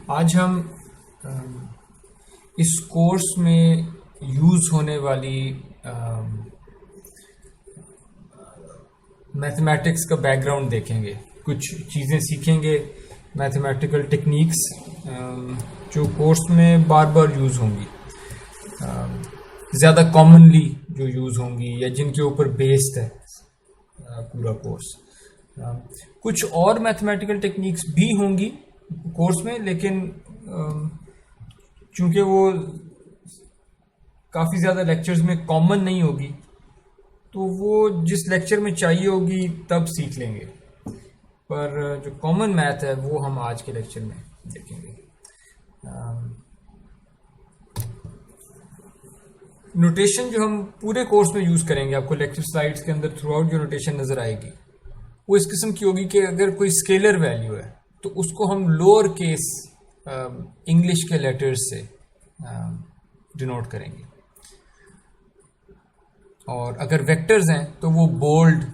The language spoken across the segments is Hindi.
आज हम इस कोर्स में यूज़ होने वाली मैथमेटिक्स का बैकग्राउंड देखेंगे, कुछ चीज़ें सीखेंगे, मैथमेटिकल टेक्निक्स जो कोर्स में बार बार यूज़ होंगी, ज़्यादा कॉमनली जो यूज़ होंगी या जिनके ऊपर बेस्ड है पूरा कोर्स। कुछ और मैथमेटिकल टेक्निक्स भी होंगी कोर्स में, लेकिन चूंकि वो काफ़ी ज़्यादा लेक्चर्स में कॉमन नहीं होगी, तो वो जिस लेक्चर में चाहिए होगी तब सीख लेंगे। पर जो कॉमन मैथ है वो हम आज के लेक्चर में देखेंगे। नोटेशन जो हम पूरे कोर्स में यूज़ करेंगे, आपको लेक्चर स्लाइड्स के अंदर थ्रू आउट जो नोटेशन नज़र आएगी वो इस किस्म की होगी कि अगर कोई स्केलर वैल्यू है तो उसको हम लोअर केस इंग्लिश के लेटर्स से डिनोट करेंगे, और अगर वेक्टर्स हैं तो वो बोल्ड,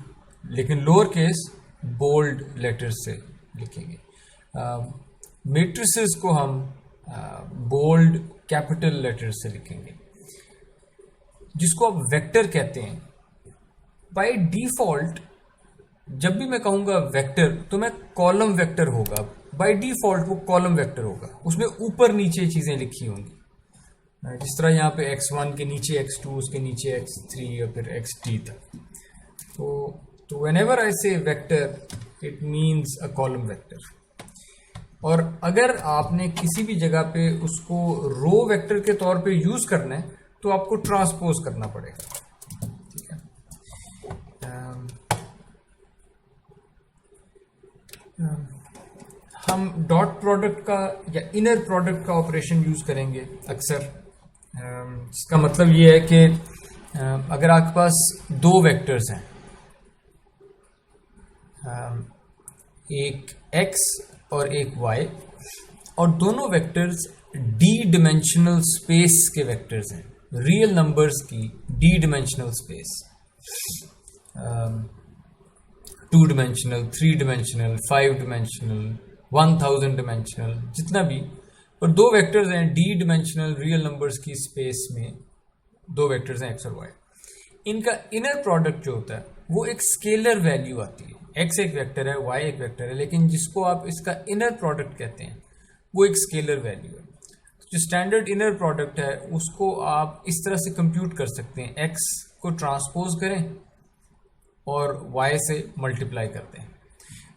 लेकिन लोअर केस बोल्ड लेटर्स से लिखेंगे। मैट्रिसेस को हम बोल्ड कैपिटल लेटर्स से लिखेंगे। जिसको आप वेक्टर कहते हैं, बाय डिफ़ॉल्ट जब भी मैं कहूँगा वेक्टर तो मैं कॉलम वेक्टर होगा, बाय डिफ़ॉल्ट वो कॉलम वेक्टर होगा, उसमें ऊपर नीचे चीज़ें लिखी होंगी। जिस तरह यहाँ पे x1 के नीचे x2, उसके नीचे x3 और फिर xt तक। तो व्हेनेवर आई से vector it means a column vector. और अगर आपने किसी भी जगह पे उसको रो वेक्टर के तौर पे यूज़ करना है तो आपको ट्रांसपोज करना पड़ेगा, ठीक है। हम डॉट प्रोडक्ट का या इनर प्रोडक्ट का ऑपरेशन यूज़ करेंगे अक्सर। इसका मतलब ये है कि अगर आपके पास दो वेक्टर्स हैं, एक x और एक y, और दोनों वेक्टर्स डी डिमेंशनल स्पेस के वेक्टर्स हैं, रियल नंबर्स की D dimensional space, 2 dimensional, 3 dimensional, 5 dimensional, 1000 dimensional, जितना भी, पर दो वेक्टर्स हैं डी डिमेंशनल रियल नंबर्स की स्पेस में, दो वेक्टर्स हैं x और y। इनका इनर प्रोडक्ट जो होता है वो एक स्केलर वैल्यू आती है। x एक वेक्टर है, y एक वेक्टर है, लेकिन जिसको आप इसका इनर प्रोडक्ट कहते हैं वो एक स्केलर वैल्यू है। जो स्टैंडर्ड इनर प्रोडक्ट है उसको आप इस तरह से कंप्यूट कर सकते हैं, x को ट्रांसपोज करें और y से मल्टीप्लाई करते हैं।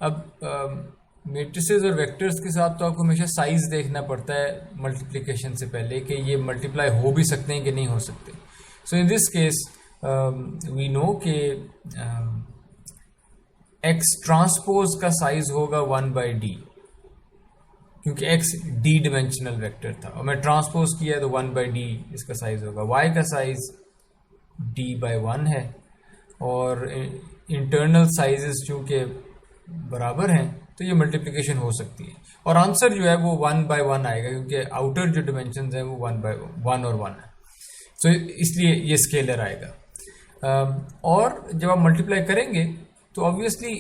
अब मैट्रिसेस और वेक्टर्स के साथ तो आपको हमेशा साइज देखना पड़ता है मल्टीप्लिकेशन से पहले कि ये मल्टीप्लाई हो भी सकते हैं कि नहीं हो सकते। So in this case we know कि x ट्रांसपोज का साइज होगा 1/d, क्योंकि x डी डिमेंशनल वेक्टर था और मैं ट्रांसपोज किया तो 1/d इसका साइज होगा। y का साइज d/1 है और इंटरनल साइजेस चूँकि बराबर हैं तो ये मल्टीप्लिकेशन हो सकती है, और आंसर जो है वो 1/1 आएगा, क्योंकि आउटर जो डिमेंशंस हैं वो 1/1 और 1 है। सो इसलिए ये स्केलर आएगा। और जब आप मल्टीप्लाई करेंगे तो ऑब्वियसली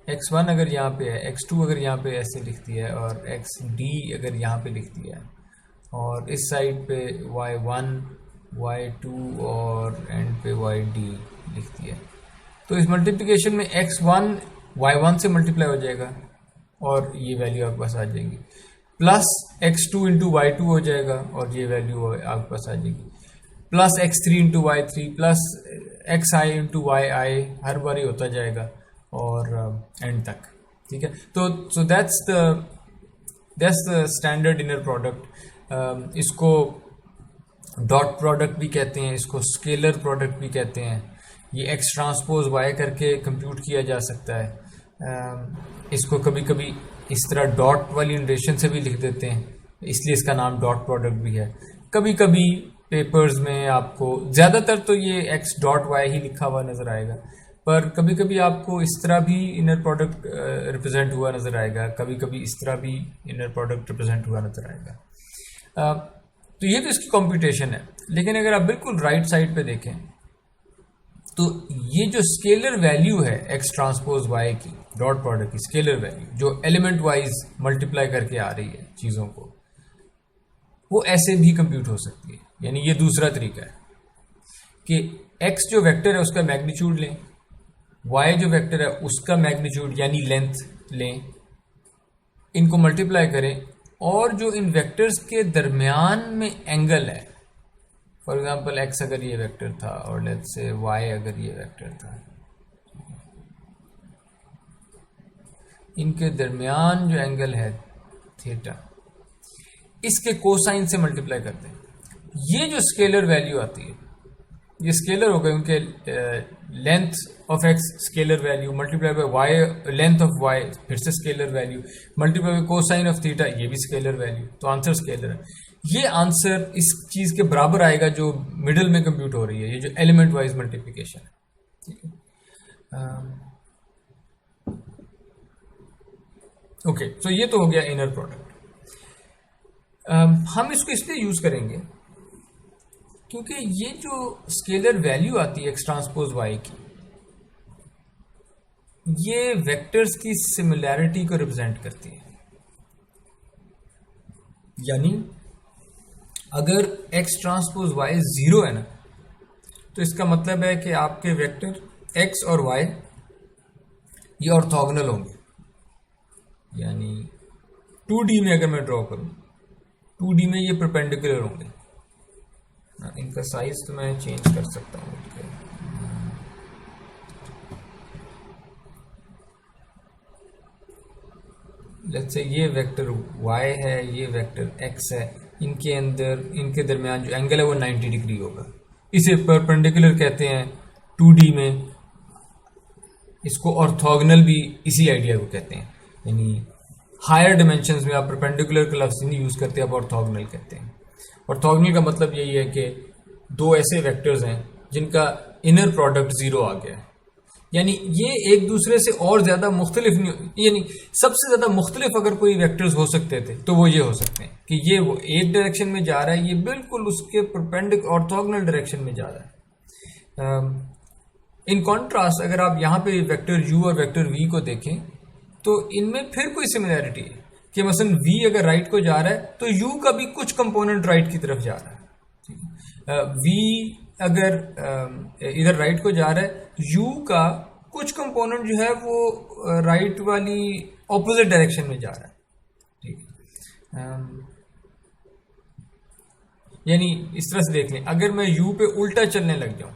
x1 अगर यहाँ पे है, x2 अगर यहाँ पे ऐसे लिख दिया है, और xd अगर यहाँ पे लिख दिया है, और इस साइड पे y1, y2 और एंड पे yd लिख दिया है, तो इस मल्टीप्लिकेशन में x1 y1 से मल्टीप्लाई हो जाएगा और ये वैल्यू आपके पास आ जाएगी, प्लस x2 इंटू y2 हो जाएगा और ये वैल्यू आपके पास आ जाएगी, plus x3 into y3, plus xi into yi, हर बार ही होता जाएगा और एंड तक, ठीक है। तो so that's the standard inner product. इसको डॉट प्रोडक्ट भी कहते हैं, इसको स्केलर प्रोडक्ट भी कहते हैं। ये x ट्रांसपोज y करके कंप्यूट किया जा सकता है। इसको कभी कभी इस तरह डॉट वाली नोटेशन से भी लिख देते हैं, इसलिए इसका नाम डॉट प्रोडक्ट भी है। कभी कभी पेपर्स में आपको ज़्यादातर तो ये x डॉट y ही लिखा हुआ नज़र आएगा, पर कभी कभी आपको इस तरह भी इनर प्रोडक्ट रिप्रेजेंट हुआ नज़र आएगा, कभी कभी इस तरह भी इनर प्रोडक्ट रिप्रेजेंट हुआ नज़र आएगा। तो ये तो इसकी कंप्यूटेशन है। लेकिन अगर आप बिल्कुल राइट साइड पे देखें तो ये जो स्केलर वैल्यू है x ट्रांसपोज y की, डॉट प्रोडक्ट की स्केलर वैल्यू जो एलिमेंट वाइज मल्टीप्लाई करके आ रही है चीज़ों को, वो ऐसे भी कंप्यूट हो सकती है। यानी ये दूसरा तरीका है कि x जो वेक्टर है उसका मैग्नीट्यूड लें, y जो वेक्टर है उसका मैग्नीट्यूड यानी लेंथ लें, इनको मल्टीप्लाई करें, और जो इन वेक्टर्स के दरमियान में एंगल है, फॉर एग्जांपल x अगर ये वेक्टर था और लेट्स से y अगर ये वेक्टर था, इनके दरमियान जो एंगल है थीटा, इसके कोसाइन से मल्टीप्लाई करते हैं। ये जो स्केलर वैल्यू आती है ये स्केलर हो गए, उनके length of x scalar value multiply by y length of y फिर से scalar value multiply by cosine of theta, ये भी स्केलर वैल्यू, तो आंसर स्केलर है। ये आंसर इस चीज़ के बराबर आएगा जो मिडिल में कंप्यूट हो रही है, ये जो एलिमेंट वाइज मल्टीप्लिकेशन है। ठीक है, ओके, तो ये तो हो गया इनर प्रोडक्ट। हम इसको इसलिए यूज करेंगे क्योंकि ये जो स्केलर वैल्यू आती है एक्स ट्रांसपोज वाई की, ये वेक्टर्स की सिमिलैरिटी को रिप्रेजेंट करती है। यानी अगर एक्स ट्रांसपोज वाई 0 है ना, तो इसका मतलब है कि आपके वेक्टर एक्स और वाई ये ऑर्थोगोनल होंगे। यानी 2D में अगर मैं ड्रॉ करूं, 2D में ये परपेंडिकुलर होंगे। इनका साइज तो मैं चेंज कर सकता हूँ। लेट्स से ये वेक्टर y है, ये वेक्टर x है, इनके अंदर इनके दरमियान जो एंगल है वो 90 डिग्री होगा। इसे परपेंडिकुलर कहते हैं 2D में। इसको ऑर्थोगोनल भी इसी आइडिया को कहते हैं। यानी हायर डिमेंशंस में आप परपेंडिकुलर का लफ्ज़ नहीं यूज़ करते, आप ऑर्थोगोनल कहते हैं। ऑर्थोगोनल का मतलब यही है कि दो ऐसे वेक्टर्स हैं जिनका इनर प्रोडक्ट 0 आ गया है। यानी ये एक दूसरे से और ज़्यादा मुख्तलिफ नहीं, यानी सबसे ज़्यादा मुख्तलिफ अगर कोई वेक्टर्स हो सकते थे तो वो ये हो सकते हैं कि ये वो एक डायरेक्शन में जा रहा है, ये बिल्कुल उसके परपेंडिकुलर ऑर्थोगोनल डायरेक्शन में जा रहा है। इन कॉन्ट्रास्ट अगर आप यहाँ पे वेक्टर u और वेक्टर v को देखें तो इनमें फिर कोई सिमिलैरिटी है कि मसलन v अगर राइट को जा रहा है तो u का भी कुछ कंपोनेंट राइट की तरफ जा रहा है। v अगर इधर राइट को जा रहा है, u का कुछ कंपोनेंट जो है वो राइट वाली ऑपोजिट डायरेक्शन में जा रहा है। ठीक है, यानी इस तरह से देख लें, अगर मैं u पे उल्टा चलने लग जाऊं,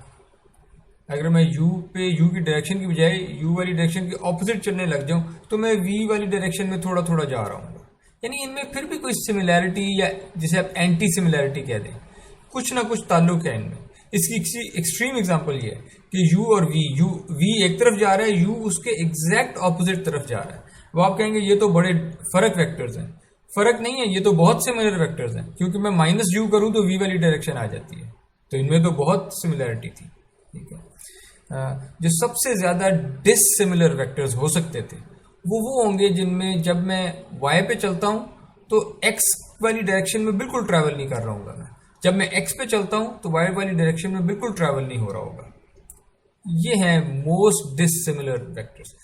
अगर मैं u पे u की डायरेक्शन की बजाय u वाली डायरेक्शन के ऑपोजिट चलने लग जाऊं तो मैं v वाली डायरेक्शन में थोड़ा थोड़ा जा रहा हूँ। यानी इनमें फिर भी कोई सिमिलैरिटी, या जिसे आप एंटी सिमिलैरिटी कह दें, कुछ ना कुछ ताल्लुक है इनमें। इसकी एक्सट्रीम एग्जांपल ये है कि u और v एक तरफ जा रहा है, u उसके एग्जैक्ट ऑपोजिट तरफ जा रहा है। वो आप कहेंगे ये तो बड़े फर्क वेक्टर्स हैं। फर्क नहीं है, ये तो बहुत सिमिलर वेक्टर्स हैं, क्योंकि मैं -u करूं तो v वाली डायरेक्शन आ जाती है। तो इनमें तो बहुत सिमिलैरिटी थी। ठीक है, जो सबसे ज्यादा डिससिमिलर वेक्टर्स हो सकते थे वो होंगे जिनमें जब मैं y पे चलता हूं तो x वाली डायरेक्शन में बिल्कुल ट्रैवल नहीं कर रहा हूँ मैं, जब मैं x पे चलता हूं तो y वाली डायरेक्शन में बिल्कुल ट्रैवल नहीं हो रहा होगा। ये हैं मोस्ट डिससिमिलर वेक्टर्स।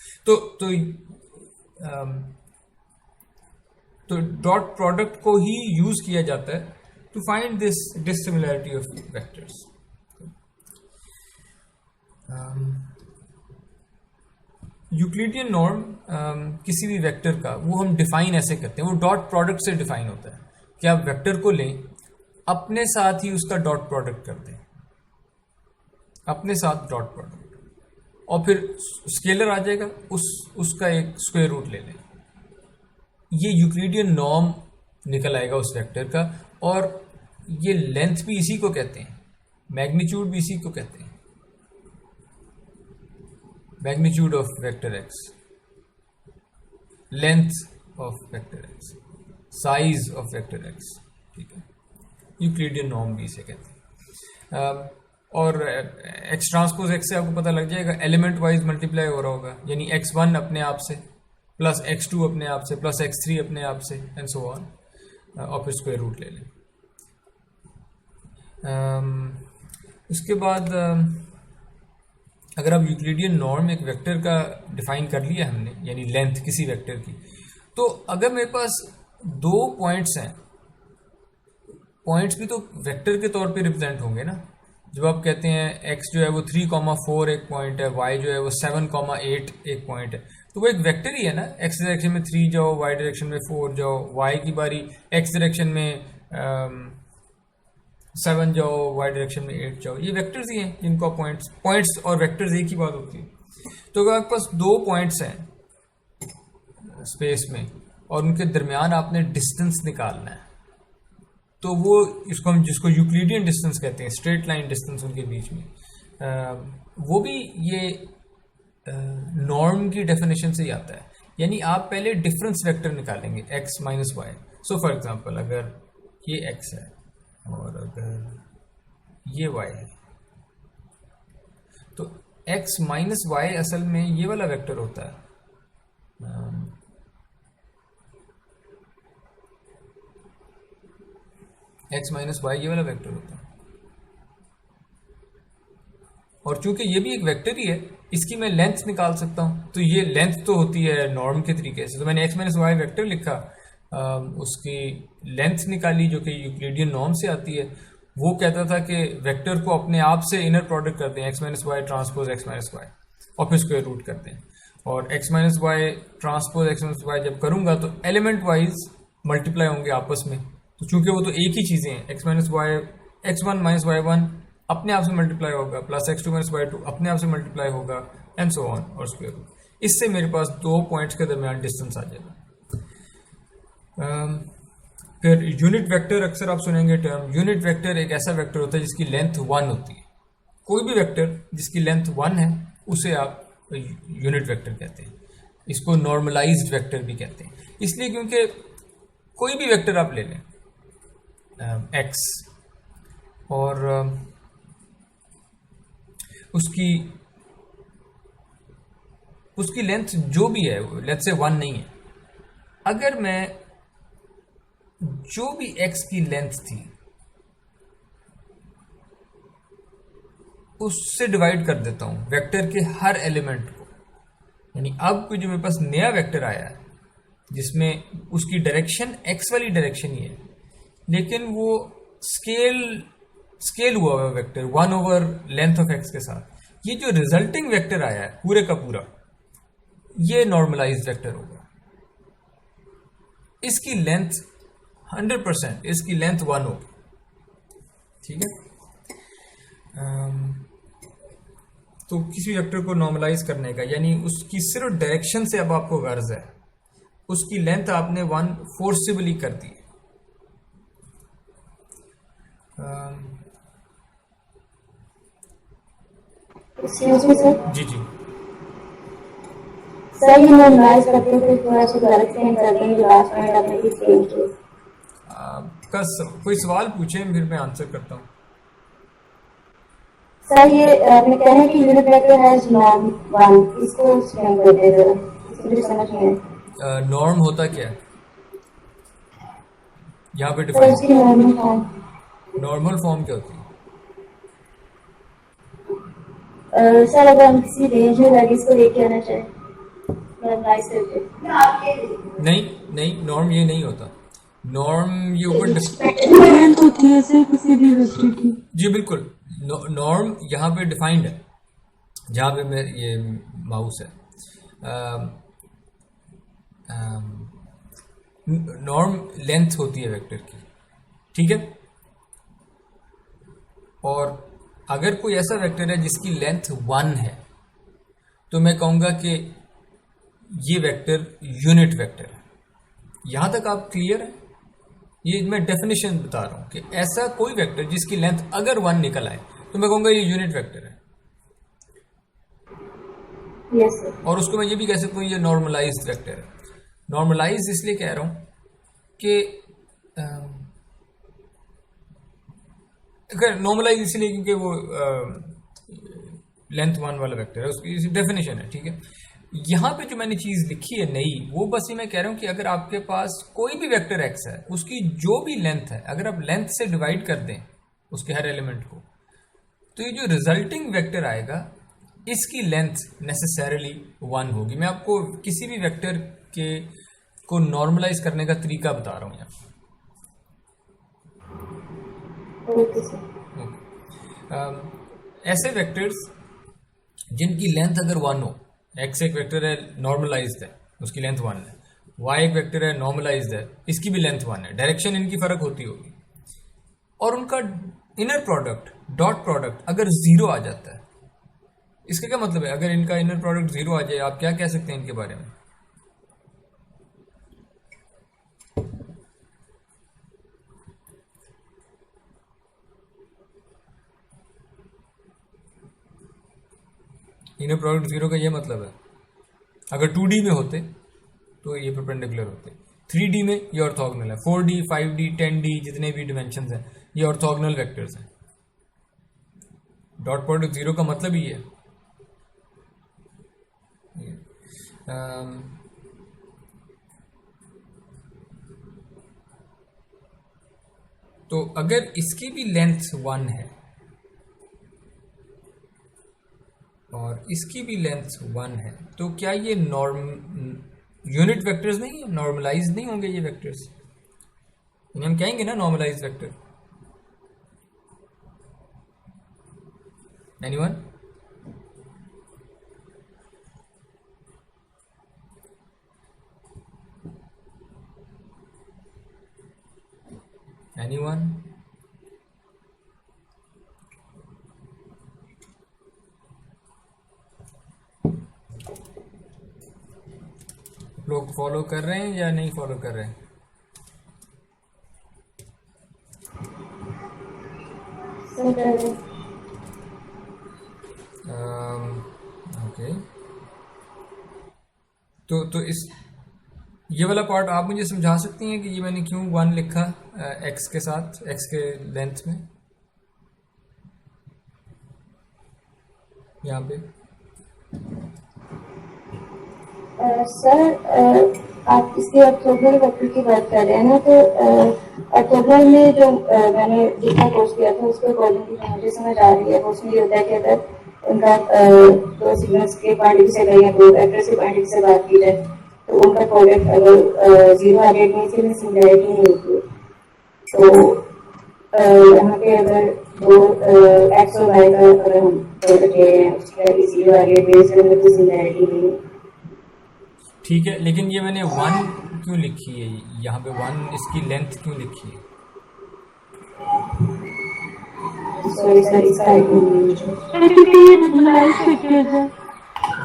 तो डॉट प्रोडक्ट को ही यूज किया जाता है to find this dissimilarity of vectors. Euclidean norm किसी भी वेक्टर का वो हम डिफाइन ऐसे करते हैं, वो डॉट प्रोडक्ट से डिफाइन होता है कि आप वेक्टर को लें, अपने साथ ही उसका डॉट प्रोडक्ट कर दें, अपने साथ डॉट प्रोडक्ट, और फिर स्केलर आ जाएगा, उसका एक स्क्वायर रूट ले लें। ये यूक्लिडियन नॉर्म निकल आएगा उस वेक्टर का, और ये लेंथ भी इसी को कहते हैं, मैग्नीट्यूड भी इसी को कहते हैं, magnitude of vector x, length of vector x, size of vector x. ठीक है, यूक्लिडियन नॉर्म भी इसे कहते हैं। और एक्स ट्रांसपोज एक्स से आपको पता लग जाएगा, एलिमेंट वाइज मल्टीप्लाई हो रहा होगा, यानी x1 अपने आप से प्लस x2 अपने आप से प्लस x3 अपने आप से एंड सो ऑन, और फिर स्क्वायर रूट ले लें। उसके बाद अगर आप यूक्लिडियन नॉर्म एक वेक्टर का डिफाइन कर लिया हमने, यानी लेंथ किसी वेक्टर की, तो अगर मेरे पास दो पॉइंट्स हैं, पॉइंट्स भी तो वेक्टर के तौर पे रिप्रेजेंट होंगे ना। जब आप कहते हैं x जो है वो 3,4 एक पॉइंट है, y जो है वो 7,8 एक पॉइंट है, तो वो एक वेक्टर ही है ना। x डायरेक्शन में 3 जाओ, y डायरेक्शन में 4 जाओ, y की बारी x डायरेक्शन में 7 जाओ, y डायरेक्शन में 8 जाओ, ये वेक्टर्स ही हैं जिनको पॉइंट्स और वेक्टर्स एक ही बात होती है। तो अगर आपके पास दो पॉइंट्स हैं स्पेस में और उनके दरमियान आपने डिस्टेंस निकालना है, तो वो इसको हम जिसको यूक्लिडियन डिस्टेंस कहते हैं, स्ट्रेट लाइन डिस्टेंस उनके बीच में, वो भी ये नॉर्म की डेफिनेशन से ही आता है। यानी आप पहले डिफरेंस वेक्टर निकालेंगे x minus y. So for example अगर ये x है और अगर ये y है, तो x माइनस वाई असल में ये वाला वेक्टर होता है। x माइनस वाई ये वाला वेक्टर होता है, और चूंकि ये भी एक वेक्टर ही है, इसकी मैं लेंथ निकाल सकता हूँ। तो ये लेंथ तो होती है नॉर्म के तरीके से, तो मैंने x माइनस वाई वेक्टर लिखा, उसकी लेंथ निकाली जो कि यूक्लिडियन नॉर्म से आती है। वो कहता था कि वेक्टर को अपने आप से इनर प्रोडक्ट कर दें, x minus y transpose x minus y, और फिर स्क्वायर रूट कर दें। और x minus y transpose x minus y जब करूँगा तो एलिमेंट वाइज मल्टीप्लाई होंगे आपस में। तो चूंकि वो तो एक ही चीज़ें हैं, x minus Y x1 minus y1 अपने आप से मल्टीप्लाई होगा, प्लस x2 माइनस y2 अपने आप से मल्टीप्लाई होगा, एंड सो ऑन, और स्क्वायर रूट। इससे मेरे पास दो पॉइंट्स के दरमियान डिस्टेंस आ जाएगा। फिर यूनिट वेक्टर, अक्सर आप सुनेंगे टर्म। यूनिट वेक्टर एक ऐसा वेक्टर होता है जिसकी लेंथ 1 होती है। कोई भी वेक्टर जिसकी लेंथ 1 है उसे आप यूनिट वेक्टर कहते हैं। इसको नॉर्मलाइज्ड वेक्टर भी कहते हैं, इसलिए क्योंकि कोई भी वेक्टर आप ले लें x, और उसकी लेंथ जो भी है, लेट्स से 1 नहीं है, अगर मैं जो भी x की लेंथ थी उससे डिवाइड कर देता हूं वेक्टर के हर एलिमेंट को, यानी अब कोई जो मेरे पास नया वेक्टर आया है जिसमें उसकी डायरेक्शन x वाली डायरेक्शन ही है, लेकिन वो स्केल हुआ हुआ vector 1 over length of x के साथ, ये जो रिजल्टिंग वेक्टर आया है पूरे का पूरा, ये नॉर्मलाइज्ड वेक्टर होगा। इसकी लेंथ 100%, इसकी लेंथ 1 होगी, ठीक है। तो किसी वेक्टर को नॉर्मलाइज करने का, यानी उसकी सिर्फ डायरेक्शन से अब आपको गर्ज है, उसकी लेंथ आपने 1 फोर्सिबली कर दी। जी जी सर, ये नॉर्मलाइज करते हुए थोड़ा सा गलत सेंड करते हैं, जो लास्ट पॉइंट आपने किस चेंज किया। आपका कोई सवाल पूछे, फिर मैं आंसर करता हूँ। सर, ये आपने कहा है कि यूनिट वेक्टर हैज नॉर्म 1, इसको एक्सप्लेन कर दे जरा, इसको मुझे समझ नहीं आया। नॉर्म होता क्या है यहाँ पे सर, डिफाइन? इसकी नॉर्मल फॉर्म। नॉर्मल फॉर्म क्या होती है? सर, अगर हम किसी रेंज में वैल्यूज को लेके आना चाहें नॉर्मलाइज करके। नहीं, नॉर्म ये नहीं होता। नॉर्म ये ऊपर लेंथ होती है सर किसी भी वेक्टर की। जी बिल्कुल, नॉर्म यहाँ पे डिफाइंड है, जहाँ पे मेरे ये माउस है। नॉर्म लेंथ होती है वेक्टर की, ठीक है। और अगर कोई ऐसा वेक्टर है जिसकी लेंथ 1 है, तो मैं कहूँगा कि ये वेक्टर यूनिट वेक्टर है। यहाँ तक आप क्लियर है? ये मैं डेफिनेशन बता रहा हूँ कि ऐसा कोई वेक्टर जिसकी लेंथ अगर 1 निकल आए तो मैं कहूँगा ये यूनिट वेक्टर है। Yes sir. और उसको मैं ये भी कह सकता हूँ ये नॉर्मलाइज्ड वेक्टर है। नॉर्मलाइज्ड इसलिए कह रहा हूँ कि नॉर्मलाइज इसलिए क्योंकि वो लेंथ 1 वाला वेक्टर है, उसकी डेफिनेशन है, ठीक है। यहाँ पे जो मैंने चीज़ लिखी है नई, वो बस ये मैं कह रहा हूँ कि अगर आपके पास कोई भी वेक्टर x है, उसकी जो भी लेंथ है, अगर आप लेंथ से डिवाइड कर दें उसके हर एलिमेंट को, तो ये जो रिजल्टिंग वेक्टर आएगा इसकी लेंथ नेसेसरली 1 होगी। मैं आपको किसी भी वेक्टर के को नॉर्मलाइज करने का तरीका बता रहा हूँ यहाँ। Okay sir. ऐसे वेक्टर्स जिनकी लेंथ अगर 1 हो, एक्स एक वेक्टर है नॉर्मलाइज्ड है, उसकी लेंथ 1 है, वाई एक वेक्टर है नॉर्मलाइज्ड है, इसकी भी लेंथ 1 है, डायरेक्शन इनकी फर्क होती होगी, और उनका इनर प्रोडक्ट डॉट प्रोडक्ट अगर 0 आ जाता है, इसका क्या मतलब है? अगर इनका इनर प्रोडक्ट 0 आ जाए, आप क्या कह सकते हैं इनके बारे में? इनर प्रोडक्ट 0 का ये मतलब है, अगर 2D में होते तो ये परपेंडिकुलर होते, 3D में ये ऑर्थोगोनल है, 4D 5D 10D जितने भी डिमेंशंस हैं ये ऑर्थोगोनल वेक्टर्स हैं। डॉट प्रोडक्ट 0 का मतलब ही है। तो अगर इसकी भी लेंथ 1 है और इसकी भी लेंथ 1 है, तो क्या ये यूनिट वेक्टर्स नहीं है? नॉर्मलाइज नहीं होंगे ये वेक्टर्स? इन्हें हम कहेंगे ना नॉर्मलाइज वेक्टर। एनीवन? एनीवन? लोग फॉलो कर रहे हैं या नहीं फॉलो कर रहे हैं? ओके, तो इस ये वाला पार्ट आप मुझे समझा सकती हैं कि ये मैंने क्यों 1 लिखा एक्स के साथ, एक्स के लेंथ में यहाँ पे? सर आप इसके ऑर्थोगोनल वेक्टर की बात कर रहे हैं ना, तो ऑर्थोगोनल में जो मैंने जितना कोर्स किया था उसके अकॉर्डिंग जो मुझे समझ आ रही है वो उसमें ये होता है कि अगर उनका दो सिग्नल्स के पॉइंट से या दो वेक्टर से पॉइंट से बात की जाए तो उनका प्रोडक्ट अगर 0 आ गया नहीं, इसके सिंगुलैरिटी नहीं होती। तो यहाँ पे अगर दो एक्स और वाई का अगर हम प्रोडक्ट ले रहे हैं उसका 0 आ गया नहीं, इसके कोई सिंगुलैरिटी नहीं है। ठीक है, लेकिन ये मैंने 1 क्यों लिखी है यहाँ पे? 1 इसकी लेंथ क्यों लिखी है?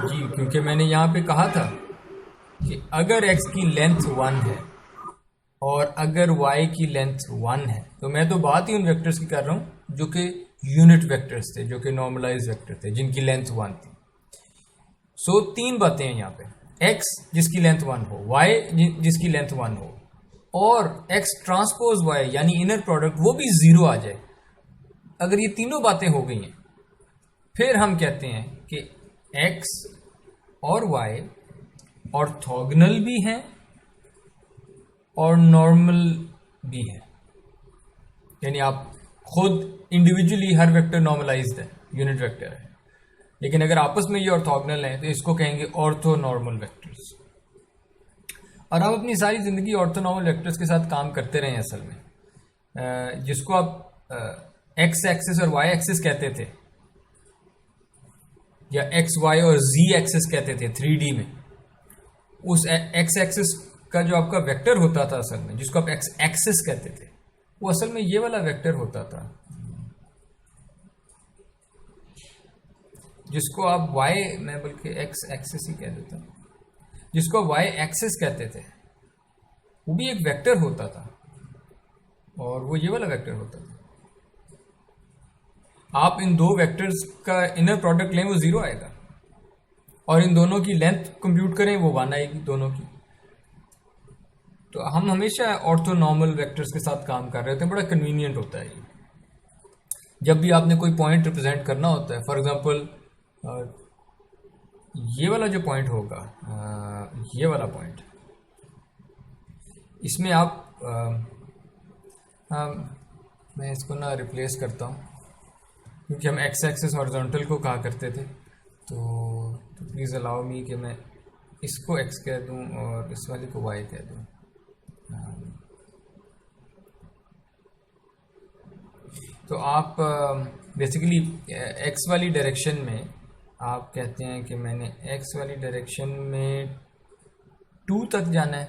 जी, क्योंकि मैंने यहाँ पे कहा था कि अगर x की लेंथ 1 है और अगर y की लेंथ 1 है, तो मैं तो बात ही उन वेक्टर्स की कर रहा हूँ जो कि यूनिट वेक्टर्स थे, जो कि नॉर्मलाइज वेक्टर थे, जिनकी लेंथ 1 थी। सो 3 बातें हैं यहाँ पे, x जिसकी लेंथ 1 हो, y जिसकी लेंथ 1 हो, और x ट्रांसपोज y यानी इनर प्रोडक्ट वो भी 0 आ जाए। अगर ये तीनों बातें हो गई हैं, फिर हम कहते हैं कि x और y ऑर्थोगोनल भी हैं और नॉर्मल भी है। यानी आप खुद इंडिविजुअली हर वेक्टर नॉर्मलाइज्ड है, यूनिट वेक्टर है, लेकिन अगर आपस में ये ऑर्थोगोनल है तो इसको कहेंगे ऑर्थोनॉर्मल वेक्टर्स। और हम अपनी सारी जिंदगी ऑर्थोनॉर्मल वेक्टर्स के साथ काम करते रहे हैं असल में। जिसको आप एक्स एक्सिस और वाई एक्सिस कहते थे, या एक्स वाई और जी एक्सिस कहते थे 3D में, उस एक्स एक्सिस का जो आपका वेक्टर होता था असल में, जिसको आप एक्स एक्सिस कहते थे, वो असल में ये वाला वेक्टर होता था, जिसको आप वाई, मैं बल्कि एक्स एक्सिस ही कह देता हूँ, जिसको वाई एक्सिस कहते थे, वो भी एक वेक्टर होता था और वो ये वाला वेक्टर होता था। आप इन दो वेक्टर्स का इनर प्रोडक्ट लें वो 0 आएगा, और इन दोनों की लेंथ कंप्यूट करें वो 1 आएगी दोनों की। तो हम हमेशा ऑर्थोनॉर्मल वेक्टर्स के साथ काम कर रहे होते हैं, बड़ा कन्वीनियंट होता है ये। जब भी आपने कोई पॉइंट रिप्रेजेंट करना होता है, फॉर एग्जांपल ये वाला जो पॉइंट होगा, ये वाला पॉइंट, इसमें आप मैं इसको ना रिप्लेस करता हूँ, क्योंकि हम एक्स एक्सिस हॉरिजॉन्टल को कहा करते थे, तो प्लीज़ अलाउ मी कि मैं इसको x कह दूं और इस वाले को y कह दूं। तो आप बेसिकली x वाली डायरेक्शन में आप कहते हैं कि मैंने x वाली डायरेक्शन में 2 तक जाना है,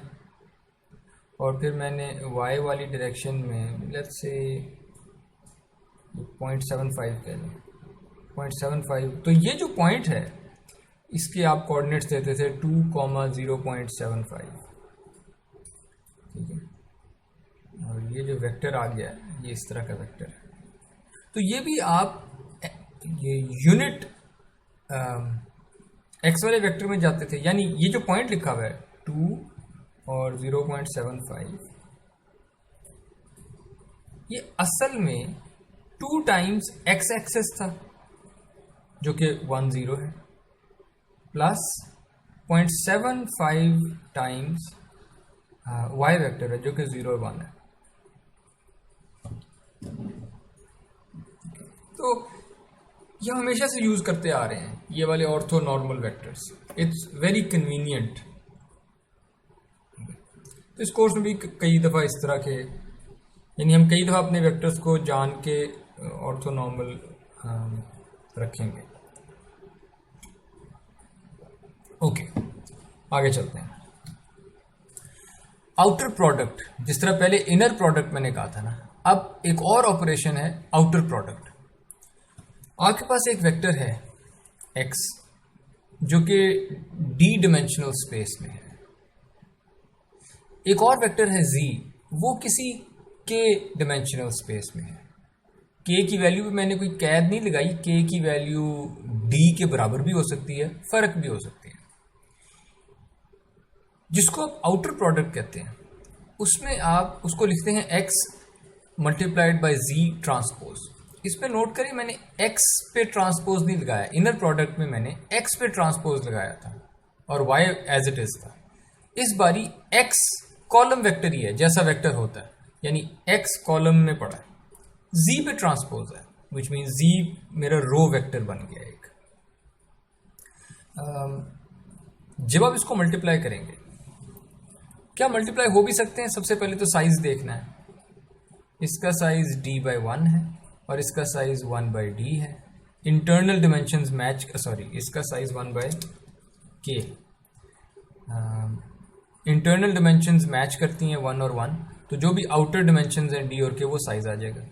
और फिर मैंने y वाली डायरेक्शन में लेट्स से 0.75 कह लें, 0.75। तो ये जो पॉइंट है इसके आप कोऑर्डिनेट्स देते थे 2,0.75, ठीक है। और ये जो वेक्टर आ गया ये इस तरह का वेक्टर है। तो ये भी आप ये यूनिट एक्स वाले वेक्टर में जाते थे, यानी ये जो पॉइंट लिखा हुआ है 2 और 0.75, ये असल में 2 टाइम्स एक्स एक्सेस था जो कि 10 है, प्लस 0.75 टाइम्स वाई वेक्टर है जो कि 0 और 1 है। तो ये हमेशा से यूज करते आ रहे हैं ये वाले ortho normal vectors, it's very convenient. तो इस कोर्स में भी कई दफ़ा इस तरह के, यानी हम कई दफ़ा अपने वेक्टर्स को जान के ऑर्थो नॉर्मल रखेंगे। ओके, आगे चलते हैं। आउटर प्रोडक्ट, जिस तरह पहले इनर प्रोडक्ट मैंने कहा था ना, अब एक और ऑपरेशन है आउटर प्रोडक्ट। आपके पास एक वेक्टर है x जो कि डी डिमेंशनल स्पेस में है, एक और वेक्टर है z वो किसी k डिमेंशनल स्पेस में है। k की वैल्यू पे मैंने कोई कैद नहीं लगाई, k की वैल्यू d के बराबर भी हो सकती है, फर्क भी हो सकती है। जिसको आप आउटर प्रोडक्ट कहते हैं उसमें आप उसको लिखते हैं x multiplied by z transpose. इस पे नोट करिए मैंने x पे ट्रांसपोज नहीं लगाया, इनर प्रोडक्ट में मैंने x पे ट्रांसपोज लगाया था और y एज इट इज था। इस बारी x कॉलम वेक्टर ही है जैसा वेक्टर होता है, यानी x कॉलम में पड़ा है, z पे ट्रांसपोज है, विच मीन z मेरा रो वेक्टर बन गया एक। जब आप इसको मल्टीप्लाई करेंगे, क्या मल्टीप्लाई हो भी सकते हैं? सबसे पहले तो साइज देखना है, इसका साइज d/1 है और इसका साइज 1/d है। इंटरनल डिमेंशंस मैच, इसका size 1/k। Internal dimensions match करती हैं 1 और 1, तो जो भी आउटर डिमेंशंस हैं d और k वो साइज आ जाएगा।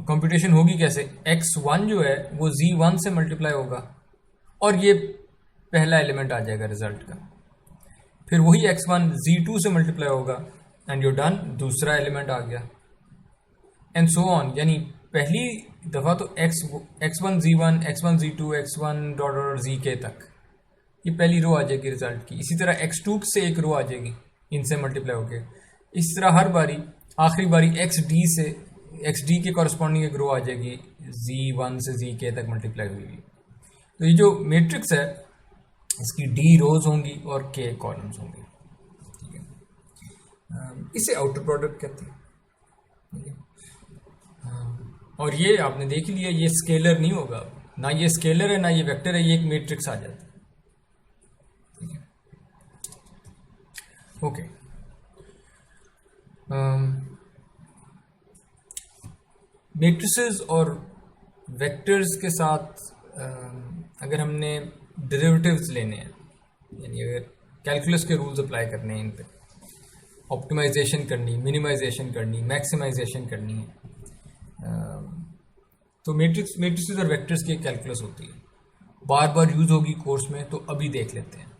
कंप्यूटेशन होगी कैसे? x1 जो है वो z1 से मल्टीप्लाई होगा और ये पहला एलिमेंट आ जाएगा रिजल्ट का, फिर वही x1 z2 से मल्टीप्लाई होगा एंड यू डन, दूसरा एलिमेंट आ गया एंड सो ऑन। यानी पहली दफ़ा तो x1 z1, x1 z2, x1 dot zk तक, ये पहली रो आ जाएगी रिजल्ट की। इसी तरह x2 से एक रो आ जाएगी इनसे मल्टीप्लाई होके। इस तरह हर बारी आखिरी बारी xd के कॉरस्पॉन्डिंग एक रो आ जाएगी z1 से zk तक मल्टीप्लाई हुई। तो ये जो मैट्रिक्स है इसकी d रोज होंगी और k कॉलम्स होंगे, ठीक है। इसे आउटर प्रोडक्ट कहते हैं, ठीक है। और ये आपने देख लिया, ये स्केलर नहीं होगा, ना ये स्केलर है ना ये वेक्टर है, ये एक मैट्रिक्स आ जाता है, ठीक है। ओके, मैट्रिसेस और वेक्टर्स के साथ अगर हमने डेरिवेटिव्स लेने हैं, यानी अगर कैलकुलस के रूल्स अप्लाई करने हैं, इन पे ऑप्टिमाइजेशन करनी, मिनिमाइजेशन करनी, मैक्सिमाइजेशन करनी है, तो मैट्रिसेस और वेक्टर्स की एक कैलकुलस होती है, बार बार यूज होगी कोर्स में, तो अभी देख लेते हैं।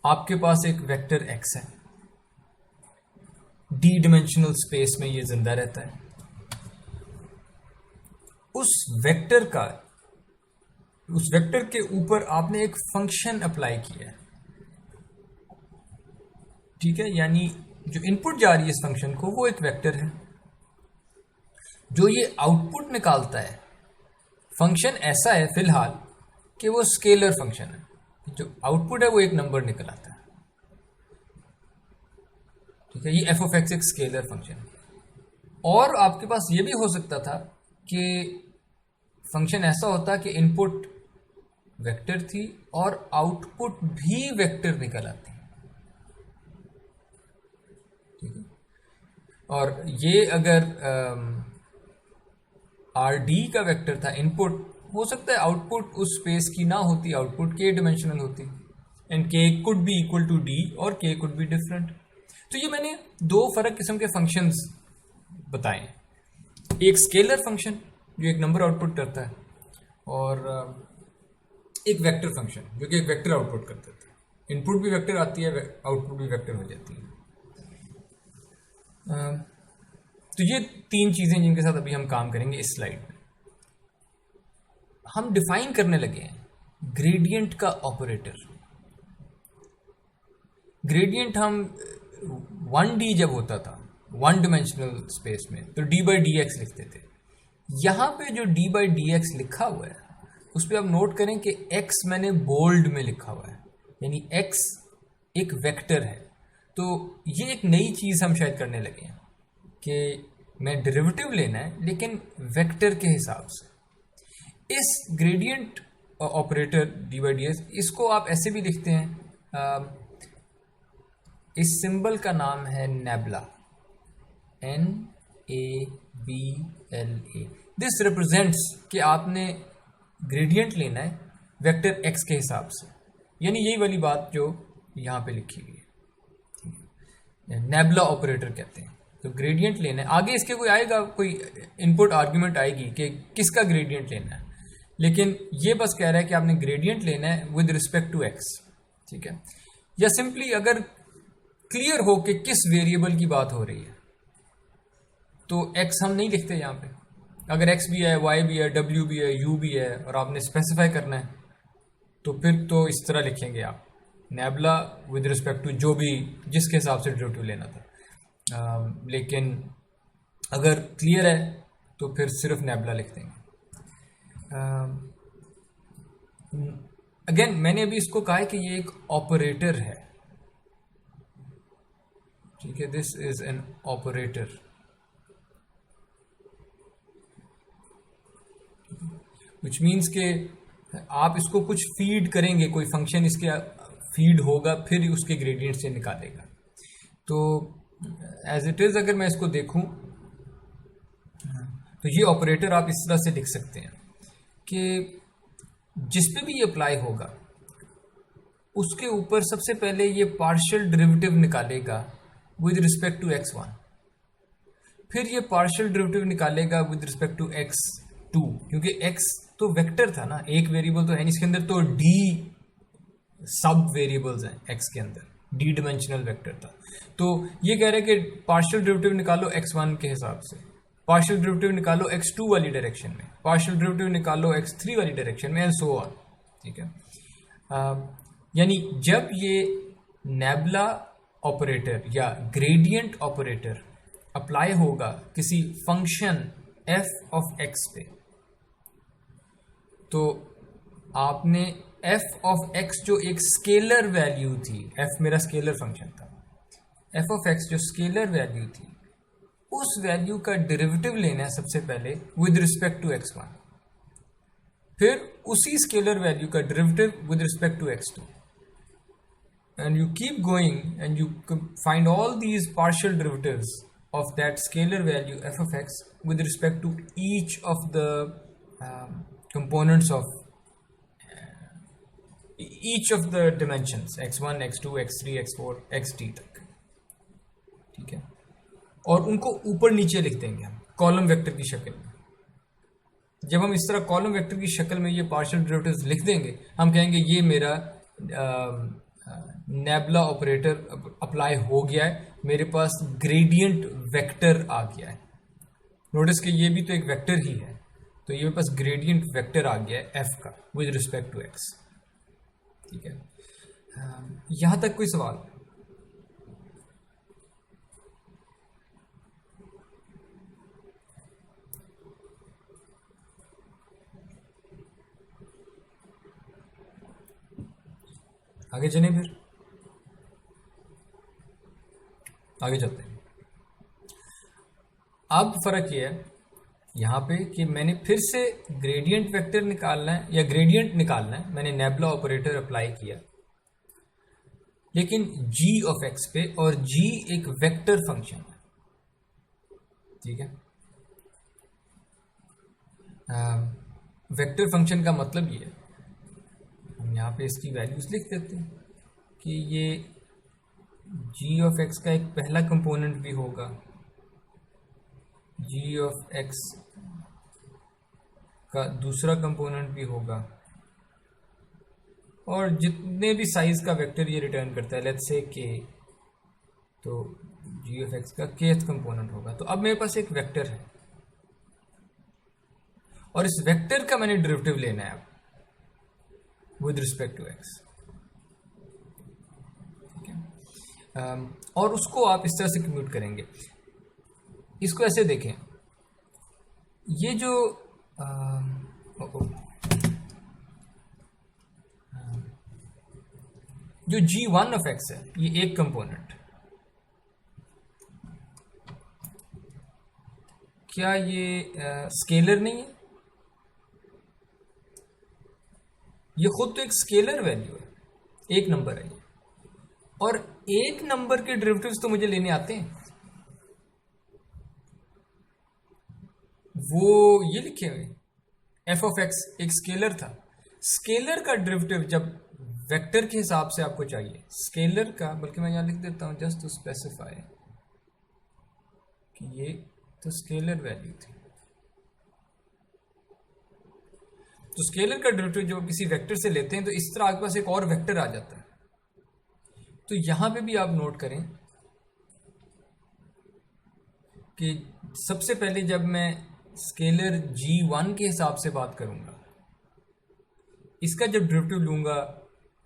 आपके पास एक वेक्टर x है, डी डिमेंशनल स्पेस में ये जिंदा रहता है। उस वेक्टर के ऊपर आपने एक फंक्शन अप्लाई किया है, ठीक है। यानी जो इनपुट जा रही है इस फंक्शन को वो एक वेक्टर है, जो ये आउटपुट निकालता है फंक्शन ऐसा है फिलहाल कि वो स्केलर फंक्शन है, जो आउटपुट है वो एक नंबर निकल आता है, ठीक है। ये एफ ऑफ एक्स एक स्केलर फंक्शन है। और आपके पास ये भी हो सकता था कि फंक्शन ऐसा होता कि इनपुट वेक्टर थी और आउटपुट भी वेक्टर निकल आती है, ठीक है। और ये अगर आर डी का वेक्टर था इनपुट, हो सकता है आउटपुट उस स्पेस की ना होती, आउटपुट के डायमेंशनल होती, and k could be equal to d और के कुड बी डिफरेंट। तो ये मैंने दो फर्क किस्म के फंक्शंस बताए, एक स्केलर फंक्शन जो एक नंबर आउटपुट करता है, और एक वेक्टर फंक्शन जो कि एक वेक्टर आउटपुट करता है। इनपुट भी वेक्टर आती है, आउटपुट भी वेक्टर हो जाती है। तो ये तीन चीज़ें जिनके साथ अभी हम काम करेंगे इस स्लाइड में। हम डिफाइन करने लगे हैं ग्रेडियंट का ऑपरेटर। ग्रेडियंट हम 1D जब होता था वन डिमेंशनल स्पेस में, तो d बाई डी एक्स लिखते थे। यहाँ पे जो d बाई डी एक्स लिखा हुआ है उस पर आप नोट करें कि x मैंने बोल्ड में लिखा हुआ है, यानी x एक वेक्टर है। तो ये एक नई चीज़ हम शायद करने लगे हैं कि मैं डेरिवेटिव लेना है लेकिन वेक्टर के हिसाब से। इस gradient operator D by D x, इसको आप ऐसे भी लिखते हैं, इस सिंबल का नाम है नेबला, NABLA। दिस रिप्रेजेंट्स कि आपने ग्रेडियंट लेना है वेक्टर x के हिसाब से, यानी यही वाली बात जो यहाँ पे लिखी हुई है, नेबला ऑपरेटर कहते हैं। तो ग्रेडियंट लेना है, आगे इसके कोई आएगा, कोई इनपुट आर्ग्यूमेंट आएगी कि किसका ग्रेडियंट लेना है, लेकिन ये बस कह रहा है कि आपने ग्रेडियंट लेना है विद रिस्पेक्ट टू x, ठीक है। या सिंपली अगर क्लियर हो कि किस वेरिएबल की बात हो रही है तो x हम नहीं लिखते यहाँ पे। अगर x भी है, y भी है, w भी है, u भी है और आपने स्पेसिफाई करना है तो फिर तो इस तरह लिखेंगे आप, नेबला विद रिस्पेक्ट टू जो भी जिसके हिसाब से डेरिवेटिव लेना था। लेकिन अगर क्लियर है तो फिर सिर्फ नेबला लिख देंगे। अगेन मैंने अभी इसको कहा है कि ये एक ऑपरेटर है, ठीक है। This is an operator, which means के आप इसको कुछ फीड करेंगे, कोई फंक्शन इसके फीड होगा फिर उसके ग्रेडियंट से निकालेगा। तो एज इट इज अगर मैं इसको देखूं तो ये ऑपरेटर आप इस तरह से लिख सकते हैं कि जिस पे भी ये अप्लाई होगा उसके ऊपर सबसे पहले ये पार्शियल डेरिवेटिव निकालेगा विद रिस्पेक्ट टू x1, फिर ये पार्शियल डेरिवेटिव निकालेगा विद रिस्पेक्ट टू x2, क्योंकि x तो वेक्टर था ना, एक वेरिएबल तो है नहीं इसके अंदर, तो d सब वेरिएबल्स हैं x के अंदर, d डिमेंशनल वेक्टर था। तो ये कह रहे हैं कि पार्शियल डेरिवेटिव निकालो x1 के हिसाब से, पार्शियल डेरिवेटिव निकालो x2 वाली डायरेक्शन में, पार्शियल डेरिवेटिव निकालो x3 वाली डायरेक्शन में, एंड सो ऑन, ठीक है। यानी जब ये नेबला ऑपरेटर या ग्रेडियंट ऑपरेटर अप्लाई होगा किसी फंक्शन f ऑफ x पे, तो आपने f ऑफ x जो एक स्केलर वैल्यू थी, f मेरा स्केलर फंक्शन था, f ऑफ x जो स्केलर वैल्यू थी उस वैल्यू का डेरिवेटिव लेना है सबसे पहले विद रिस्पेक्ट टू x1, फिर उसी स्केलर वैल्यू का derivative with respect to x2, and you keep going and you find all these partial derivatives of that scalar value f of x with respect to each of the components of each of the dimensions x1, x2, x3, x4, xt तक, ठीक है। और उनको ऊपर नीचे लिख देंगे हम कॉलम वेक्टर की शक्ल में। जब हम इस तरह कॉलम वेक्टर की शक्ल में ये पार्शियल डेरिवेटिव्स लिख देंगे, हम कहेंगे ये मेरा नेबला ऑपरेटर अप्लाई हो गया है, मेरे पास ग्रेडियंट वेक्टर आ गया है। नोटिस कि ये भी तो एक वेक्टर ही है, तो ये मेरे पास ग्रेडियंट वेक्टर आ गया है f का विद रिस्पेक्ट टू x, ठीक है। यहां तक कोई सवाल? आगे चलें, फिर आगे चलते हैं। अब फर्क ये है यहाँ पे कि मैंने फिर से ग्रेडियंट वेक्टर निकालना है या ग्रेडियंट निकालना है, मैंने नेबुला ऑपरेटर अप्लाई किया, लेकिन g ऑफ x पे, और g एक वेक्टर फंक्शन है, ठीक है। वेक्टर फंक्शन का मतलब ये है, हम यहाँ पे इसकी वैल्यूज लिख देते हैं कि ये g ऑफ x का एक पहला कंपोनेंट भी होगा, g ऑफ x का दूसरा कंपोनेंट भी होगा, और जितने भी साइज का वेक्टर ये रिटर्न करता है, लेट्स से k, तो g ऑफ x का kth कंपोनेंट होगा। तो अब मेरे पास एक वेक्टर है और इस वेक्टर का मैंने डेरिवेटिव लेना है अब विद रिस्पेक्ट टू x, ठीक है। और उसको आप इस तरह से कम्यूट करेंगे। इसको ऐसे देखें, ये जो जो g1 ऑफ x है, ये एक कंपोनेंट, क्या ये स्केलर नहीं है? ये खुद तो एक स्केलर वैल्यू है, एक नंबर है ये, और एक नंबर के डेरिवेटिव्स तो मुझे लेने आते हैं। वो ये लिखे हुए f ऑफ x एक स्केलर था, स्केलर का डेरिवेटिव जब वेक्टर के हिसाब से आपको चाहिए, स्केलर का, बल्कि मैं यहाँ लिख देता हूँ जस्ट टू स्पेसिफाई कि ये तो स्केलर वैल्यू थी। तो स्केलर का डेरिवेटिव जो किसी वेक्टर से लेते हैं तो इस तरह आपके पास एक और वेक्टर आ जाता है। तो यहां पे भी आप नोट करें कि सबसे पहले जब मैं स्केलर g1 के हिसाब से बात करूंगा, इसका जब डेरिवेटिव लूंगा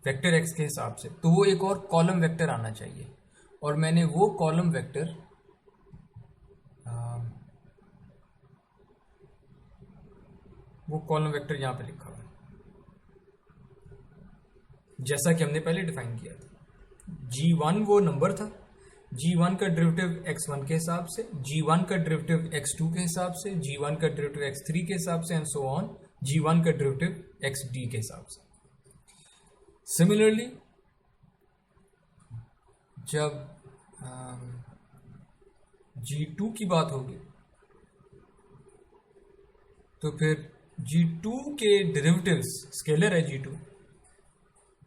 वेक्टर x के हिसाब से, तो वो एक और कॉलम वेक्टर आना चाहिए, और मैंने वो कॉलम वेक्टर यहाँ पे लिखा हुआ है जैसा कि हमने पहले डिफाइन किया था। g1 वो नंबर था, g1 का डेरिवेटिव x1 के हिसाब से, g1 का डेरिवेटिव x2 के हिसाब से, g1 का डेरिवेटिव x3 के हिसाब से, एंड सो ऑन, g1 का डेरिवेटिव xd के हिसाब से। सिमिलरली जब g2 की बात होगी तो फिर g2 के डेरिवेटिव्स, स्केलर है g2,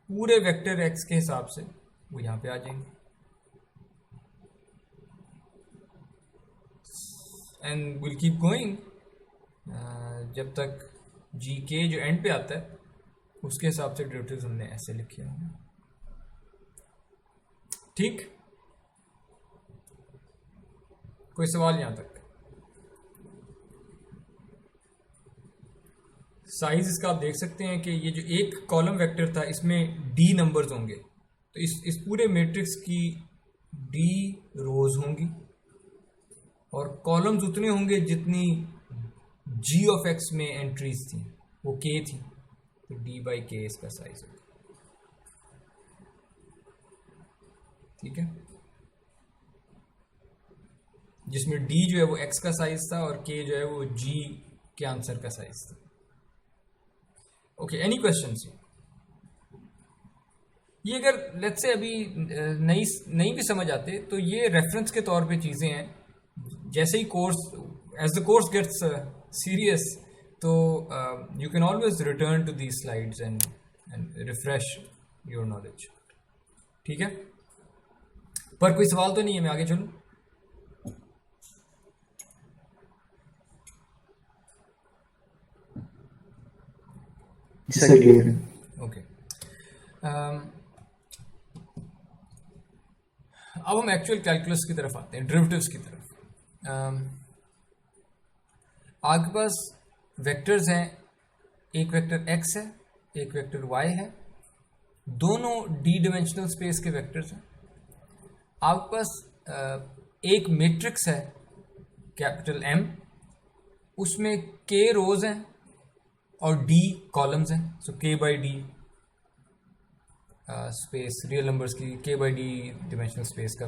पूरे वेक्टर x के हिसाब से वो यहाँ पे आ जाएंगे, एंड विल कीप गोइंग जब तक gk जो एंड पे आता है उसके हिसाब से डेरिवेटिव्स हमने ऐसे लिखे होंगे, ठीक। कोई सवाल यहाँ तक? साइज इसका आप देख सकते हैं कि ये जो एक कॉलम वेक्टर था इसमें d नंबर्स होंगे, तो इस पूरे मैट्रिक्स की d रोज होंगी, और कॉलम्स उतने होंगे जितनी g ऑफ x में एंट्रीज थी, वो k थी, तो d बाई k इसका साइज होगा, ठीक है, जिसमें d जो है वो x का साइज था और k जो है वो g के आंसर का साइज था। Okay, any questions? ये अगर लेट्स से अभी नहीं भी समझ आते तो ये रेफरेंस के तौर पे चीज़ें हैं, जैसे ही course, as the course gets serious, तो you can always return to the slides and refresh your knowledge, ठीक है। पर कोई सवाल तो नहीं है, मैं आगे चलूँ? ओके, अब हम एक्चुअल कैलकुलस की तरफ आते हैं, डेरिवेटिव्स की तरफ। आपके पास वेक्टर्स हैं, एक वेक्टर x है, एक वेक्टर y है, दोनों डी डिमेंशनल स्पेस के वेक्टर्स हैं। आपके पास एक मैट्रिक्स है कैपिटल M, उसमें k रोज हैं और d कॉलम्स हैं, सो k by D space real numbers की k by D dimensional space का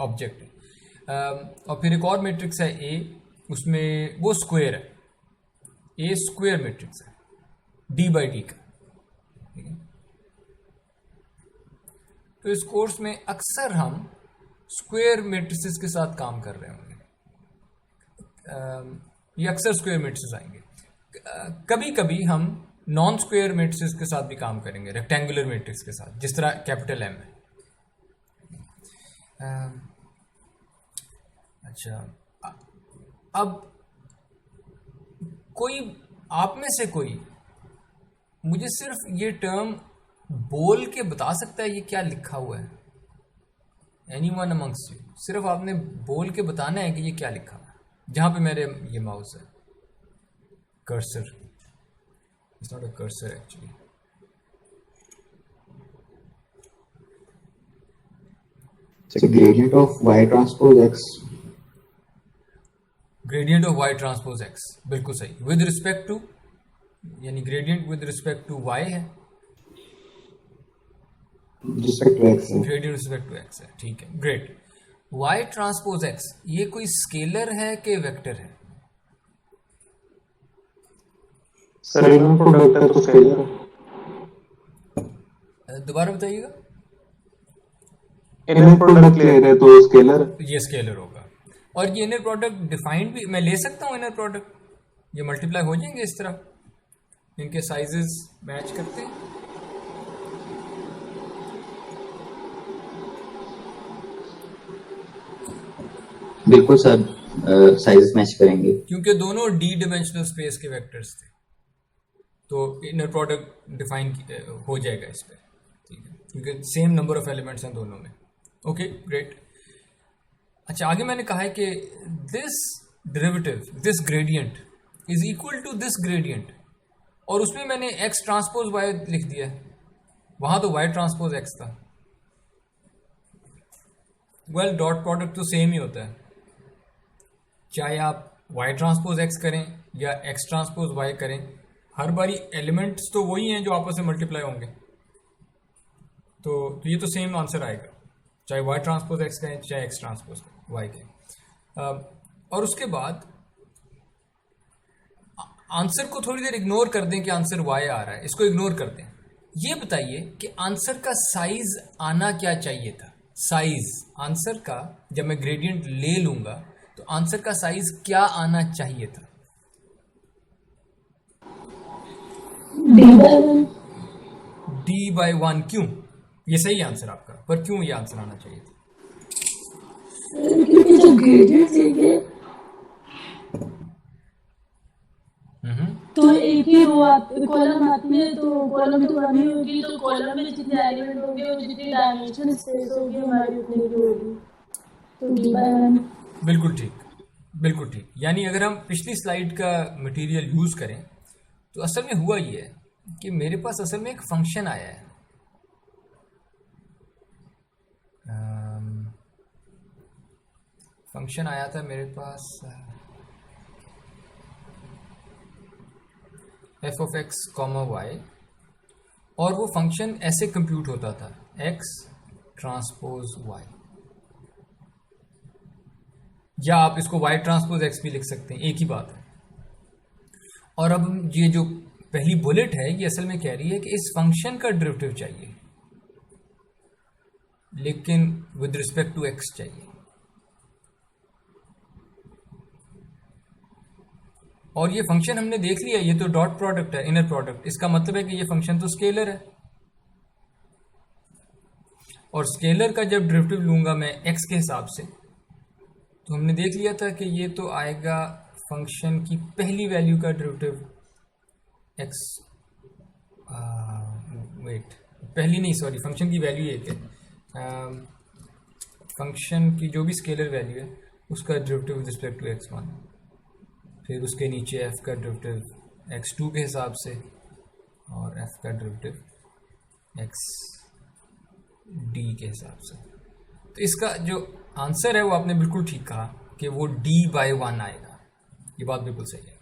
ऑब्जेक्ट है। और फिर एक और मैट्रिक्स है A, उसमें वो स्क्वायर है, ए स्क्वायर मैट्रिक्स है डी बाई डी का, ठीक है। तो इस कोर्स में अक्सर हम स्क्वायर मैट्रिसेस के साथ काम कर रहे होंगे, ये अक्सर स्क्वायर मैट्रिसेस आएंगे। कभी कभी हम नॉन स्क्वायर मैट्रिसेस के साथ भी काम करेंगे, रेक्टेंगुलर मैट्रिक्स के साथ, जिस तरह कैपिटल एम है। अच्छा, अब कोई आप में से कोई मुझे सिर्फ ये टर्म बोल के बता सकता है ये क्या लिखा हुआ है? एनीवन अमंग्स यू, सिर्फ आपने बोल के बताना है कि ये क्या लिखा हुआ है। जहां पे मेरे ये माउस है, cursor, it's not a cursor actually, gradient of y transpose x, gradient of y transpose x, बिल्कुल सही। विद रिस्पेक्ट टू, यानी gradient with respect to y है, रिस्पेक्ट टू x है। ग्रेडियंट रिस्पेक्ट टू x है, ठीक है, ग्रेट। y ट्रांसपोज x ये कोई स्केलर है कि वेक्टर है? सर इनर प्रोडक्ट है तो स्केलर है। दोबारा बताइएगा। इनर प्रोडक्ट ले रहे तो स्केलर, ये स्केलर होगा। और ये इनर प्रोडक्ट डिफाइंड भी मैं ले सकता हूँ, इनर प्रोडक्ट ये मल्टीप्लाई हो जाएंगे इस तरह, इनके साइजेस मैच करते हैं। बिल्कुल सर, साइजेस मैच करेंगे क्योंकि दोनों डी डिमेंशनल स्पेस के वेक्टर्स थे, तो इनर प्रोडक्ट डिफाइन हो जाएगा इस पर, ठीक है, क्योंकि सेम नंबर ऑफ एलिमेंट्स हैं दोनों में। Okay, great. अच्छा, आगे मैंने कहा है कि this derivative, this gradient is equal to this gradient, और उसमें मैंने x ट्रांसपोज y लिख दिया है, वहां तो y ट्रांसपोज x था। वेल, डॉट प्रोडक्ट तो सेम ही होता है, चाहे आप y ट्रांसपोज x करें या x ट्रांसपोज y करें, हर बारी एलिमेंट्स तो वही हैं जो आपस में मल्टीप्लाई होंगे, तो ये तो सेम आंसर आएगा, चाहे y ट्रांसपोज x करें चाहे x ट्रांसपोज y करें। और उसके बाद आंसर को थोड़ी देर इग्नोर कर दें कि आंसर y आ रहा है, इसको इग्नोर कर दें। ये बताइए कि आंसर का साइज आना क्या चाहिए था? साइज आंसर का, जब मैं ग्रेडियंट ले लूंगा तो आंसर का साइज क्या आना चाहिए था? d/1। क्यों? ये सही आंसर आपका, पर क्यों ये आंसर आना चाहिए था? क्योंकि जो ग्रेडियंट देंगे तो एक ही रो कॉलम आती है, तो कॉलम तो बनी होगी, तो कॉलम में जितने एलिमेंट होंगे और जितनी डायमेंशन स्पेस होगी हमारी उतनी की होगी, तो d/1। बिल्कुल ठीक, बिल्कुल ठीक। यानी अगर हम पिछली स्लाइड का मटेरियल यूज करें तो असल में हुआ ये है कि मेरे पास असल में एक फंक्शन आया है, फंक्शन आया था मेरे पास f of x, y, और वो फंक्शन ऐसे कंप्यूट होता था x ट्रांसपोज y, या आप इसको y ट्रांसपोज x भी लिख सकते हैं, एक ही बात है। और अब ये जो पहली बुलेट है ये असल में कह रही है कि इस फंक्शन का डेरिवेटिव चाहिए, लेकिन विद रिस्पेक्ट टू x चाहिए, और ये फंक्शन हमने देख लिया, ये तो डॉट प्रोडक्ट है, इनर प्रोडक्ट, इसका मतलब है कि ये फंक्शन तो स्केलर है, और स्केलर का जब डेरिवेटिव लूंगा मैं x के हिसाब से, तो हमने देख लिया था कि ये तो आएगा फंक्शन की पहली वैल्यू का डेरिवेटिव x, वेट, पहली नहीं, सॉरी, फंक्शन की वैल्यू एक है, फंक्शन की जो भी स्केलर वैल्यू है उसका derivative with respect to x1, फिर उसके नीचे f का डेरिवेटिव x2 के हिसाब से, और f का डेरिवेटिव xd के हिसाब से। तो इसका जो आंसर है वो आपने बिल्कुल ठीक कहा कि वो d/1 आएगा, ये बात बिल्कुल सही है।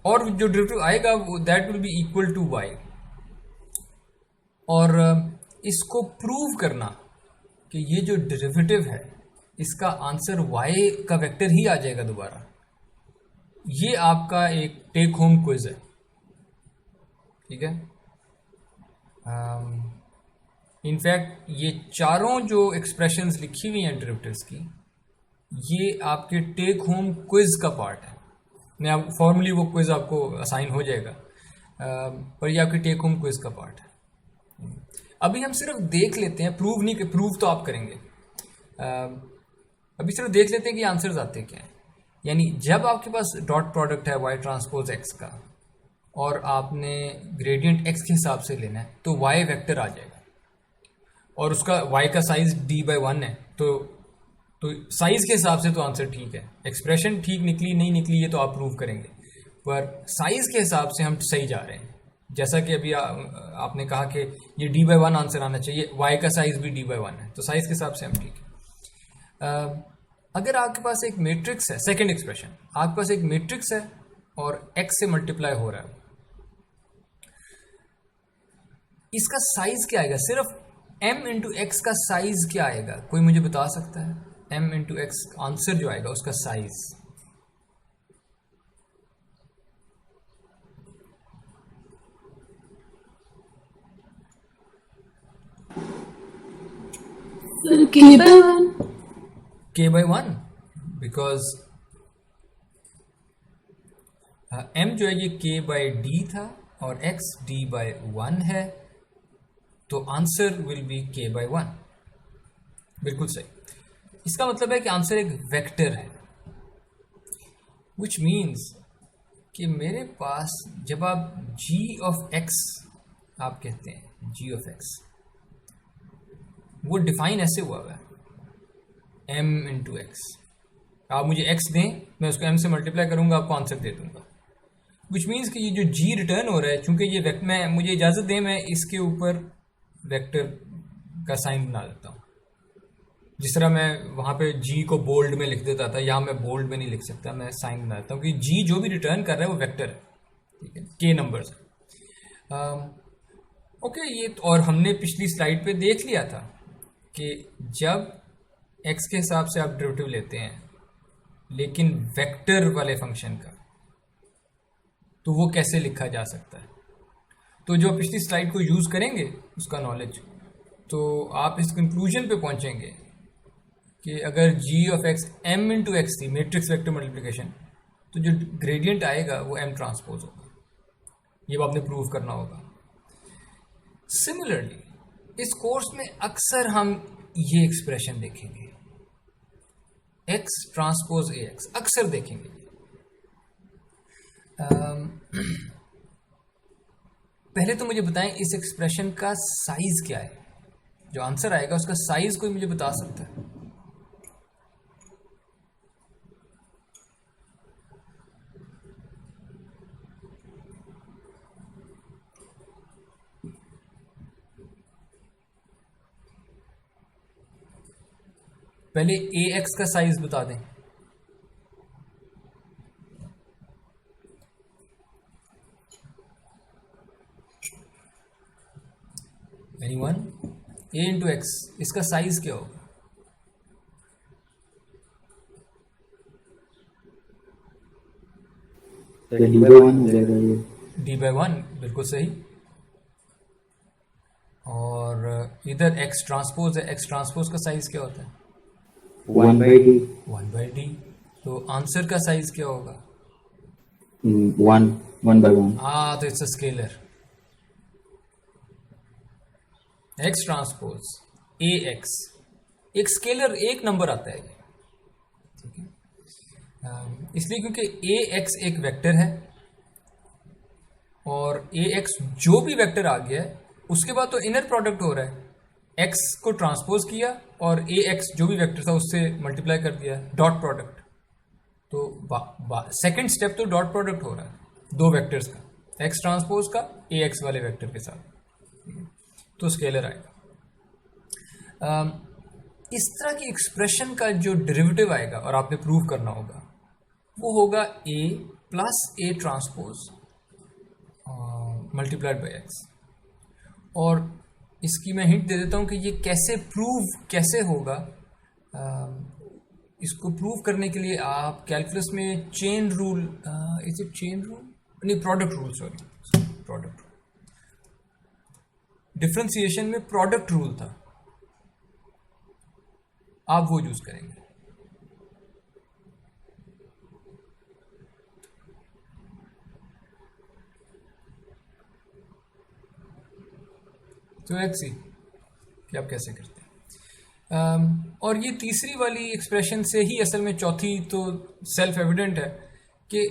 और जो डेरिवेटिव आएगा वो that will be equal to y, और इसको प्रूव करना कि ये जो डेरिवेटिव है इसका आंसर y का वेक्टर ही आ जाएगा दोबारा। ये आपका एक टेक होम क्विज है, ठीक है। इनफैक्ट ये चारों जो एक्सप्रेशंस लिखी हुई हैं डेरिवेटिव्स की, ये आपके टेक होम क्विज का पार्ट है। मैं आप फॉर्मली वो क्विज आपको असाइन हो जाएगा, पर ये आपके टेक होम क्विज का पार्ट है। अभी हम सिर्फ देख लेते हैं, प्रूव नहीं, प्रूव तो आप करेंगे। अभी सिर्फ देख लेते हैं कि आंसर्स आते क्या हैं। यानी जब आपके पास डॉट प्रोडक्ट है y ट्रांसपोज x का और आपने ग्रेडियंट x के हिसाब से लेना है तो y वेक्टर आ जाएगा और उसका y का साइज d/1 है, तो साइज के हिसाब से तो आंसर ठीक है। एक्सप्रेशन ठीक निकली नहीं निकली ये तो आप प्रूव करेंगे, पर साइज के हिसाब से हम सही जा रहे हैं। जैसा कि अभी आपने कहा कि ये d/1 आंसर आना चाहिए, y का साइज भी d/1 है, तो साइज के हिसाब से हम ठीक है। अगर आपके पास एक मैट्रिक्स है, सेकंड एक्सप्रेशन, आपके पास एक मैट्रिक्स है और x से मल्टीप्लाई हो रहा है, इसका साइज क्या आएगा? सिर्फ m इंटू एक्स का साइज क्या आएगा? कोई मुझे बता सकता है? m इंटू एक्स आंसर जो आएगा उसका size. k/1 k/1 because m जो है ये k/d था और x d/1 है, तो आंसर विल बी k/1। बिल्कुल सही। इसका मतलब है कि आंसर एक वेक्टर है, विच मीन्स कि मेरे पास जब आप g ऑफ x आप कहते हैं, g ऑफ x वो डिफाइन ऐसे हुआ है m इंटू एक्स। आप मुझे x दें, मैं उसको m से मल्टीप्लाई करूंगा, आपको आंसर दे दूंगा। विच मीन्स कि ये जो g रिटर्न हो रहा है, चूंकि ये वेक्टर, मैं मुझे इजाज़त दें मैं इसके ऊपर वेक्टर का साइन बना देता हूँ। जिस तरह मैं वहाँ पे g को बोल्ड में लिख देता था, यहाँ मैं बोल्ड में नहीं लिख सकता, मैं साइन बना देता हूँ कि g जो भी रिटर्न कर रहा है वो वेक्टर है, ठीक है, k नंबर्स है। ओके, ये और हमने पिछली स्लाइड पे देख लिया था कि जब x के हिसाब से आप डेरिवेटिव लेते हैं लेकिन वेक्टर वाले फंक्शन का, तो वो कैसे लिखा जा सकता है। तो जो पिछली स्लाइड को यूज़ करेंगे उसका नॉलेज, तो आप इस कंक्लूजन पे पहुंचेंगे कि अगर g of x m into x थी, मैट्रिक्स वेक्टर मल्टीप्लिकेशन, तो जो ग्रेडियंट आएगा वो m ट्रांसपोज होगा। ये आपने प्रूव करना होगा। सिमिलरली इस कोर्स में अक्सर हम ये एक्सप्रेशन देखेंगे, x ट्रांसपोज ax, अक्सर देखेंगे। पहले तो मुझे बताएं इस एक्सप्रेशन का साइज क्या है, जो आंसर आएगा उसका साइज कोई मुझे बता सकता है? पहले ax का साइज बता दें। एनीवन? a इंटू एक्स, इसका साइज क्या होगा? d/1 हो जाएगा ये। d/1 बिल्कुल सही। और इधर x ट्रांसपोज है, x ट्रांसपोज का साइज क्या होता है? 1/d। 1/d। तो आंसर का साइज क्या होगा? 1/1। हाँ, तो it's a scalar. x transpose ax एक स्केलर, एक नंबर आता है, ठीक है। इसलिए क्योंकि ax एक वेक्टर है और ax जो भी वेक्टर आ गया है उसके बाद तो इनर प्रोडक्ट हो रहा है, x को ट्रांसपोज किया और ax जो भी वेक्टर था उससे मल्टीप्लाई कर दिया, डॉट प्रोडक्ट। तो सेकंड स्टेप तो डॉट प्रोडक्ट हो रहा है दो वेक्टर्स का, x ट्रांसपोज का ax वाले वेक्टर के साथ, तो स्केलर आएगा। इस तरह की एक्सप्रेशन का जो डेरिवेटिव आएगा और आपने प्रूव करना होगा वो होगा a plus a transpose multiplied by x। और इसकी मैं हिंट दे देता हूँ कि ये कैसे प्रूव कैसे होगा। इसको प्रूव करने के लिए आप कैलकुलस में chain rule, is it chain rule, नहीं product rule, sorry product rule, differentiation में प्रोडक्ट रूल था, आप वो यूज करेंगे। तो लेट्स सी कि आप कैसे करते हैं। और ये तीसरी वाली एक्सप्रेशन से ही असल में चौथी तो सेल्फ एविडेंट है कि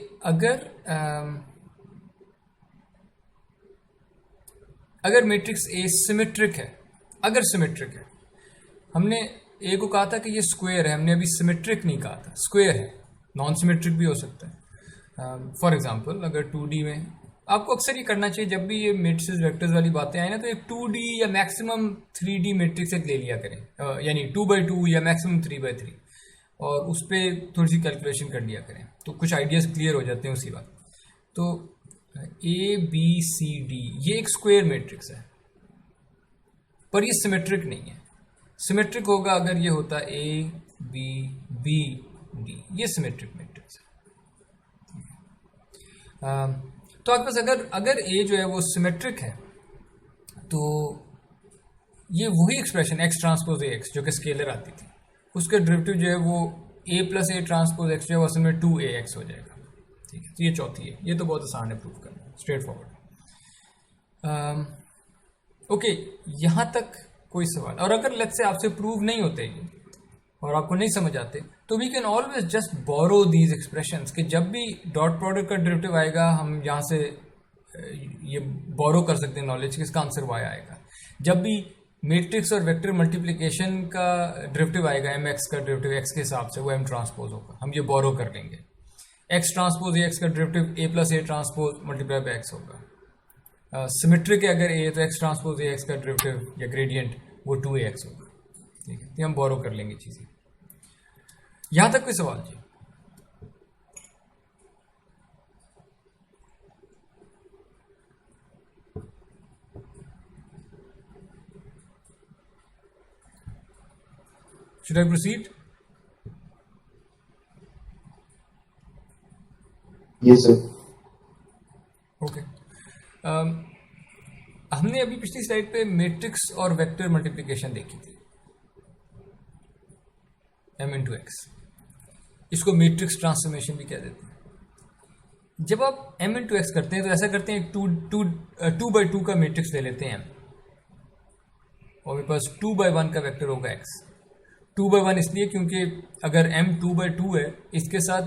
अगर मैट्रिक्स ए सिमेट्रिक है, अगर सिमेट्रिक है, हमने ए को कहा था कि ये स्क्वायर है, हमने अभी सिमेट्रिक नहीं कहा था, स्क्वायर है, नॉन सिमेट्रिक भी हो सकता है। फॉर एग्जांपल अगर 2D में, आपको अक्सर ये करना चाहिए जब भी ये मैट्रिक्स वेक्टर्स वाली बातें आए ना, तो एक 2D या मैक्सिमम 3D मैट्रिक्स एक ले लिया करें, यानी 2x2 या मैक्सिमम 3x3, और उस पर थोड़ी सी कैलकुलेशन कर लिया करें, तो कुछ आइडियाज़ क्लियर हो जाते हैं उसी बात। तो ABCD ये एक स्क्वायर मैट्रिक्स है, पर ये सिमेट्रिक नहीं है। सिमेट्रिक होगा अगर ये होता ABBD, ये सिमेट्रिक मैट्रिक्स है। तो आपके पास अगर A जो है वो सिमेट्रिक है, तो ये वही एक्सप्रेशन x ट्रांसपोज AX जो कि स्केलर आती थी, उसका डेरिवेटिव जो है वो A plus A transpose X जो है वो असल में 2AX हो जाएगा। ठीक है, तो ये चौथी है, ये तो बहुत आसान है प्रूव करना, स्ट्रेट फॉरवर्ड। ओके, यहाँ तक कोई सवाल? और अगर लेट्स से आपसे प्रूव नहीं होते ये और आपको नहीं समझ आते, तो we can always just borrow these expressions, कि जब भी डॉट प्रोडक्ट का डेरिवेटिव आएगा हम यहाँ से ये बोरो कर सकते हैं नॉलेज कि इसका आंसर y आएगा। जब भी मैट्रिक्स और वेक्टर मल्टीप्लिकेशन का डेरिवेटिव आएगा, mx का डेरिवेटिव x के हिसाब से, वो m ट्रांसपोज होगा, हम ये बोरो कर लेंगे। x ट्रांसपोज ax का derivative a plus a transpose multiply by x होगा। सिमेट्रिक है अगर a, तो x ट्रांसपोज ax का डेरिवेटिव या ग्रेडियंट वो 2ax होगा। ठीक है, तो हम बोरो कर लेंगे चीज़ें। यहाँ तक कोई सवाल जी? Should I proceed? Yes, sir. Okay. हमने अभी पिछली स्लाइड पे मैट्रिक्स और वेक्टर मल्टीप्लिकेशन देखी थी, m इंटू एक्स, इसको मैट्रिक्स ट्रांसफॉर्मेशन भी कह देते हैं। जब आप m इंटू एक्स करते हैं तो ऐसा करते हैं, 2x2 का मैट्रिक्स ले लेते हैं m, और मेरे पास 2x1 का वेक्टर होगा x। 2x1 इसलिए क्योंकि अगर m 2x2 है, इसके साथ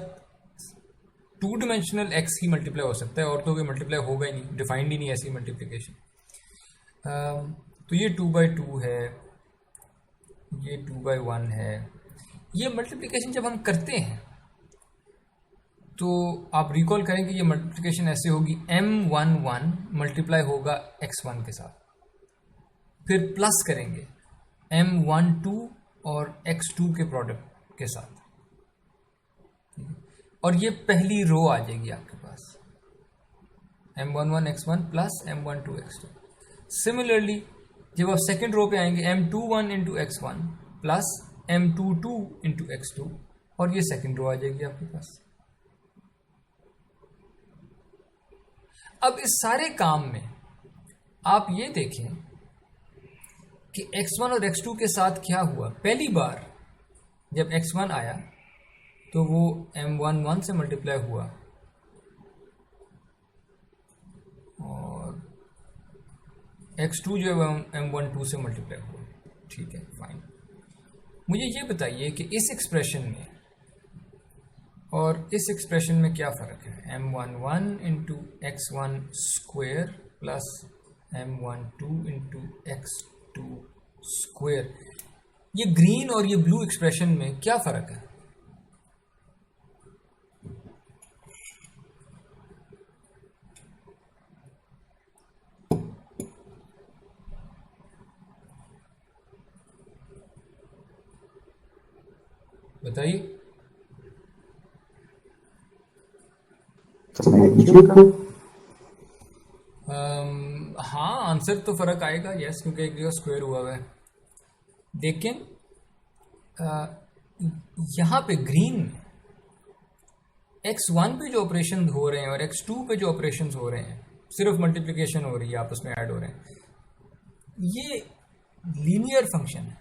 2 डिमेंशनल x ही मल्टीप्लाई हो सकता है, और तो कोई मल्टीप्लाई होगा ही नहीं, डिफाइंड ही नहीं ऐसी मल्टीप्लिकेशन। तो ये 2x2 है, ये 2x1 है। ये मल्टीप्लिकेशन जब हम करते हैं तो आप रिकॉल करें कि ये मल्टीप्लिकेशन ऐसे होगी, m11 मल्टीप्लाई होगा x1 के साथ, फिर प्लस करेंगे m12 और x2 के प्रोडक्ट के साथ, और ये पहली रो आ जाएगी आपके पास, m11 x1 plus m12 x2। Similarly जब आप सेकेंड रो पे आएंगे, m21 into x1 plus m22 into x2, और ये सेकेंड रो आ जाएगी आपके पास। अब इस सारे काम में आप ये देखें कि x1 और x2 के साथ क्या हुआ। पहली बार जब x1 आया तो वो m11 से मल्टीप्लाई हुआ, और x2 जो है m12 से मल्टीप्लाई हुआ। ठीक है, फाइन। मुझे ये बताइए कि इस एक्सप्रेशन में और इस एक्सप्रेशन में क्या फ़र्क है। m11 into x1 square plus m12 into x2 square, ये ग्रीन और ये ब्लू एक्सप्रेशन में क्या फ़र्क है? बताइए। मैग्नीट्यूड का? हाँ आंसर तो फ़र्क आएगा, यस, क्योंकि एक जगह स्क्वायर हुआ है। लेकिन यहाँ पे ग्रीन x1 पे जो ऑपरेशन हो रहे हैं और x2 पे जो ऑपरेशन हो रहे हैं, सिर्फ मल्टीप्लिकेशन हो रही है, आपस में ऐड हो रहे हैं, ये लीनियर फंक्शन है।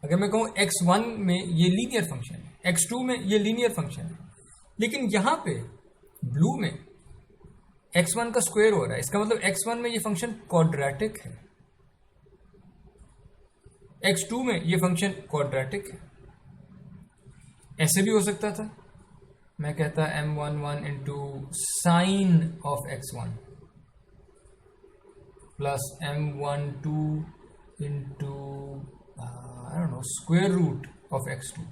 अगर मैं कहूँ x1 में ये लीनियर फंक्शन है, x2 में ये लीनियर फंक्शन है, लेकिन यहाँ पे ब्लू में x1 का स्क्वायर हो रहा है, इसका मतलब x1 में ये फंक्शन क्वाड्रेटिक है, x2 में ये फंक्शन क्वाड्रेटिक है। ऐसे भी हो सकता था, मैं कहता m11 into sine of x1 plus m12 into I don't know square root of x2।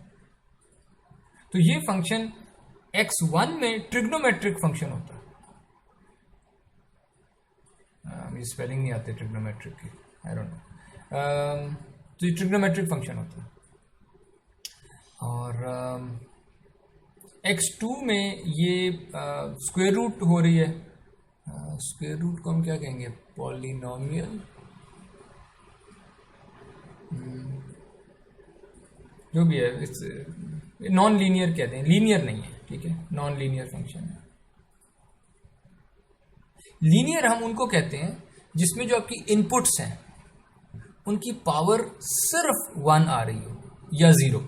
तो ये फंक्शन x1 में ट्रिग्नोमेट्रिक फंक्शन होता है। ये स्पेलिंग नहीं आते ट्रिग्नोमेट्रिक की, आई डोंट नो। तो ये ट्रिग्नोमेट्रिक फंक्शन होता है। और x2 में ये स्क्वायर रूट हो रही है। स्क्वायर रूट को हम क्या कहेंगे? पॉलिनोमियल, जो भी है, नॉन लीनियर कहते हैं, लीनियर नहीं है, ठीक है, नॉन लीनियर फंक्शन है। लीनियर हम उनको कहते हैं जिसमें जो आपकी इनपुट्स हैं उनकी पावर सिर्फ 1 आ रही हो या 0।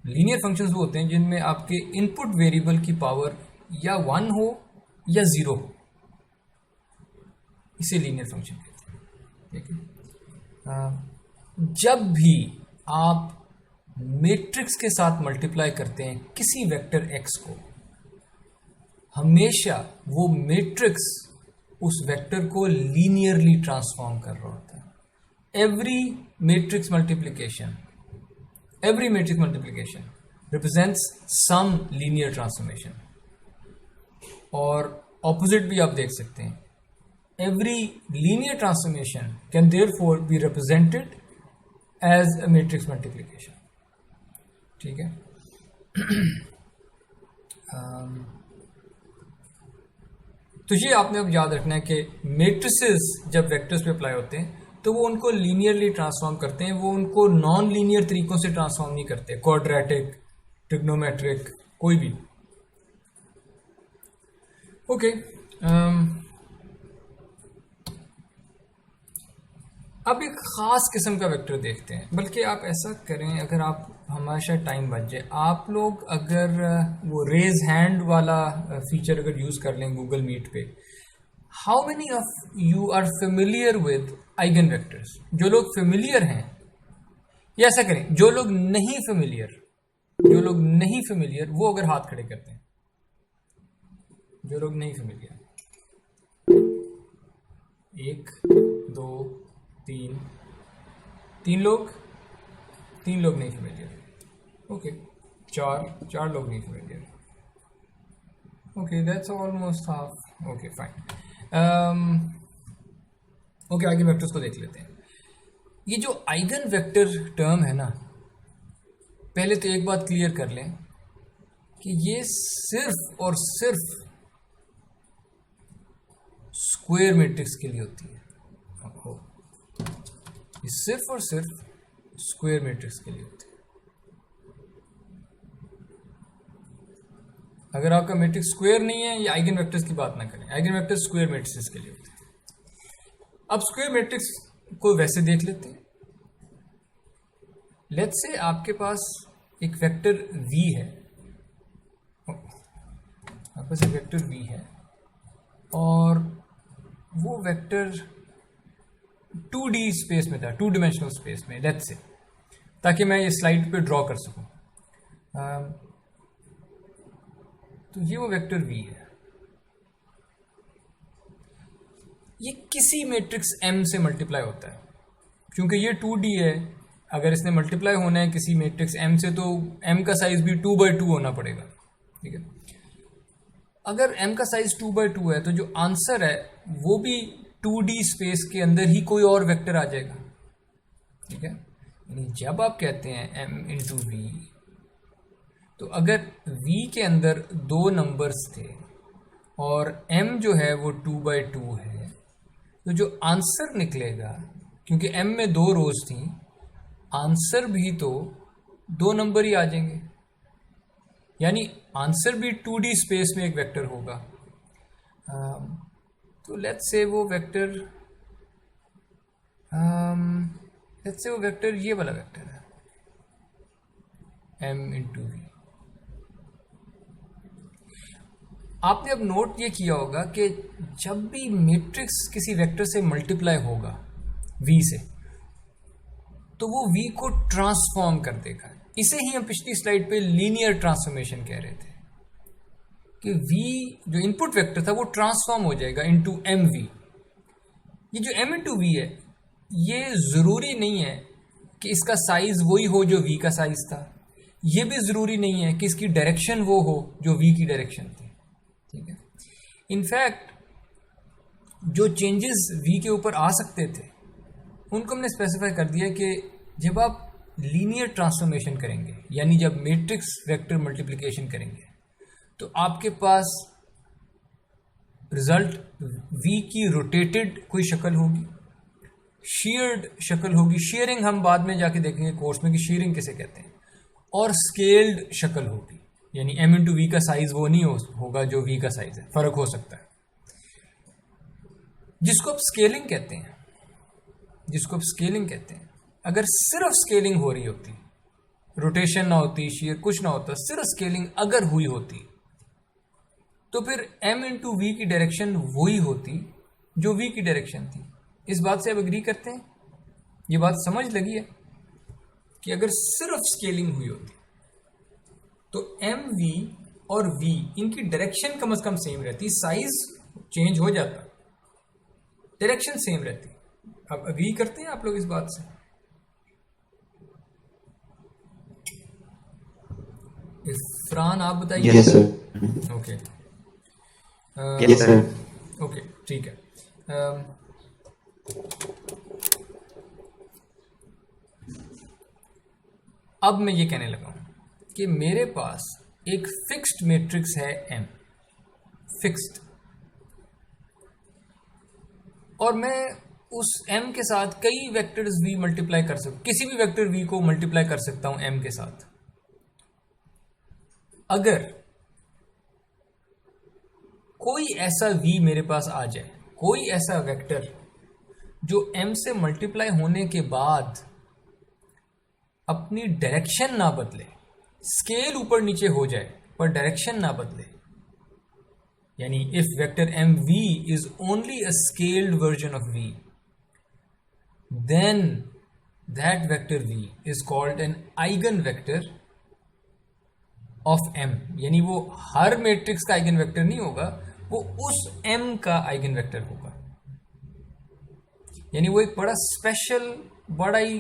लीनियर फंक्शंस वो होते हैं जिनमें आपके इनपुट वेरिएबल की पावर या 1 हो या 0 हो, इसे लीनियर फंक्शन कहते हैं, ठीक है। जब भी आप मैट्रिक्स के साथ मल्टीप्लाई करते हैं किसी वेक्टर x को, हमेशा वो मैट्रिक्स उस वेक्टर को लीनियरली ट्रांसफॉर्म कर रहा होता है। Every matrix multiplication represents some linear transformation. और ऑपोजिट भी आप देख सकते हैं, every linear transformation can therefore be represented as a matrix multiplication, ठीक है। तो ये आपने अब याद रखना है कि मैट्रिसेस जब वेक्टर्स पे अप्लाई होते हैं तो वो उनको लीनियरली ट्रांसफॉर्म करते हैं, वो उनको नॉन लीनियर तरीकों से ट्रांसफॉर्म नहीं करते, क्वाड्रेटिक, ट्रिग्नोमेट्रिक, कोई भी। ओके, अब एक ख़ास किस्म का वेक्टर देखते हैं। बल्कि आप ऐसा करें, अगर आप हमेशा टाइम बच जाए, आप लोग अगर वो रेज हैंड वाला फीचर अगर यूज़ कर लें गूगल मीट पे, how many of you are familiar with eigen vectors? जो लोग फेमिलियर हैं, या ऐसा करें, जो लोग नहीं फेमिलियर वो अगर हाथ खड़े करते हैं, जो लोग नहीं फेमिलियर, 1 2 3 लोग नहीं फेमिलियर। ओके, 4 लोग नहीं familiar. Okay, that's almost half. Okay, fine. Okay, आगे वेक्टर्स को देख लेते हैं। ये जो आइगन वेक्टर टर्म है ना, पहले तो एक बात क्लियर कर लें कि ये सिर्फ और सिर्फ स्क्वायर मैट्रिक्स के लिए होती है। ये सिर्फ और सिर्फ स्क्वायर मैट्रिक्स के लिए होती है। अगर आपका मैट्रिक्स स्क्वायर नहीं है, ये आइगन वेक्टर्स की बात ना करें, आइगन वेक्टर्स स्क्वायर मैट्रिक्स के लिए होते हैं। अब स्क्वायर मैट्रिक्स को वैसे देख लेते हैं। लेट्स से आपके पास एक वेक्टर v है, आपके पास एक वेक्टर v है और वो वेक्टर 2D स्पेस में था, 2 डायमेंशनल स्पेस में, लेट्स से, ताकि मैं ये स्लाइड पे ड्रॉ कर सकूं। तो ये वो वेक्टर v है। ये किसी मैट्रिक्स m से मल्टीप्लाई होता है, क्योंकि ये 2D है। अगर इसने मल्टीप्लाई होना है किसी मैट्रिक्स m से, तो m का साइज भी 2x2 होना पड़ेगा, ठीक है। अगर m का साइज 2x2 है तो जो आंसर है वो भी 2D स्पेस के अंदर ही कोई और वेक्टर आ जाएगा, ठीक है। यानी जब आप कहते हैं m इंटू v, तो अगर v के अंदर 2 नंबर्स थे और m जो है वो 2/2 है, तो जो आंसर निकलेगा, क्योंकि m में 2 रोज थी, आंसर भी तो 2 नंबर ही आ जाएंगे, यानी आंसर भी 2D स्पेस में एक वेक्टर होगा। तो लेट्स से वो वेक्टर ये वाला वेक्टर है m इंटू वी। आपने अब नोट ये किया होगा कि जब भी मैट्रिक्स किसी वेक्टर से मल्टीप्लाई होगा v से, तो वो v को ट्रांसफॉर्म कर देगा। इसे ही हम पिछली स्लाइड पे लीनियर ट्रांसफॉर्मेशन कह रहे थे कि v जो इनपुट वेक्टर था वो ट्रांसफॉर्म हो जाएगा इनटू mv। ये जो m इंटू वी है, ये ज़रूरी नहीं है कि इसका साइज वही हो जो v का साइज था, ये भी ज़रूरी नहीं है कि इसकी डायरेक्शन वो हो जो v की डायरेक्शन थी, ठीक है। इनफैक्ट जो चेंजेस v के ऊपर आ सकते थे उनको हमने स्पेसिफाई कर दिया कि जब आप लीनियर ट्रांसफॉर्मेशन करेंगे, यानी जब मैट्रिक्स वेक्टर मल्टीप्लिकेशन करेंगे, तो आपके पास रिजल्ट v की रोटेटेड कोई शक्ल होगी, शेयर्ड शक्ल होगी। शेयरिंग हम बाद में जाके देखेंगे कोर्स में कि शेयरिंग किसे कहते हैं, और स्केल्ड शक्ल होगी, यानी m इंटू वी का साइज वो नहीं होगा जो v का साइज है, फर्क हो सकता है, जिसको आप स्केलिंग कहते हैं, जिसको आप स्केलिंग कहते हैं। अगर सिर्फ स्केलिंग हो रही होती, रोटेशन ना होती, शेयर कुछ ना होता, सिर्फ स्केलिंग अगर हुई होती, तो फिर m इंटू वी की डायरेक्शन वही होती जो v की डायरेक्शन थी। इस बात से आप एग्री करते हैं? ये बात समझ लगी है कि अगर सिर्फ स्केलिंग हुई होती तो एम वी और v इनकी डायरेक्शन कम से कम सेम रहती, साइज चेंज हो जाता, डायरेक्शन सेम रहती। अब एग्री करते हैं आप लोग इस बात से? इरफान आप बताइए। Yes, sir. Okay Yes, sir. Okay, ठीक है। अब मैं ये कहने लगा हूं कि मेरे पास एक फिक्स्ड मैट्रिक्स है m, फिक्स्ड, और मैं उस m के साथ कई वेक्टर्स v मल्टीप्लाई कर सकता, किसी भी वेक्टर v को मल्टीप्लाई कर सकता हूं m के साथ। अगर कोई ऐसा v मेरे पास आ जाए, कोई ऐसा वेक्टर जो m से मल्टीप्लाई होने के बाद अपनी डायरेक्शन ना बदले, स्केल ऊपर नीचे हो जाए पर डायरेक्शन ना बदले, यानी if vector M V is only a scaled version of v, then that vector v is called an eigenvector of m। यानी वो हर मैट्रिक्स का आइगन वेक्टर नहीं होगा, वो उस m का आइगन वेक्टर होगा, यानी वो एक बड़ा स्पेशल, बड़ा ही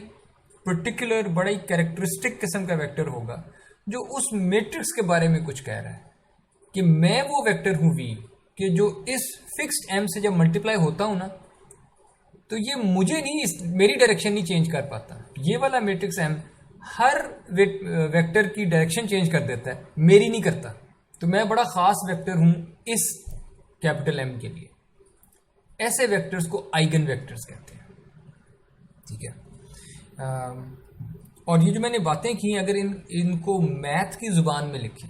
पर्टिकुलर, बड़ा ही कैरेक्टरिस्टिक किस्म का वेक्टर होगा जो उस मैट्रिक्स के बारे में कुछ कह रहा है कि मैं वो वेक्टर हूं v कि जो इस फिक्स्ड m से जब मल्टीप्लाई होता हूं ना, तो ये मुझे नहीं, मेरी डायरेक्शन नहीं चेंज कर पाता। ये वाला मैट्रिक्स m हर वेक्टर की डायरेक्शन चेंज कर देता है, मेरी नहीं करता। तो मैं बड़ा ख़ास वेक्टर हूं इस कैपिटल M के लिए। ऐसे वेक्टर्स को आइगन वेक्टर्स कहते हैं, ठीक है। और ये जो मैंने बातें की, अगर इनको मैथ की ज़ुबान में लिखें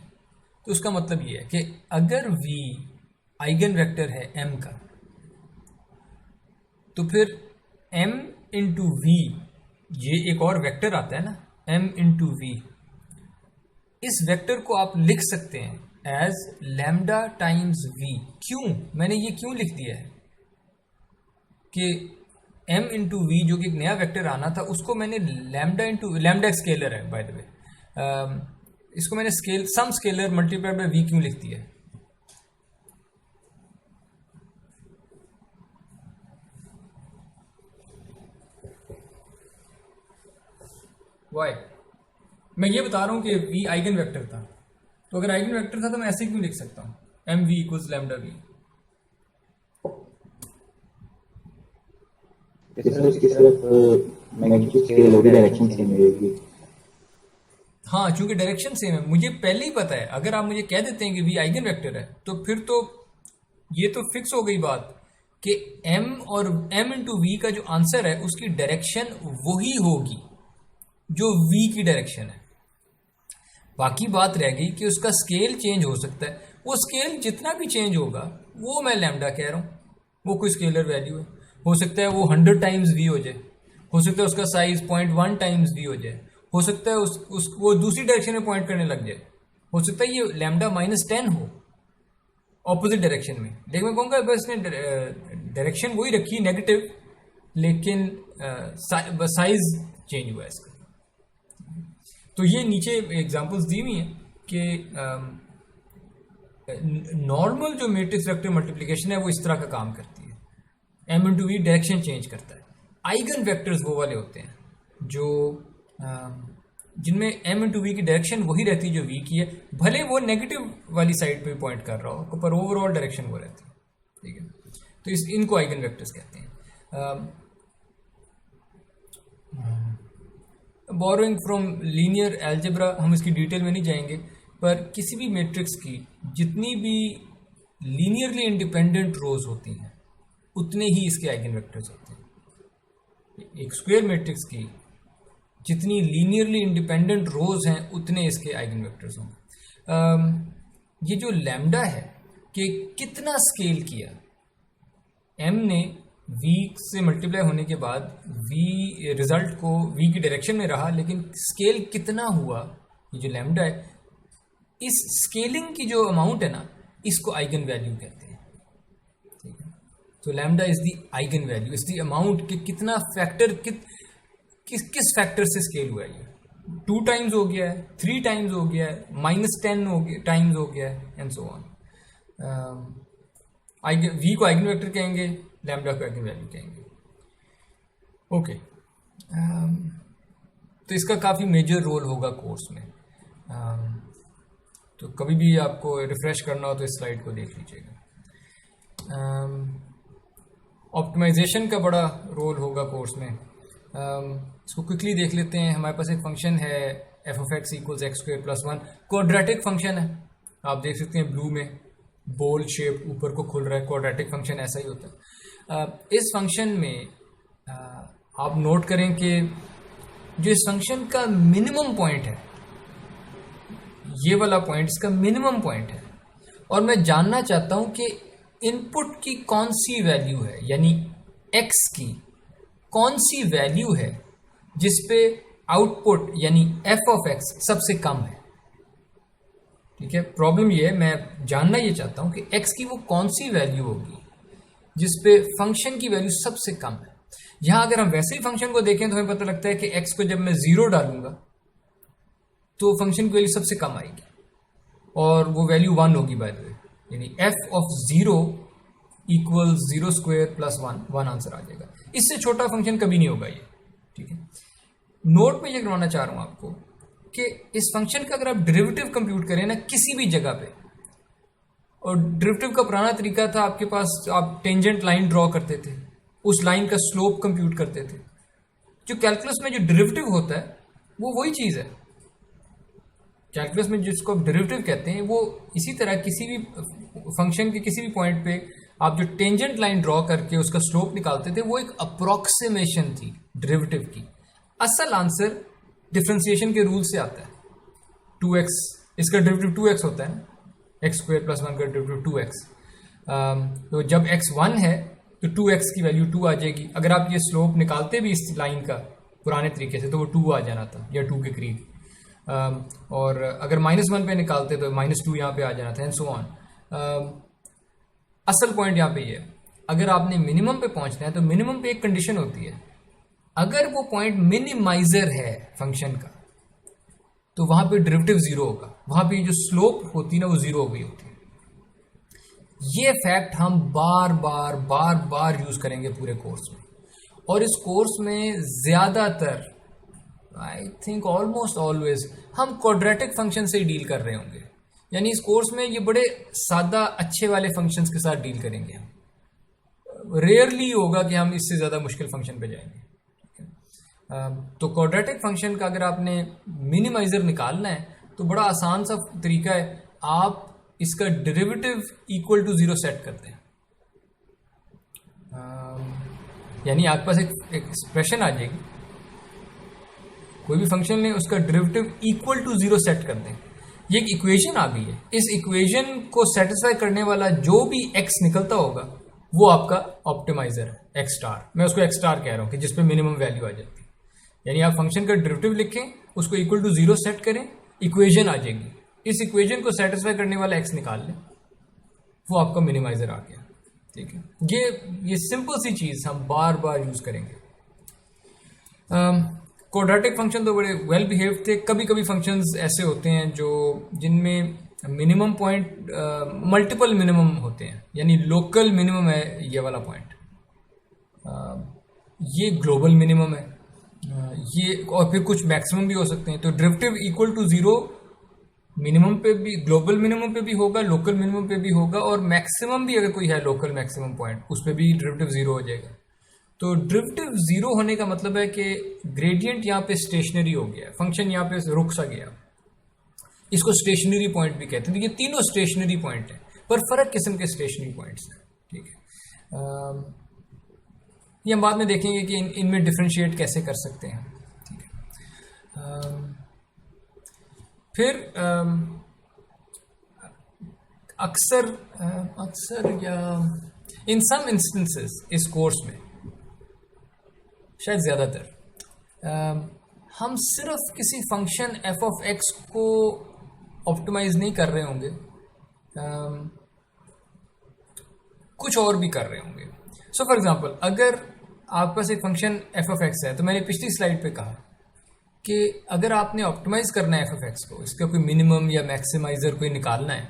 तो उसका मतलब ये है कि अगर v आइगन वेक्टर है m का, तो फिर m इंटू वी, ये एक और वेक्टर आता है ना, m इंटू वी, इस वेक्टर को आप लिख सकते हैं एज लैम्डा टाइम्स v। क्यों मैंने ये क्यों लिख दिया है कि m इंटू वी जो कि एक नया वेक्टर आना था, उसको मैंने लैम्डा इंटू, लैम्डा एक स्केलर है बाय द वे, इसको मैंने some scalar multiplied by v क्यों लिख दिया है? वाई? मैं ये बता रहा हूँ कि v आइगन वेक्टर था, तो अगर आइगन वेक्टर था तो मैं ऐसे क्यों लिख सकता हूँ M V equals lambda V? उसकी सिर्फ मैग्नीट्यूड स्केल होगी, डायरेक्शन सेम रहेगी। हाँ, चूंकि डायरेक्शन सेम है, मुझे पहले ही पता है। अगर आप मुझे कह देते हैं कि v आइगन वेक्टर है, तो फिर तो ये तो फिक्स हो गई बात कि m और m इंटू वी का जो आंसर है उसकी डायरेक्शन वही होगी जो v की डायरेक्शन है। बाकी बात रह गई कि उसका स्केल चेंज हो सकता है। वो स्केल जितना भी चेंज होगा वो मैं लैम्डा कह रहा हूँ, वो कोई स्केलर वैल्यू है। हो सकता है वो 100 टाइम्स v हो जाए, हो सकता है उसका साइज 0.1 टाइम्स v हो जाए, हो सकता है वो दूसरी डायरेक्शन में पॉइंट करने लग जाए, हो सकता है ये लैम्डा -10 हो ऑपोजिट डायरेक्शन में। लेकिन मैं कहूँगा बस ने डायरेक्शन वही रखी नेगेटिव, लेकिन साइज चेंज हुआ है इसका। तो ये नीचे एग्जांपल्स दी हुई हैं कि नॉर्मल जो मैट्रिक्स वेक्टर मल्टीप्लिकेशन है वो इस तरह का काम करती है। m into V direction change करता है। आइगन वेक्टर्स वो वाले होते हैं जो जिनमें m इंटू वी की डायरेक्शन वही रहती है जो v की है, भले वो नेगेटिव वाली साइड पे पॉइंट कर रहा हो, पर ओवरऑल डायरेक्शन वो रहती है। ठीक है, तो इनको आइगन वेक्टर्स कहते हैं। बोरोइंग फ्रॉम लीनियर अलजेब्रा, हम इसकी डिटेल में नहीं जाएंगे, पर किसी भी मैट्रिक्स की जितनी भी लीनियरली इंडिपेंडेंट रोज होती हैं उतने ही इसके आइगन वेक्टर्स होते हैं। एक स्क्वायर मैट्रिक्स की जितनी लीनियरली इंडिपेंडेंट रोज हैं उतने इसके आइगन वेक्टर्स होंगे। ये जो लैम्डा है कि कितना स्केल किया, m ने v से मल्टीप्लाई होने के बाद v रिजल्ट को v की डायरेक्शन में रहा, लेकिन स्केल कितना हुआ, ये जो लैम्डा है, इस स्केलिंग की जो अमाउंट है ना, इसको आइगन वैल्यू कहते हैं। ठीक है, तो lambda is the eigen value, is the amount कि कितना फैक्टर किस फैक्टर से स्केल हुआ है। ये 2 टाइम्स हो गया है, 3 टाइम्स हो गया है, -10 हो गया टाइम्स हो गया है, एंड सो ऑन। v को आइगन वेक्टर कहेंगे, लैम्डा को आइगन वैल्यू कहेंगे। ओके, तो इसका काफ़ी मेजर रोल होगा कोर्स में। तो कभी भी आपको रिफ्रेश करना हो तो इस स्लाइड को देख लीजिएगा। ऑप्टिमाइजेशन का बड़ा रोल होगा कोर्स में। इसको क्विकली देख लेते हैं। हमारे पास एक फंक्शन है f of x = x² + 1, quadratic function है। आप देख सकते हैं ब्लू में बोल शेप ऊपर को खुल रहा है, क्वाड्रेटिक फंक्शन ऐसा ही होता है। इस फंक्शन में आप नोट करें कि जो इस फंक्शन का मिनिमम पॉइंट है, ये वाला पॉइंट इसका मिनिमम पॉइंट है, और मैं जानना चाहता हूं कि इनपुट की कौन सी वैल्यू है, यानी x की कौन सी वैल्यू है जिस पे आउटपुट यानी f of x सबसे कम है। ठीक है, प्रॉब्लम ये है, मैं जानना ये चाहता हूं कि x की वो कौन सी वैल्यू होगी जिस पे फंक्शन की वैल्यू सबसे कम है। यहां अगर हम वैसे ही फंक्शन को देखें तो हमें पता लगता है कि x को जब मैं 0 डालूंगा तो फंक्शन की वैल्यू सबसे कम आएगी, और वो वैल्यू 1 होगी बाय द वे, यानी f of 0 = 0² + 1 आंसर आ जाएगा। इससे छोटा फंक्शन कभी नहीं होगा ये। ठीक है, नोट में ये करवाना चाह रहा हूं आपको कि इस फंक्शन का अगर आप डेरिवेटिव कंप्यूट करें ना किसी भी जगह पे, और डेरिवेटिव का पुराना तरीका था आपके पास, आप टेंजेंट लाइन ड्रॉ करते थे, उस लाइन का स्लोप कंप्यूट करते थे। जो कैलकुलस में जो डेरिवेटिव होता है वो वही चीज़ है। कैलकुलस में जिसको आप डेरिवेटिव कहते हैं वो इसी तरह किसी भी फंक्शन के किसी भी पॉइंट पे आप जो टेंजेंट लाइन ड्रॉ करके उसका स्लोप निकालते थे वो एक अप्रोक्सीमेशन थी डेरिवेटिव की। असल आंसर डिफरेंशिएशन के रूल से आता है। 2x, इसका डेरिवेटिव 2x होता है ना, x² + 1 का डेरिवेटिव 2x। तो जब x 1 है तो 2x की वैल्यू 2 आ जाएगी। अगर आप ये स्लोप निकालते भी इस लाइन का पुराने तरीके से तो वो 2 आ जाना था, या 2 के करीब। और अगर -1 पे निकालते तो -2 यहाँ पे आ जाना था, एंड सो ऑन। असल पॉइंट यहाँ पे ये है, अगर आपने मिनिमम पे पहुंचना है तो मिनिमम पे एक कंडीशन होती है, अगर वो पॉइंट मिनिमाइजर है फंक्शन का तो वहां पे डेरिवेटिव 0 होगा, वहां पे जो स्लोप होती है ना वो 0 हो गई होती है। ये फैक्ट हम बार बार यूज करेंगे पूरे कोर्स में, और इस कोर्स में ज्यादातर आई थिंक ऑलमोस्ट ऑलवेज हम क्वाड्रेटिक फंक्शन से ही डील कर रहे होंगे। यानी इस कोर्स में ये बड़े सादा अच्छे वाले फंक्शंस के साथ डील करेंगे हम। रेयरली होगा कि हम इससे ज़्यादा मुश्किल फंक्शन पे जाएंगे। तो क्वाड्रेटिक फंक्शन का अगर आपने मिनिमाइजर निकालना है तो बड़ा आसान सा तरीका है, आप इसका डेरिवेटिव = 0 सेट करते हैं। यानी आपके पास एक एक्सप्रेशन आ जाएगी, कोई भी फंक्शन लें उसका डेरिवेटिव इक्वल टू 0 सेट कर दें, ये एक इक्वेशन आ गई है। इस इक्वेशन को सेटिस्फाई करने वाला जो भी x निकलता होगा वो आपका ऑप्टिमाइजर है, x स्टार। मैं उसको x स्टार कह रहा हूँ कि जिस पे मिनिमम वैल्यू आ जाती है। यानी आप फंक्शन का डेरिवेटिव लिखें, उसको इक्वल टू 0 सेट करें, इक्वेशन आ जाएगी, इस इक्वेशन को सेटिस्फाई करने वाला x निकाल लें, वो आपका मिनिमाइजर आ गया। ठीक है, ये सिंपल सी चीज़ हम बार बार यूज़ करेंगे। क्वाड्रेटिक फंक्शन तो बड़े वेल बिहेव थे। कभी कभी फंक्शंस ऐसे होते हैं जो जिनमें मिनिमम पॉइंट मल्टीपल मिनिमम होते हैं, यानी लोकल मिनिमम है ये वाला पॉइंट, ये ग्लोबल मिनिमम है, ये और फिर कुछ मैक्सिमम भी हो सकते हैं। तो डेरिवेटिव इक्वल टू 0 मिनिमम पे भी, ग्लोबल मिनिमम पे भी होगा, लोकल मिनिमम पे भी होगा, और मैक्सिमम भी अगर कोई है लोकल मैक्सिमम पॉइंट उस पर भी डेरिवेटिव 0 हो जाएगा। तो डेरिवेटिव 0 होने का मतलब है कि ग्रेडियंट यहाँ पे स्टेशनरी हो गया, फंक्शन यहाँ पे रुक सा गया, इसको स्टेशनरी पॉइंट भी कहते हैं। ये तीनों स्टेशनरी पॉइंट है, पर फर्क किस्म के स्टेशनरी पॉइंट्स हैं। ठीक है, ये हम बाद में देखेंगे कि इनमें डिफ्रेंशिएट कैसे कर सकते हैं। ठीक है, फिर अक्सर या इन सम इंस्टेंसेस इस कोर्स में, शायद ज़्यादातर, हम सिर्फ किसी फंक्शन f ऑफ x को ऑप्टिमाइज नहीं कर रहे होंगे, कुछ और भी कर रहे होंगे। सो फॉर एग्जांपल, अगर आपके पास एक फंक्शन f ऑफ x है, तो मैंने पिछली स्लाइड पे कहा कि अगर आपने ऑप्टिमाइज करना है f ऑफ x को, इसका कोई मिनिमम या मैक्सिमाइजर कोई निकालना है,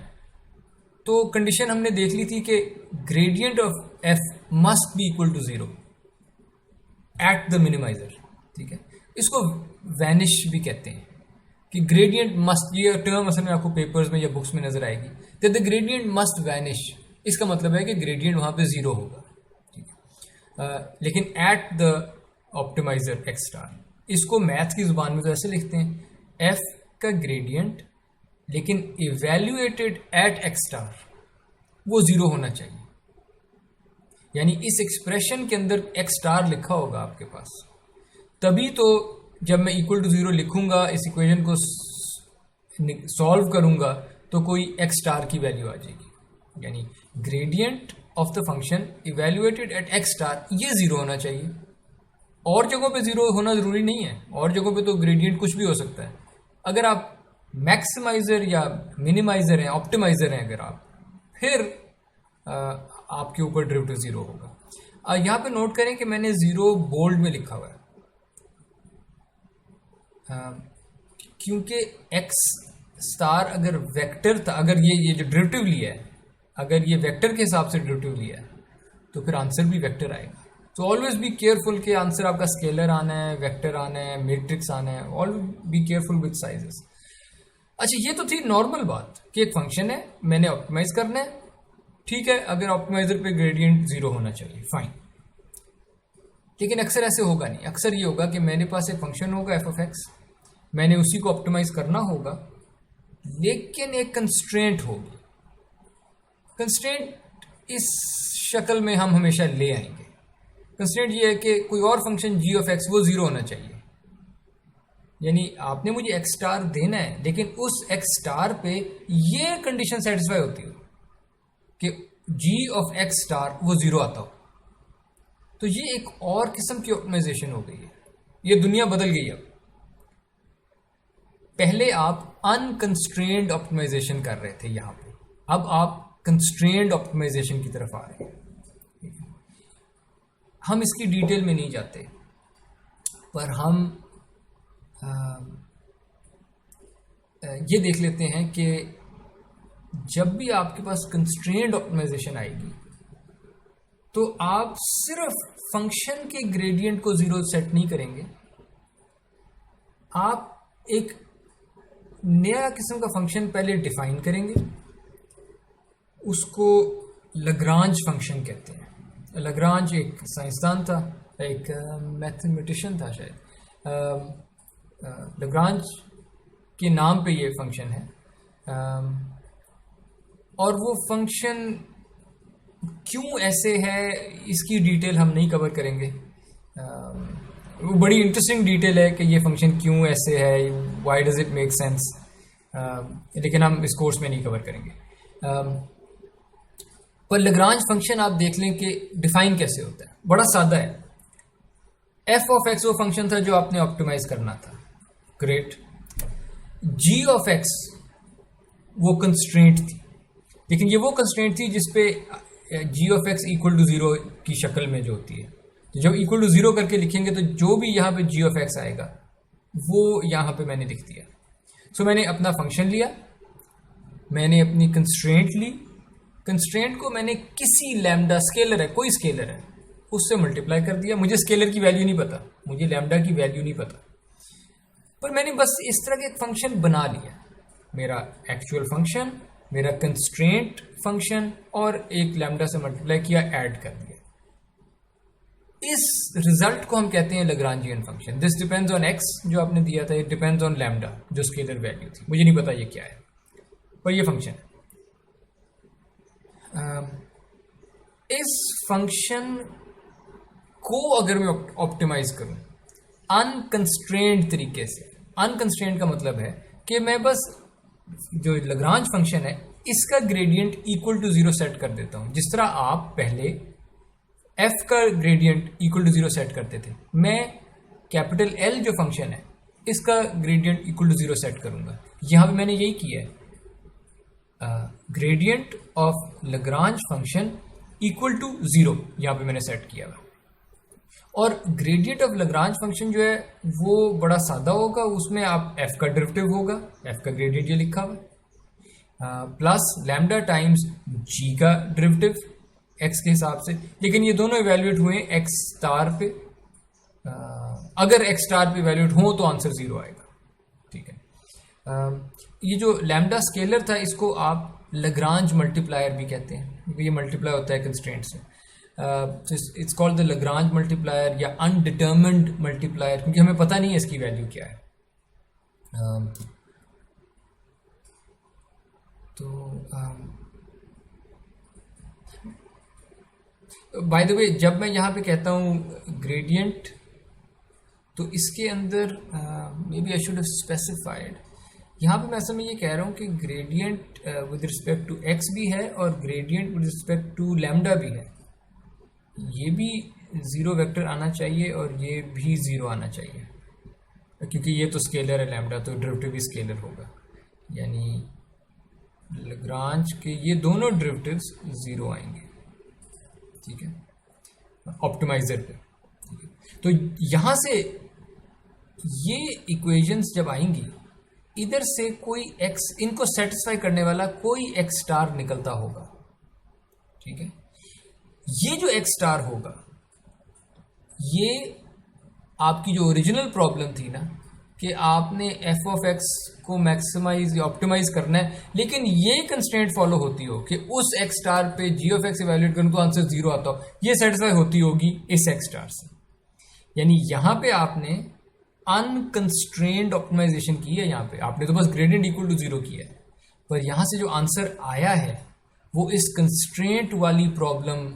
तो कंडीशन हमने देख ली थी कि gradient of f must be equal to 0 at the minimizer. ठीक है, इसको वैनिश भी कहते हैं कि ग्रेडियंट मस्ट, ये टर्म असल में आपको पेपर्स में या बुक्स में नजर आएगी, कि द ग्रेडियंट मस्ट वैनिश। इसका मतलब है कि ग्रेडियंट वहां पे 0 होगा। ठीक है, लेकिन at the optimizer x star, इसको मैथ की जुबान में तो ऐसे लिखते हैं, f का ग्रेडियंट लेकिन इवेल्युएटेड एट x स्टार वो 0 होना चाहिए। यानी इस एक्सप्रेशन के अंदर x स्टार लिखा होगा आपके पास, तभी तो जब मैं इक्वल टू 0 लिखूंगा, इस इक्वेशन को सॉल्व करूंगा, तो कोई x स्टार की वैल्यू आ जाएगी। यानी gradient of the function evaluated at x star ये 0 होना चाहिए। और जगहों पे 0 होना ज़रूरी नहीं है, और जगहों पे तो ग्रेडियंट कुछ भी हो सकता है। अगर आप मैक्सिमाइजर या मिनिमाइजर हैं, ऑप्टिमाइजर हैं अगर आप, फिर आपके ऊपर डेरिवेटिव 0 होगा। यहाँ पे नोट करें कि मैंने 0 बोल्ड में लिखा हुआ है, क्योंकि x स्टार अगर वेक्टर था, अगर ये जो डेरिवेटिव लिया है, अगर ये वेक्टर के हिसाब से डेरिवेटिव लिया है, तो फिर आंसर भी वेक्टर आएगा। तो ऑलवेज बी केयरफुल कि आंसर आपका स्केलर आना है, वेक्टर आना है, मैट्रिक्स आना है। Always be careful with sizes. अच्छा, ये तो थी नॉर्मल बात कि एक फंक्शन है, मैंने ऑप्टिमाइज करना है। ठीक है, अगर ऑप्टिमाइजर पे ग्रेडियंट 0 होना चाहिए, फाइन। लेकिन अक्सर ऐसे होगा नहीं। अक्सर ये होगा कि मेरे पास एक फंक्शन होगा f ऑफ x, मैंने उसी को ऑप्टिमाइज करना होगा, लेकिन एक कंस्ट्रेंट होगी। कंस्ट्रेंट इस शक्ल में हम हमेशा ले आएंगे। कंस्ट्रेंट ये है कि कोई और फंक्शन g ऑफ x वो 0 होना चाहिए। यानी आपने मुझे x स्टार देना है, लेकिन उस x स्टार पे ये कंडीशन सेटिस्फाई होती हो कि g ऑफ x स्टार वो 0 आता हो। तो ये एक और किस्म की ऑप्टिमाइजेशन हो गई है। ये दुनिया बदल गई अब। पहले आप अनकंस्ट्रेन्ड ऑप्टिमाइजेशन कर रहे थे यहाँ पे, अब आप कंस्ट्रेन्ड ऑप्टिमाइजेशन की तरफ आ रहे हैं। हम इसकी डिटेल में नहीं जाते, पर हम ये देख लेते हैं कि जब भी आपके पास कंस्ट्रेन्ड ऑप्टिमाइजेशन आएगी, तो आप सिर्फ फंक्शन के ग्रेडियंट को 0 सेट नहीं करेंगे, आप एक नया किस्म का फंक्शन पहले डिफाइन करेंगे, उसको लग्रांज फंक्शन कहते हैं। लग्रांज एक साइंसदान था, एक मैथमेटिशियन था शायद। लग्रांज के नाम पे ये फंक्शन है, और वो फंक्शन क्यों ऐसे है इसकी डिटेल हम नहीं कवर करेंगे। वो बड़ी इंटरेस्टिंग डिटेल है कि ये फंक्शन क्यों ऐसे है, why does it make sense, लेकिन हम इस कोर्स में नहीं कवर करेंगे। पर लग्रांज फंक्शन आप देख लें कि डिफाइन कैसे होता है, बड़ा सादा है। एफ ऑफ एक्स वो फंक्शन था जो आपने ऑप्टिमाइज करना था, ग्रेट। जी ऑफ एक्स वो कंस्ट्रेंट थी, लेकिन ये वो कंस्ट्रेंट थी जिसपे जी ऑफ एक्स इक्वल टू 0 की शक्ल में जो होती है, तो जब इक्वल टू 0 करके लिखेंगे तो जो भी यहाँ पे जी ऑफ एक्स आएगा वो यहाँ पे मैंने लिख दिया। सो मैंने अपना फंक्शन लिया, मैंने अपनी कंस्ट्रेंट ली, कंस्ट्रेंट को मैंने किसी लैम्डा, स्केलर है, कोई स्केलर है, उससे मल्टीप्लाई कर दिया। मुझे स्केलर की वैल्यू नहीं पता, मुझे लैम्डा की वैल्यू नहीं पता, पर मैंने बस इस तरह के एक फंक्शन बना लिया। मेरा एक्चुअल फंक्शन, मेरा कंस्ट्रेंट फंक्शन, और एक लैम्डा से मल्टीप्लाई किया, ऐड कर दिया। इस रिजल्ट को हम कहते हैं लग्रांजियन function. This depends on x जो आपने दिया था, इट डिपेंड्स ऑन लैम्डा जो स्केलर वैल्यू थी, मुझे नहीं पता ये क्या है, पर ये फंक्शन है। इस फंक्शन को अगर मैं ऑप्टिमाइज करूं अनकंस्ट्रेंड तरीके से, अनकंस्ट्रेंड का मतलब है कि मैं बस जो लग्रांज फंक्शन है इसका ग्रेडियंट इक्वल टू 0 सेट कर देता हूं। जिस तरह आप पहले f का ग्रेडियंट इक्वल टू 0 सेट करते थे, मैं कैपिटल L जो फंक्शन है इसका ग्रेडियंट इक्वल टू 0 सेट करूंगा। यहां पे मैंने यही किया है, gradient of Lagrange function equal to 0 यहां पे मैंने सेट किया हुआ। और ग्रेडियंट ऑफ लग्रांज फंक्शन जो है वो बड़ा सादा होगा, उसमें आप f का डेरिवेटिव होगा, f का ग्रेडियंट ये लिखा हुआ, प्लस लैम्डा टाइम्स g का डेरिवेटिव x के हिसाब से। लेकिन ये दोनों इवेल्युएट हुए x स्टार पे, अगर x स्टार पे इवेल्युएट हो तो आंसर 0 आएगा, ठीक है। ये जो लैम्डा स्केलर था इसको आप लग्रांज मल्टीप्लायर भी कहते हैं, क्योंकि ये मल्टीप्लाई होता है कंस्ट्रेंट से। It's called the Lagrange multiplier या अनडिटर्मिन्ड मल्टीप्लायर, क्योंकि हमें पता नहीं है इसकी वैल्यू क्या है। बाय द वे, जब मैं यहाँ पे कहता हूँ ग्रेडियंट, तो इसके अंदर maybe I should have specified, यहाँ पे मैं असल में ये कह रहा हूँ कि gradient with respect to X भी है और gradient with respect to lambda भी है। ये भी 0 वेक्टर आना चाहिए और ये भी 0 आना चाहिए, क्योंकि ये तो स्केलर है लैम्डा, तो डेरिवेटिव भी स्केलर होगा। यानी लग्रांज के ये दोनों डेरिवेटिव्स 0 आएंगे, ठीक है, ऑप्टिमाइजर पे। तो यहाँ से ये इक्वेशंस जब आएंगी, इधर से कोई x, इनको सेटिस्फाई करने वाला कोई x स्टार निकलता होगा, ठीक है। ये जो x स्टार होगा, ये आपकी जो ओरिजिनल प्रॉब्लम थी ना कि आपने f ऑफ x को मैक्सिमाइज या ऑप्टिमाइज करना है, लेकिन ये कंस्ट्रेंट फॉलो होती हो कि उस x स्टार पे g ऑफ x इवैल्यूएट करूं तो आंसर 0 आता हो, ये सेटिस्फाई होती होगी इस x स्टार से। यानी यहाँ पे आपने अनकंस्ट्रेंड ऑप्टिमाइजेशन की है, यहाँ पे आपने तो बस ग्रेडियंट इक्वल टू 0 किया है, पर यहाँ से जो आंसर आया है वो इस कंस्ट्रेंट वाली प्रॉब्लम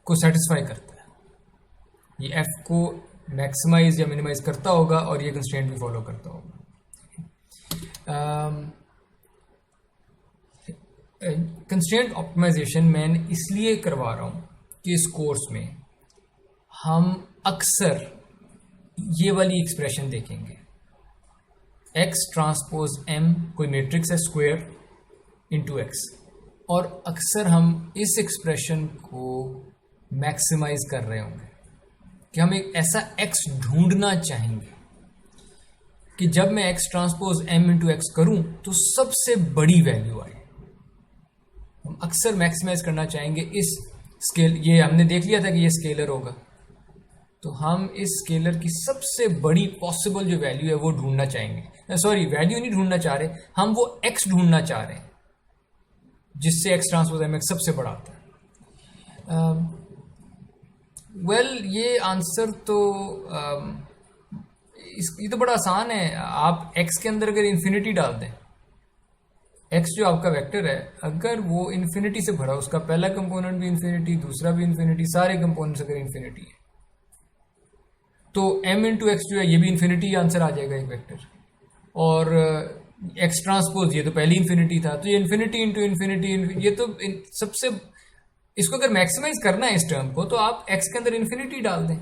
को सेटिस्फाई करता है। ये f को मैक्सिमाइज या मिनिमाइज करता होगा और ये कंस्ट्रेंट भी फॉलो करता होगा। कंस्ट्रेंट ऑप्टिमाइजेशन मैं इसलिए करवा रहा हूँ कि इस कोर्स में हम अक्सर ये वाली एक्सप्रेशन देखेंगे, x ट्रांसपोज m कोई मैट्रिक्स है स्क्वायर इंटू x, और अक्सर हम इस एक्सप्रेशन को मैक्सिमाइज कर रहे होंगे कि हम एक ऐसा x ढूंढना चाहेंगे कि जब मैं x transpose m into x करूं तो सबसे बड़ी वैल्यू आए। हम अक्सर मैक्सिमाइज करना चाहेंगे इस स्केल, ये हमने देख लिया था कि ये स्केलर होगा, तो हम इस स्केलर की सबसे बड़ी पॉसिबल जो वैल्यू है वो ढूंढना चाहेंगे। सॉरी, वैल्यू नहीं ढूंढना चाह रहे, हम वो x ढूंढना चाह रहे हैं जिससे x ट्रांसपोज m सबसे बड़ा आता है। ये आंसर तो ये तो बड़ा आसान है। आप x के अंदर अगर इन्फिनिटी डाल दें, एक्स जो आपका वेक्टर है, अगर वो इन्फिनिटी से भरा, उसका पहला कंपोनेंट भी इन्फिनिटी, दूसरा भी इन्फिनिटी, सारे कंपोनेंट्स अगर इन्फिनिटी है, तो m इंटू एक्स जो है ये भी इन्फिनिटी आंसर आ जाएगा एक वेक्टर। और एक्स ट्रांसपोज ये तो पहली इन्फिनिटी था, तो ये इन्फिनिटी इंटू इन्फिनिटी, ये तो सबसे, इसको अगर मैक्सिमाइज करना है इस टर्म को, तो आप एक्स के अंदर इन्फिनिटी डाल दें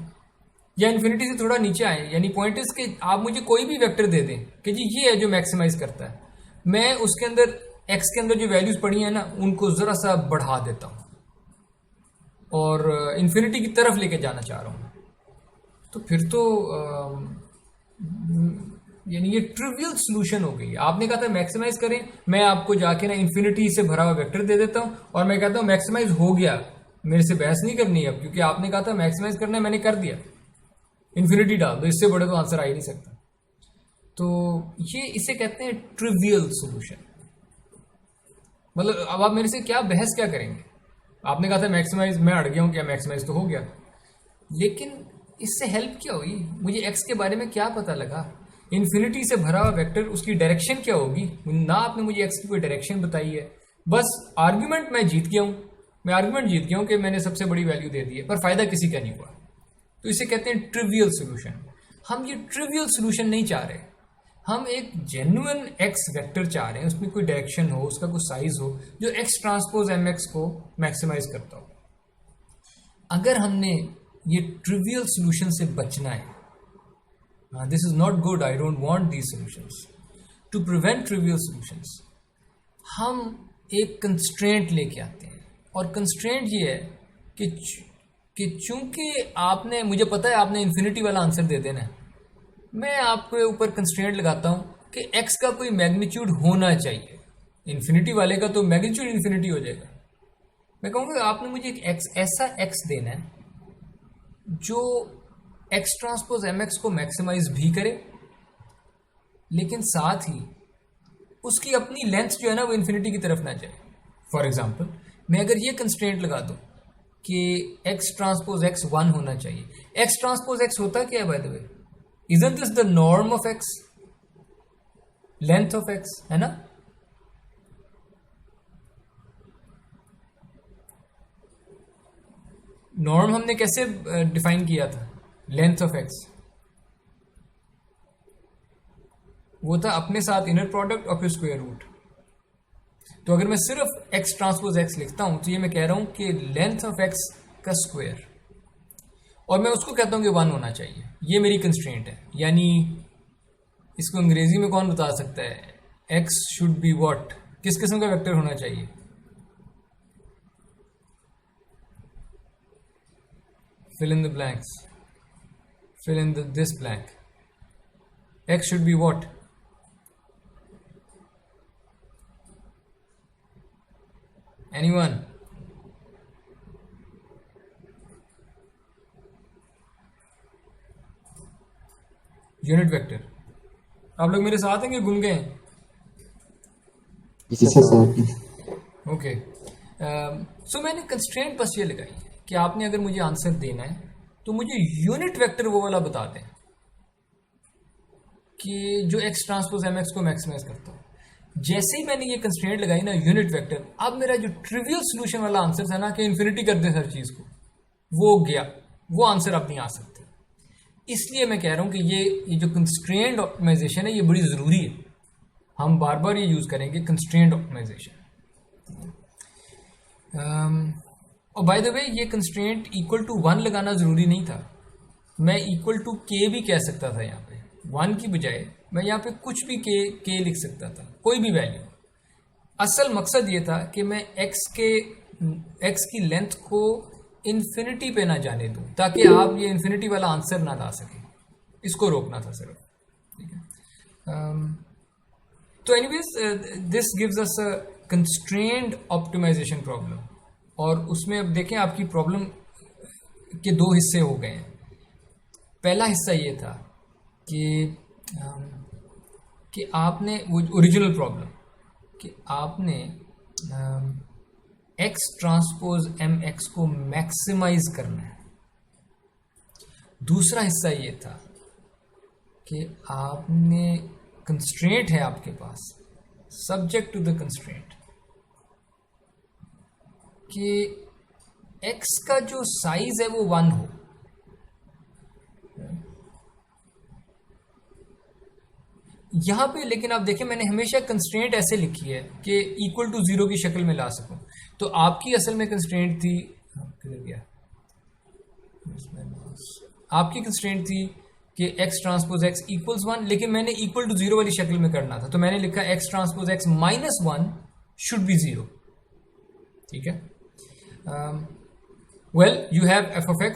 या इन्फिनिटी से थोड़ा नीचे आए। यानी पॉइंट इज कि आप मुझे कोई भी वेक्टर दे दें कि जी ये है जो मैक्सिमाइज करता है, मैं उसके अंदर एक्स के अंदर जो वैल्यूज पड़ी हैं ना उनको जरा सा बढ़ा देता हूं और इन्फिनिटी की तरफ लेके जाना चाह रहा हूं, तो फिर तो यानी ये ट्रिवियल सोल्यूशन हो गई। आपने कहा था मैक्सिमाइज करें, मैं आपको जाके ना इन्फिनिटी से भरा हुआ वेक्टर दे देता हूं और मैं कहता हूं मैक्सिमाइज हो गया, मेरे से बहस नहीं करनी अब, क्योंकि आपने कहा था मैक्सिमाइज करना है, मैंने कर दिया, इन्फिनिटी डाल दो, इससे बड़े तो आंसर आ ही नहीं सकता। तो ये इसे कहते हैं ट्रिवियल सॉल्यूशन। मतलब अब आप मेरे से क्या बहस क्या करेंगे? आपने कहा था मैक्सिमाइज, मैं अड़ गया हूं, क्या मैक्सिमाइज तो हो गया, लेकिन इससे हेल्प क्या हुई? मुझे एक्स के बारे में क्या पता लगा? इन्फिनिटी से भरा हुआ वेक्टर, उसकी डायरेक्शन क्या होगी? ना आपने मुझे एक्स की कोई डायरेक्शन बताई है, बस आर्ग्यूमेंट मैं जीत गया हूं, मैं आर्ग्यूमेंट जीत गया हूं कि मैंने सबसे बड़ी वैल्यू दे दी है, पर फायदा किसी का नहीं हुआ। तो इसे कहते हैं ट्रिवियल सॉल्यूशन। हम ये ट्रिवियल सॉल्यूशन नहीं चाह रहे, हम एक जेन्युइन एक्स वेक्टर चाह रहे हैं, उसमें कोई डायरेक्शन हो, उसका कोई साइज हो जो एक्स ट्रांसपोज एम एक्स को मैक्सिमाइज करता हो। अगर हमने ये ट्रिवियल सॉल्यूशन से बचना है, this is not good, I don't want these solutions, to prevent trivial solutions हम एक कंस्ट्रेंट लेके आते हैं। और कंस्ट्रेंट ये है कि चूंकि आपने, मुझे पता है आपने इन्फिनिटी वाला आंसर दे देना है, मैं आपके ऊपर कंस्ट्रेंट लगाता हूं कि एक्स का कोई मैग्नीट्यूड होना चाहिए। इन्फिनिटी वाले का तो मैग्नीट्यूड इन्फिनिटी हो जाएगा। मैं कहूँगा आपने मुझे एक एक्स, ऐसा एक्स देना है जो एक्स ट्रांसपोज एम एक्स को मैक्सिमाइज भी करे, लेकिन साथ ही उसकी अपनी लेंथ जो है ना वो इन्फिनिटी की तरफ ना जाए। फॉर एग्जाम्पल, मैं अगर ये कंस्ट्रेंट लगा दूं कि एक्स ट्रांसपोज एक्स 1 होना चाहिए, एक्स ट्रांसपोज एक्स होता क्या है by the way? Isn't this the norm of x, length of x, है ना? नॉर्म हमने कैसे डिफाइन किया था? लेंथ ऑफ एक्स, वो था अपने साथ इनर प्रोडक्ट और फिर स्क्वायर रूट। तो अगर मैं सिर्फ एक्स ट्रांसपोज एक्स लिखता हूं तो ये मैं कह रहा हूं कि लेंथ ऑफ एक्स का स्क्वायर, और मैं उसको कहता हूं कि 1 होना चाहिए। ये मेरी कंस्ट्रेंट है। यानी इसको अंग्रेजी में कौन बता सकता है? X should be what? किस किस्म का वेक्टर होना चाहिए? fill in the blanks, fill in this blank. X should be what? Anyone? Unit vector. आप लोग मेरे साथ हैं कि गुम गए हैं? ओके, सो मैंने कंस्ट्रेंट बस ये लगाई है कि आपने अगर मुझे आंसर देना है तो मुझे यूनिट वेक्टर वो वाला बता दें कि जो एक्स ट्रांसपोज एम एक्स को मैक्सिमाइज करता हो। जैसे ही मैंने ये कंस्ट्रेंट लगाई ना यूनिट वेक्टर, अब मेरा जो ट्रिवियल सॉल्यूशन वाला आंसर था ना कि इन्फिनिटी कर दे हर चीज को, वो गया, वो आंसर अब नहीं आ सकते। इसलिए मैं कह रहा हूं कि ये जो कंस्ट्रेंट ऑप्टिमाइजेशन है ये बड़ी जरूरी है। हम बार बार ये यूज करेंगे कंस्ट्रेंट ऑप्टिमाइजेशन। और बाय द वे ये कंस्ट्रेंट इक्वल टू 1 लगाना जरूरी नहीं था, मैं इक्वल टू के भी कह सकता था। यहाँ पे 1 की बजाय मैं यहाँ पे कुछ भी के लिख सकता था, कोई भी वैल्यू। असल मकसद ये था कि मैं एक्स की लेंथ को इन्फिनिटी पे ना जाने दूं, ताकि आप ये इन्फिनिटी वाला आंसर ना ला सकें। इसको रोकना था सिर्फ, ठीक है। तो anyways this gives us a constrained optimization problem. और उसमें अब देखें आपकी प्रॉब्लम के 2 हिस्से हो गए हैं। पहला हिस्सा ये था कि आपने वो ओरिजिनल प्रॉब्लम कि आपने एक्स ट्रांसपोज एम एक्स को मैक्सिमाइज करना है। दूसरा हिस्सा ये था कि आपने कंस्ट्रेंट है आपके पास सब्जेक्ट टू द कंस्ट्रेंट कि x का जो साइज है वो 1 हो, यहां पे। लेकिन आप देखें मैंने हमेशा कंस्ट्रेंट ऐसे लिखी है कि इक्वल टू 0 की शक्ल में ला सकूं। तो आपकी असल में कंस्ट्रेंट थी, किधर गया, आपकी कंस्ट्रेंट थी कि x ट्रांसपोज x इक्वल्स 1, लेकिन मैंने इक्वल टू 0 वाली शक्ल में करना था, तो मैंने लिखा x transpose x minus 1 should be 0। ठीक है, well you have f of x,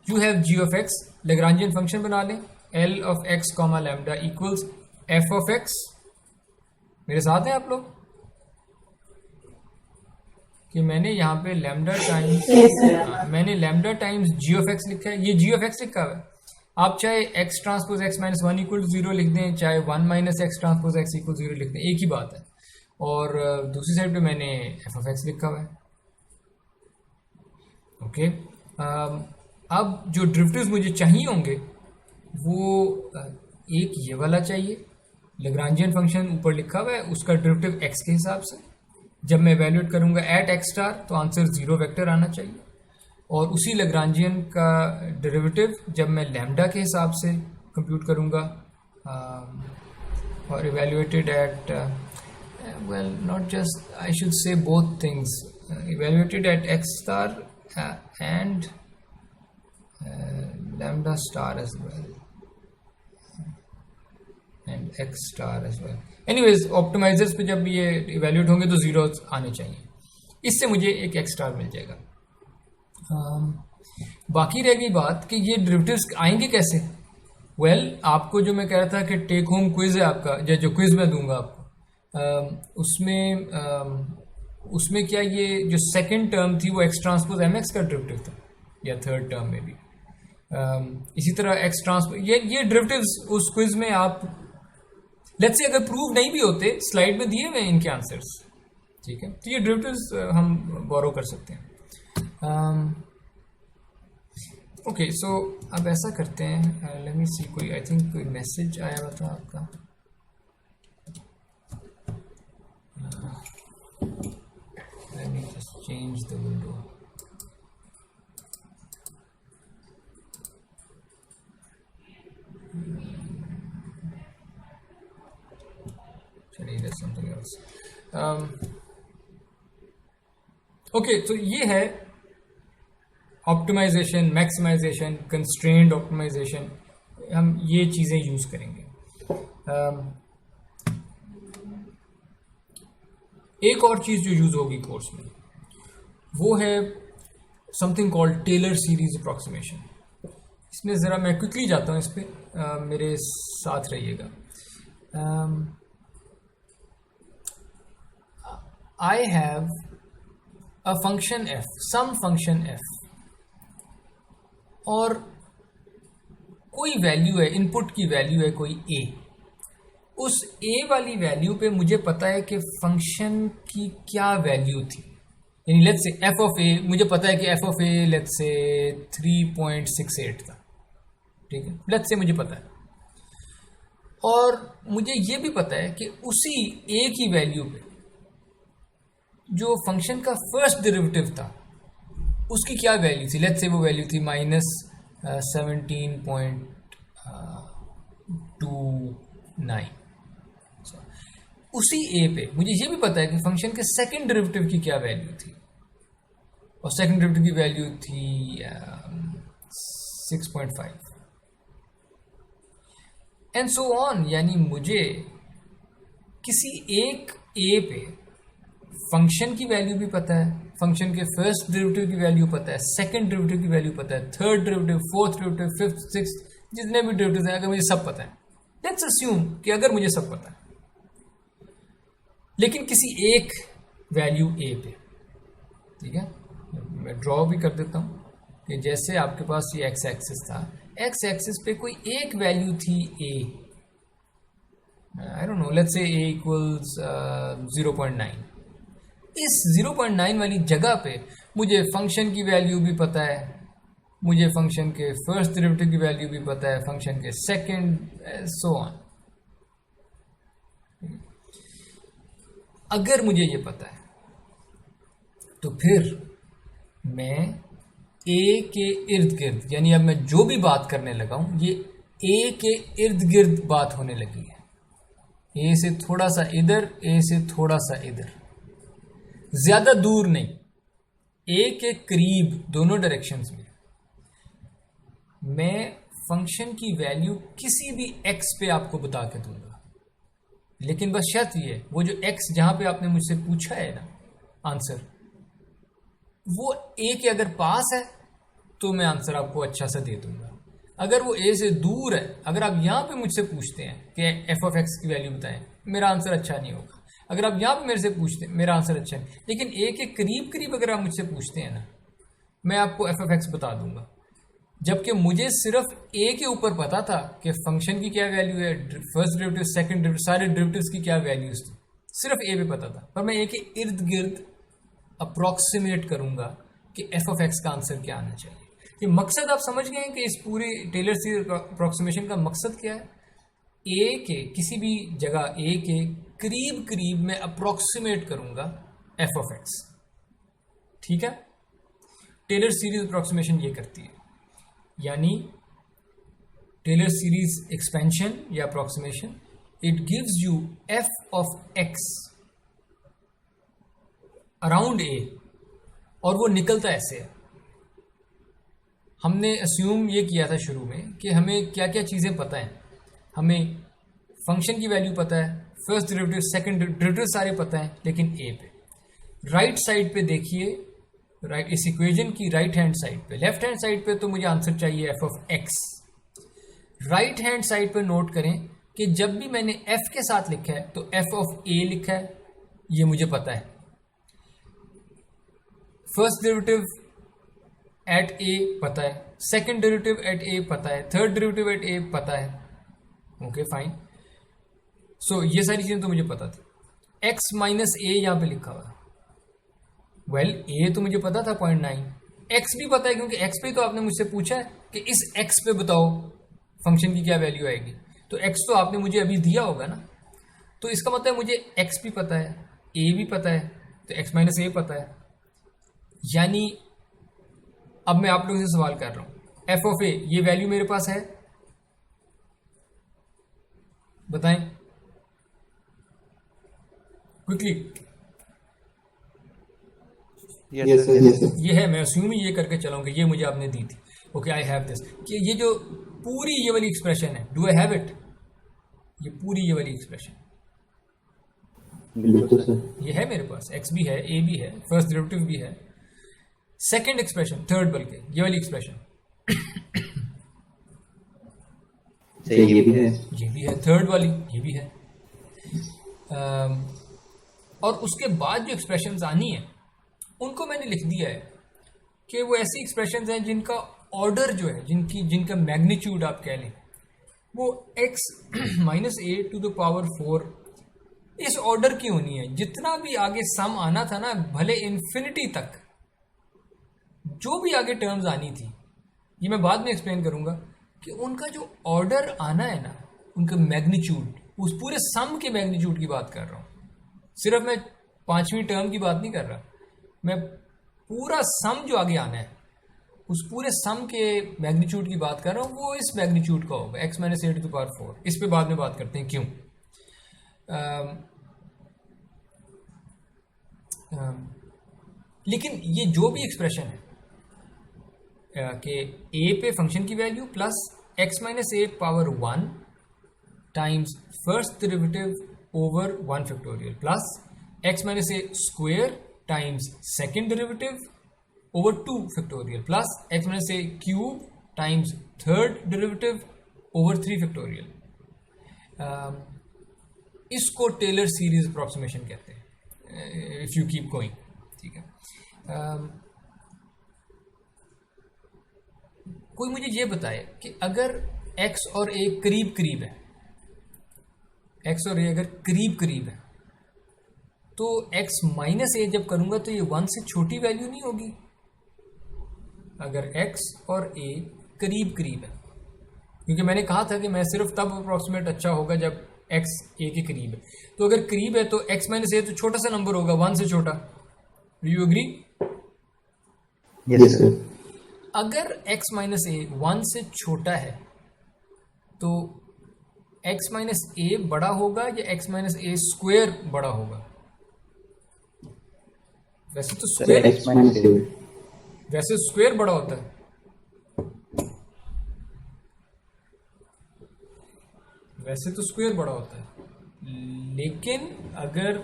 you have g of x, Lagrangian function बना लें, l of x comma lambda equals f of x। मेरे साथ हैं आप लोग कि मैंने यहाँ पे लैम्डा टाइम्स मैंने lambda times g of x लिखा है, ये g ऑफ x लिखा हुआ है। आप चाहे x transpose x minus 1 equal to 0 लिख दें, चाहे 1 minus x transpose x equal 0 लिख दें, एक ही बात है। और दूसरी साइड पे मैंने f ऑफ x लिखा हुआ है। ओके, अब जो डेरिवेटिव्स मुझे चाहिए होंगे वो एक ये वाला चाहिए, लेग्रांजियन फंक्शन ऊपर लिखा हुआ है, उसका डेरिवेटिव x के हिसाब से। जब मैं इवैल्यूएट करूंगा एट x स्टार तो आंसर 0 वेक्टर आना चाहिए, और उसी लेग्रांजियन का डेरिवेटिव जब मैं लैम्डा के हिसाब से कंप्यूट करूंगा और evaluated at well not just, I should say both things, evaluated at x star and lambda star as well and x star as well. Anyways, optimisers पे जब ये इवैल्यूएट होंगे तो 0 आने चाहिए, इससे मुझे एक x स्टार मिल जाएगा। बाकी रह गई बात कि ये डेरिवेटिव्स आएंगे कैसे। वेल आपको जो मैं कह रहा था कि टेक होम क्विज है आपका, जो क्विज मैं दूंगा आपको, उसमें क्या ये जो सेकंड टर्म थी वो x ट्रांसपोज mx का डेरिवेटिव था, या थर्ड टर्म में भी इसी तरह x ट्रांसपोज, ये डेरिवेटिव्स उस क्विज में आप लेट्स से अगर प्रूव नहीं भी होते, स्लाइड में दिए हुए इनके आंसर्स। ठीक है, तो ये डेरिवेटिव्स हम बोरो कर सकते हैं। ओके, सो अब ऐसा करते हैं, लेट मी सी, कोई आई थिंक कोई मैसेज आया हुआ था आपका। Let me just change the window. चलिए समथिंग एल्स। ओके, तो ये है ऑप्टिमाइजेशन, मैक्सिमाइजेशन, कंस्ट्रेंड ऑप्टिमाइजेशन, हम ये चीज़ें यूज़ करेंगे। एक और चीज़ जो यूज़ होगी कोर्स में वो है something called Taylor series approximation. इसमें ज़रा मैं क्विकली जाता हूँ, इस पर मेरे साथ रहिएगा। I have a function f, some function f, और कोई वैल्यू है, इनपुट की वैल्यू है कोई a। उस a वाली वैल्यू पे मुझे पता है कि फंक्शन की क्या वैल्यू थी, यानी let's say f of a, मुझे पता है कि f of a let's say 3.68 था। ठीक है, लेट्स से मुझे पता है, और मुझे ये भी पता है कि उसी a की वैल्यू पे जो फंक्शन का फर्स्ट डेरिवेटिव था उसकी क्या वैल्यू थी। लेट्स से वो वैल्यू थी माइनस 17.29। उसी ए पे मुझे ये भी पता है कि फंक्शन के सेकंड डेरिवेटिव की क्या वैल्यू थी, और सेकंड डेरिवेटिव की वैल्यू थी 6.5 एंड सो ऑन। यानी मुझे किसी एक ए पे फंक्शन की वैल्यू भी पता है, फंक्शन के फर्स्ट डेरिवेटिव की वैल्यू पता है, सेकंड डेरिवेटिव की वैल्यू पता है, third derivative, fourth derivative, fifth, sixth, जितने भी डेरिवेटिव हैं, अगर मुझे सब पता है, लेट्स अस्यूम कि अगर मुझे सब पता है, लेकिन किसी एक वैल्यू ए पे, ठीक है, मैं ड्रॉ भी कर देता हूँ कि जैसे आपके पास ये एक्स एक्सिस था, एक्स एक्सिस पे कोई एक वैल्यू थी a, I don't know, let's say a equals 0.9। इस 0.9 वाली जगह पे मुझे फंक्शन की वैल्यू भी पता है, मुझे फंक्शन के फर्स्ट डेरिवेटिव की वैल्यू भी पता है, फंक्शन के सेकंड, सो ऑन। अगर मुझे ये पता है तो फिर मैं ए के इर्द गिर्द, यानी अब मैं जो भी बात करने लगा हूं ये ए के इर्द गिर्द बात होने लगी है। ए से थोड़ा सा इधर, ए से थोड़ा सा इधर, ज्यादा दूर नहीं, ए के करीब दोनों डायरेक्शंस में। मैं फंक्शन की वैल्यू किसी भी एक्स पे आपको बता के दूंगा, लेकिन बस शर्त ये है, वो जो एक्स जहां पे आपने मुझसे पूछा है ना आंसर, वो ए के अगर पास है तो मैं आंसर आपको अच्छा सा दे दूंगा। अगर वो ए से दूर है, अगर आप यहाँ पे मुझसे पूछते हैं कि एफ ऑफ एक्स की वैल्यू बताएं, मेरा आंसर अच्छा नहीं होगा। अगर आप यहाँ पे मेरे से पूछते हैं, मेरा आंसर अच्छा नहीं। लेकिन ए के करीब करीब अगर आप मुझसे पूछते हैं ना, मैं आपको एफ ऑफ एक्स बता दूंगा। जबकि मुझे सिर्फ ए के ऊपर पता था कि फंक्शन की क्या वैल्यू है, फर्स्ट डेरिवेटिव, सेकंड डेरिवेटिव, सारे डेरिवेटिव्स की क्या वैल्यूज थी, सिर्फ ए पे पता था। पर मैं ए के इर्द गिर्द अप्रॉक्सीमेट करूंगा कि एफ ऑफ एक्स का आंसर क्या आना चाहिए। ये मकसद आप समझ गए हैं कि इस पूरी टेलर सीरीज अप्रॉक्सीमेशन का मकसद क्या है। ए के किसी भी जगह ए के करीब करीब मैं अप्रॉक्सीमेट करूंगा एफ ऑफ एक्स। ठीक है, टेलर सीरीज अप्रॉक्सीमेशन ये करती है, यानी टेलर सीरीज एक्सपेंशन या approximation, it gives U F of x around a, और वो निकलता ऐसे है। हमने अस्यूम ये किया था शुरू में कि हमें क्या क्या चीज़ें पता हैं। हमें फंक्शन की वैल्यू पता है, फर्स्ट डेरिवेटिव, सेकंड डेरिवेटिव सारे पता हैं, लेकिन ए पे। राइट साइड पे देखिए, राइट इस इक्वेशन की राइट हैंड साइड पे, लेफ्ट हैंड साइड पे तो मुझे आंसर चाहिए F of x. Right hand side पे नोट करें कि जब भी मैंने एफ के साथ लिखा है तो एफ ऑफ ए लिखा है, ये मुझे पता है। फर्स्ट डेरिवेटिव एट ए पता है, सेकंड डेरिवेटिव एट ए पता है, थर्ड डेरिवेटिव एट ए पता है। ओके फाइन, सो ये सारी चीजें तो मुझे पता थी। एक्स माइनस ए यहां पे लिखा हुआ है, वेल ए तो मुझे पता था 0.9, एक्स भी पता है क्योंकि एक्स पे तो आपने मुझसे पूछा है कि इस एक्स पे बताओ फंक्शन की क्या वैल्यू आएगी, तो एक्स तो आपने मुझे अभी दिया होगा ना। तो इसका मतलब मुझे एक्स भी पता है, ए भी पता है, तो एक्स माइनस ए पता है। यानी अब मैं आप लोगों से सवाल कर रहा हूं, एफ ऑफ ए ये वैल्यू मेरे पास है, बताएं quickly. Yes, sir. Yes, sir. ये है, मैं अस्यूम ही ये करके चलाऊंगा, ये मुझे आपने दी थी। ओके, आई हैव दिस, कि ये जो पूरी ये वाली एक्सप्रेशन है, डू आई हैव इट, ये पूरी ये वाली एक्सप्रेशन बिल्कुल सर। ये है मेरे पास, एक्स भी है, ए भी है, फर्स्ट डेरिवेटिव भी है, सेकंड एक्सप्रेशन, थर्ड बल्कि ये वाली एक्सप्रेशन ये भी है। ये भी है, थर्ड वाली ये भी है। और उसके बाद जो एक्सप्रेशंस आनी है उनको मैंने लिख दिया है कि वो ऐसी एक्सप्रेशंस हैं जिनका ऑर्डर जो है, जिनका मैग्नीट्यूड आप कह लें, वो x minus a to the power 4 इस ऑर्डर की होनी है। जितना भी आगे सम आना था ना, भले इन्फिनिटी तक जो भी आगे टर्म्स आनी थी, ये मैं बाद में एक्सप्लेन करूंगा कि उनका जो ऑर्डर आना है ना, उनका मैग्नीट्यूड, उस पूरे सम के मैग्नीट्यूड की बात कर रहा हूं। सिर्फ मैं 5वीं टर्म की बात नहीं कर रहा, मैं पूरा सम जो आगे आना है उस पूरे सम के मैग्नीट्यूड की बात कर रहा हूँ। वो इस मैग्नीट्यूड का होगा, x minus a to the power 4। इस पे बाद में बात करते हैं क्यों। लेकिन ये जो भी एक्सप्रेशन है कि a पे फंक्शन की value plus x minus a power 1 times first derivative over 1 factorial plus x minus a square times second derivative over 2 factorial plus x minus a cube times third derivative over 3 factorial, इसको टेलर सीरीज अप्रॉक्सीमेशन कहते हैं, इफ यू कीप गोइंग। ठीक है, कोई मुझे ये बताए कि अगर x और a करीब करीब है, x और a अगर करीब करीब है, तो x माइनस ए जब करूंगा तो ये 1 से छोटी वैल्यू नहीं होगी। अगर x और a करीब करीब है, क्योंकि मैंने कहा था कि मैं सिर्फ तब अप्रॉक्सीमेट अच्छा होगा जब x a के करीब है, तो अगर करीब है तो x माइनस a तो छोटा सा नंबर होगा, 1 से छोटा। Do you agree? Yes, sir. अगर x माइनस a 1 से छोटा है तो x माइनस a बड़ा होगा या x माइनस a स्क्वायर बड़ा होगा? वैसे तो Sir, square, x minus a. वैसे स्क्वायर बड़ा होता है, वैसे तो स्क्वायर बड़ा होता है, लेकिन अगर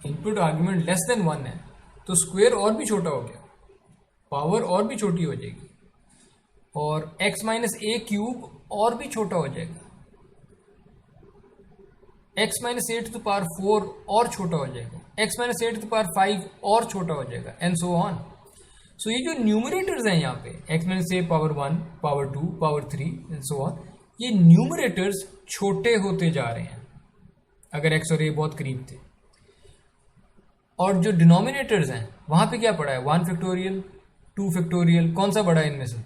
इनपुट आर्गुमेंट लेस देन 1 है तो स्क्वायर और भी छोटा हो गया, पावर और भी छोटी हो जाएगी, और x माइनस a क्यूब और भी छोटा हो जाएगा, x minus a to the power 4 और छोटा हो जाएगा, x minus a to the power 5 और छोटा हो जाएगा, एंड सो ऑन। सो ये जो न्यूमरेटर्स हैं यहाँ पे x minus a power 1, power 2, power 3 and so on, ये न्यूमरेटर्स छोटे होते जा रहे हैं अगर x और a बहुत करीब थे। और जो डिनोमिनेटर्स हैं वहाँ पे क्या पड़ा है? 1 फैक्टोरियल, 2 फैक्टोरियल, कौन सा बड़ा है इनमें से?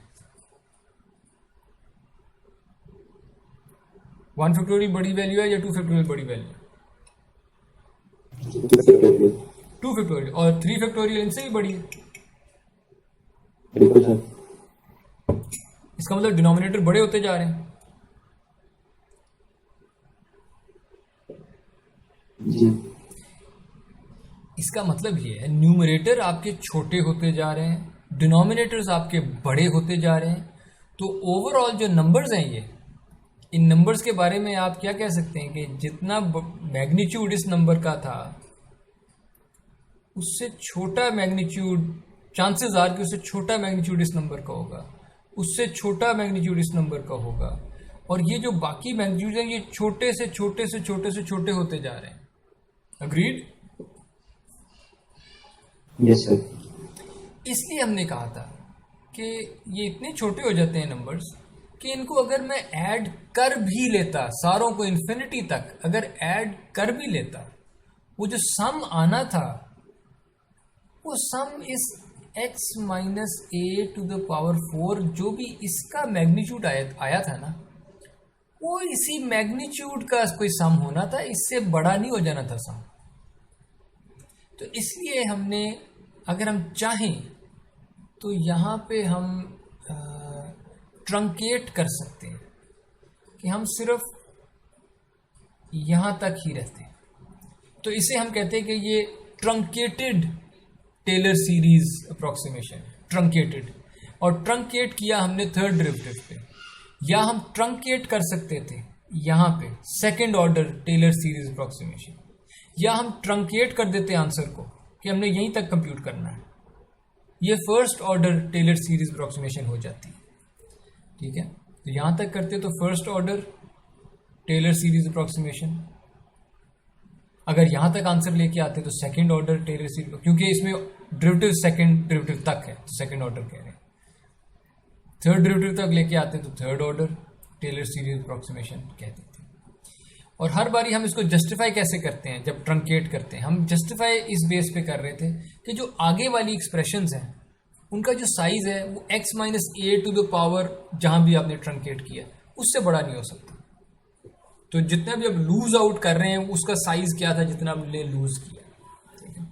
1 फैक्टोरियल बड़ी वैल्यू है या 2 फैक्टोरियल बड़ी वैल्यू है? 2 फैक्टोरियल, और 3 फैक्टोरियल इनसे भी बड़ी है। बिल्कुल सर। इसका मतलब डिनोमिनेटर बड़े होते जा रहे हैं। जी। इसका मतलब ये है न्यूमरेटर आपके छोटे होते जा रहे हैं, डिनोमिनेटर्स आपके बड़े होते जा रहे हैं। तो ओवरऑल जो नंबर्स हैं ये, इन नंबर्स के बारे में आप क्या कह सकते हैं कि जितना मैग्नीट्यूड इस नंबर का था उससे छोटा मैग्नीट्यूड, चांसेस आर कि उससे छोटा मैग्नीट्यूड इस नंबर का होगा, उससे छोटा मैग्नीट्यूड इस नंबर का होगा, और ये जो बाकी मैग्नीट्यूड हैं ये छोटे से छोटे से छोटे से छोटे होते जा रहे हैं। अग्रीड? Yes sir. इसलिए हमने कहा था कि ये इतने छोटे हो जाते हैं नंबर्स कि इनको अगर मैं ऐड कर भी लेता, सारों को इन्फिनिटी तक अगर ऐड कर भी लेता, वो जो सम आना था वो सम इस x minus a to the power 4 जो भी इसका मैग्नीट्यूड आया था ना, वो इसी मैग्नीट्यूड का कोई सम होना था, इससे बड़ा नहीं हो जाना था सम। तो इसलिए हमने, अगर हम चाहें तो यहाँ पे हम ट्रंकेट कर सकते हैं कि हम सिर्फ यहाँ तक ही रहते हैं। तो इसे हम कहते हैं कि ये truncated Taylor series approximation, truncated. और ट्रंकेट किया हमने थर्ड डेरिवेटिव पे, या हम ट्रंकेट कर सकते थे यहाँ पे second order Taylor series approximation, या हम ट्रंकेट कर देते आंसर को कि हमने यहीं तक कंप्यूट करना है, ये first order Taylor series approximation हो जाती है। ठीक है, तो यहाँ तक करते तो first order Taylor series approximation, अगर यहाँ तक आंसर लेके आते तो सेकंड ऑर्डर टेलर सीरीज, क्योंकि इसमें डेरिवेटिव सेकंड डेरिवेटिव तक है तो सेकंड ऑर्डर कह रहे हैं। थर्ड डेरिवेटिव तक लेके आते तो third order Taylor series approximation कहते थे। और हर बारी हम इसको जस्टिफाई कैसे करते हैं? जब ट्रंकेट करते हैं हम जस्टिफाई इस बेस पे कर रहे थे कि जो आगे वाली एक्सप्रेशंस हैं उनका जो साइज है वो x minus a to the power, जहाँ भी आपने ट्रंकेट किया उससे बड़ा नहीं हो सकता। तो जितना भी अब लूज आउट कर रहे हैं उसका साइज क्या था जितना हमने लूज किया। ठीक है,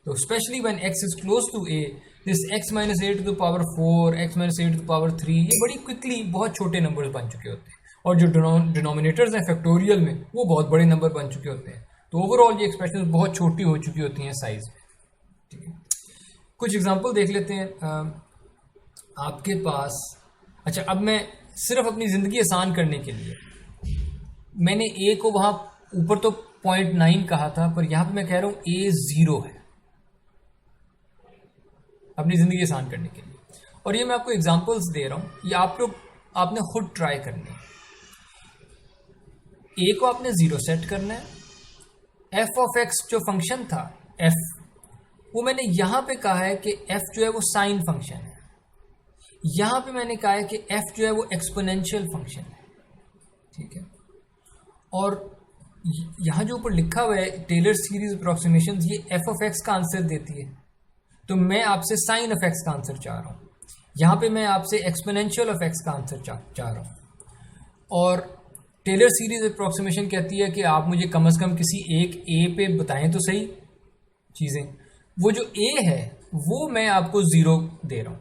तो specially when x is close to a, this x minus a to the power 4, x minus a to the power 3, ये बड़ी क्विकली बहुत छोटे नंबर्स बन चुके होते हैं, और जो डिनोमिनेटर्स हैं फैक्टोरियल में वो बहुत बड़े नंबर बन चुके होते हैं। तो ओवरऑल ये एक्सप्रेशन बहुत छोटी हो चुकी होती हैं साइज में। ठीक है, कुछ एग्जांपल देख लेते हैं। आपके पास, अच्छा अब मैं सिर्फ अपनी ज़िंदगी आसान करने के लिए मैंने a को वहाँ ऊपर तो 0.9 कहा था, पर यहाँ पे मैं कह रहा हूँ a 0 है, अपनी ज़िंदगी आसान करने के लिए। और ये मैं आपको एग्जांपल्स दे रहा हूँ, ये आप लोग आपने खुद ट्राई करने हैं। a को आपने 0 सेट करना है। f ऑफ x जो फंक्शन था f, वो मैंने यहाँ पे कहा है कि f जो है वो साइन फंक्शन है, यहाँ पे मैंने कहा है कि f जो है वो एक्सपोनेंशियल फंक्शन है। ठीक है, और यहाँ जो ऊपर लिखा हुआ है टेलर सीरीज अप्रॉक्सीमेशन, ये f ऑफ x का आंसर देती है, तो मैं आपसे साइन ऑफ x का आंसर चाह रहा हूँ। यहाँ पे मैं आपसे एक्सपोनेंशियल ऑफ x का आंसर चाह रहा हूँ। और टेलर सीरीज अप्रोक्सीमेशन कहती है कि आप मुझे कम से कम किसी एक ए पे बताएं तो सही चीज़ें। वो जो ए है वो मैं आपको 0 दे रहा हूँ।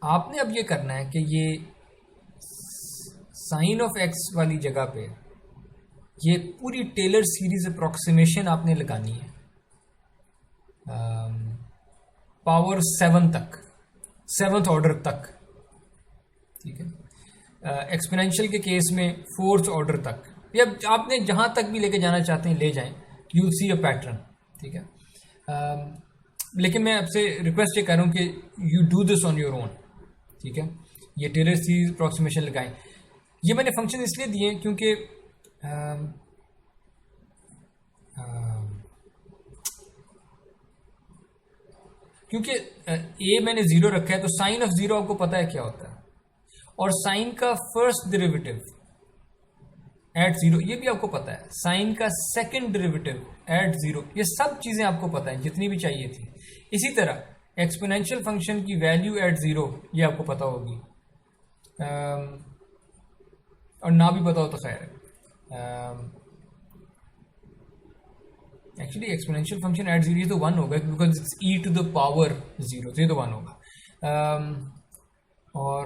आपने अब ये करना है कि ये साइन ऑफ एक्स वाली जगह पे ये पूरी टेलर सीरीज अप्रोक्सीमेशन आपने लगानी है पावर 7 तक, 7th ऑर्डर तक, ठीक है। एक्सपोनेंशियल के केस में 4th ऑर्डर तक, या आपने जहाँ तक भी लेके जाना चाहते हैं ले जाएं, you will see a pattern, ठीक है। लेकिन मैं आपसे रिक्वेस्ट ये कर रहा हूँ कि you do this on your own, ठीक है। ये टेलर सीरीज अप्रोक्सीमेशन लगाएं। ये मैंने फंक्शन इसलिए दिए क्योंकि ए मैंने 0 रखा है तो साइन ऑफ 0 आपको पता है क्या होता है, और साइन का फर्स्ट डेरिवेटिव एट 0 ये भी आपको पता है, साइन का सेकंड डेरिवेटिव एट 0 ये सब चीज़ें आपको पता है जितनी भी चाहिए थी। इसी तरह एक्सपोनेंशियल फंक्शन की वैल्यू एट 0 ये आपको पता होगी, और ना भी पता हो तो खैर है। एक्चुअली एक्सपोनेंशियल फंक्शन एट 0 ये तो 1 होगा because it's e to the power 0, तो ये तो 1 होगा। और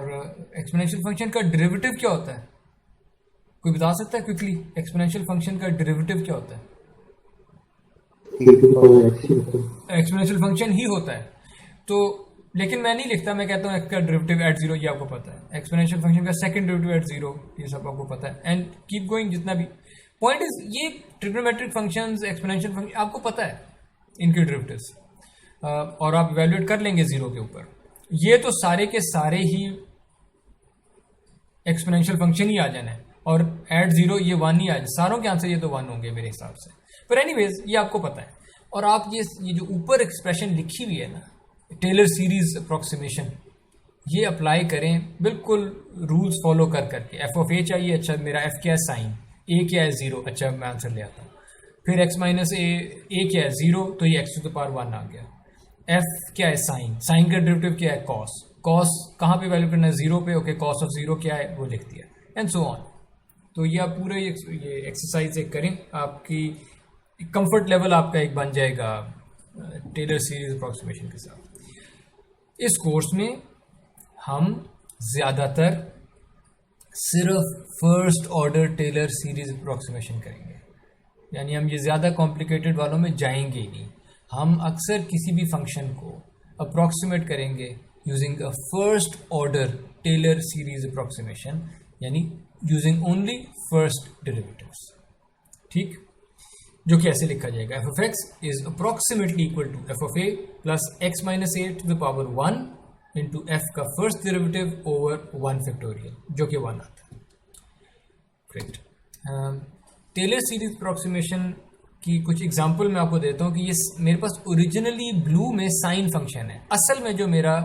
एक्सपोनेंशियल फंक्शन का डेरिवेटिव क्या होता है, कोई बता सकता है क्विकली? एक्सपोनेंशियल फंक्शन का डेरिवेटिव क्या होता है? एक्सपोनेंशियल फंक्शन ही होता है। तो लेकिन मैं नहीं लिखता, मैं कहता हूँ एक्स का डेरिवेटिव एट 0 ये आपको पता है, एक्सपोनेंशियल फंक्शन का सेकंड डेरिवेटिव एट 0 ये सब आपको पता है, एंड कीप गोइंग। जितना भी पॉइंट इज ये ट्रिग्नोमेट्रिक फंक्शंस, एक्सपोनेंशियल फंक्शन आपको पता है इनके डेरिवेटिव्स, और आप इवैल्यूएट कर लेंगे 0 के ऊपर। ये तो सारे के सारे ही एक्सपोनेंशियल फंक्शन ही आ जाना है, और एट 0 ये 1 ही आ जाए, सारों के आंसर ये तो 1 होंगे मेरे हिसाब से। पर एनीवेज ये आपको पता है। और आप ये जो ऊपर एक्सप्रेशन लिखी हुई है ना, टेलर सीरीज अप्रोक्सीमेशन, ये अप्लाई करें बिल्कुल रूल्स फॉलो कर करके। एफ ऑफ ए चाहिए, अच्छा मेरा एफ क्या है साइन, ए क्या है 0, अच्छा मैं आंसर ले आता हूँ। फिर एक्स माइनस ए क्या है 0, तो ये एक्स टू द पावर 1 आ गया। एफ क्या है साइन, साइन का डेरिवेटिव क्या है कॉस, कॉस कहाँ पे वैल्यू करना है 0 पे, ओके कॉस ऑफ 0 क्या है वो लिख दिया, एंड सो ऑन। तो ये आप पूरे ये एक्सरसाइज एक करें, आपकी कंफर्ट लेवल आपका एक बन जाएगा टेलर सीरीज अप्रोक्सीमेशन के साथ। इस कोर्स में हम ज़्यादातर सिर्फ first order Taylor series approximation करेंगे, यानी हम ये ज़्यादा कॉम्प्लिकेटेड वालों में जाएंगे ही नहीं। हम अक्सर किसी भी फंक्शन को अप्रोक्सीमेट करेंगे using a first order Taylor series approximation, यानी यूजिंग ओनली फर्स्ट डेरिवेटिव्स, ठीक। जो कि ऐसे लिखा जाएगा, F of X is approximately equal to F of a plus X minus a to the power 1 into F का फर्स्ट डेरिवेटिव ओवर 1 फैक्टोरियल, जो कि 1 आता है। ग्रेट। टेलर सीरीज अप्रोक्सीमेशन की कुछ एग्जांपल मैं आपको देता हूँ कि ये मेरे पास ओरिजिनली ब्लू में साइन फंक्शन है, असल में जो मेरा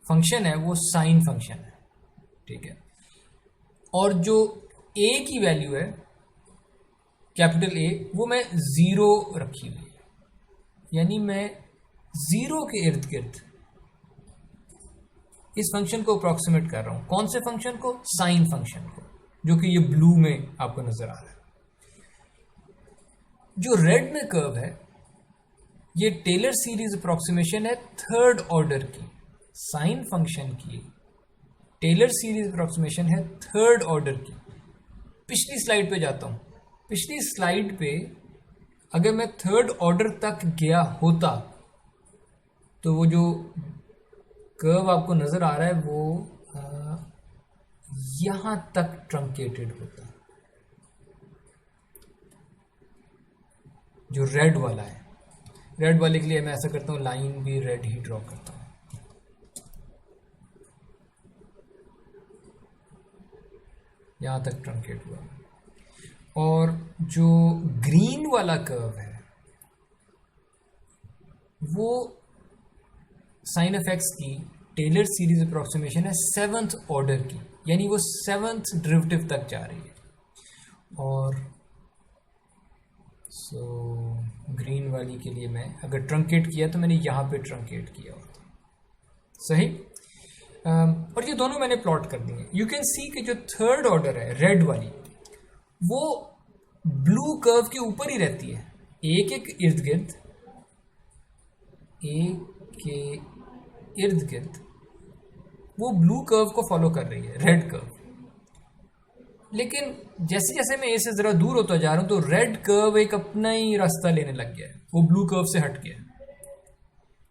फंक्शन है वो साइन फंक्शन है, ठीक है। और जो ए की वैल्यू है कैपिटल ए, वो मैं 0 रखी हुई है, यानी मैं 0 के इर्द गिर्द इस फंक्शन को अप्रोक्सीमेट कर रहा हूँ। कौन से फंक्शन को? साइन फंक्शन को, जो कि ये ब्लू में आपको नजर आ रहा है। जो रेड में कर्व है ये टेलर सीरीज अप्रोक्सीमेशन है थर्ड ऑर्डर की, साइन फंक्शन की टेलर सीरीज अप्रोक्सीमेशन है थर्ड ऑर्डर की। पिछली स्लाइड पे जाता हूँ, पिछली स्लाइड पे अगर मैं थर्ड ऑर्डर तक गया होता तो वो जो कर्व आपको नजर आ रहा है वो यहां तक ट्रंकेटेड होता, जो रेड वाला है। रेड वाले के लिए मैं ऐसा करता हूँ, लाइन भी रेड ही ड्रॉ करता हूँ, यहां तक ट्रंकेट हुआ। और जो ग्रीन वाला कर्व है वो साइन ऑफ एक्स की टेलर सीरीज अप्रोक्सीमेशन है 7th ऑर्डर की, यानी वो 7th डेरिवेटिव तक जा रही है। और ग्रीन वाली के लिए मैं अगर ट्रंकेट किया तो मैंने यहाँ पे ट्रंकेट किया होता, सही। और ये दोनों मैंने प्लॉट कर दिए। यू कैन सी कि जो थर्ड ऑर्डर है रेड वाली, वो ब्लू कर्व के ऊपर ही रहती है, एक एक इर्द गिर्द, एक के इर्द गिर्द वो ब्लू कर्व को फॉलो कर रही है, रेड कर्व। लेकिन जैसे जैसे मैं ए से ज़रा दूर होता जा रहा हूँ तो रेड कर्व एक अपना ही रास्ता लेने लग गया है, वो ब्लू कर्व से हट गया।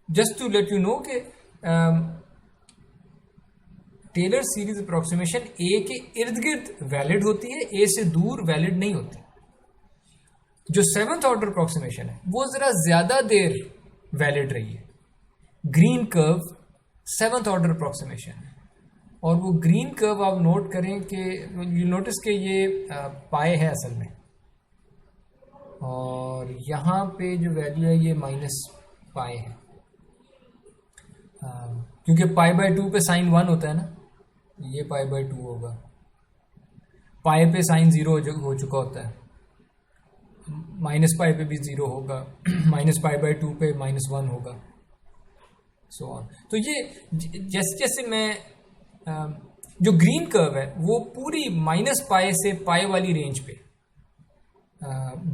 Just to let you know कि टेलर सीरीज अप्रोक्सीमेशन ए के इर्द गिर्द वैलिड होती है, ए से दूर वैलिड नहीं होती। जो सेवंथ ऑर्डर अप्रोक्सीमेशन है वो ज़रा ज़्यादा देर वैलिड रही है। Green curve seventh order approximation है, और वो ग्रीन कर्व आप नोट करें कि यू नोटिस कि ये पाए है असल में, और यहाँ पे जो वैल्यू है ये माइनस पाए है, क्योंकि पाई बाय 2 पे साइन 1 होता है ना, ये पाई बाय 2 होगा, पाई पे साइन 0 हो चुका होता है, माइनस पाई पे भी 0 होगा, माइनस पाई बाय 2 पे माइनस 1 होगा, सो ऑन। तो ये जैसे जैसे मैं जो ग्रीन कर्व है वो पूरी माइनस पाई से पाई वाली रेंज पे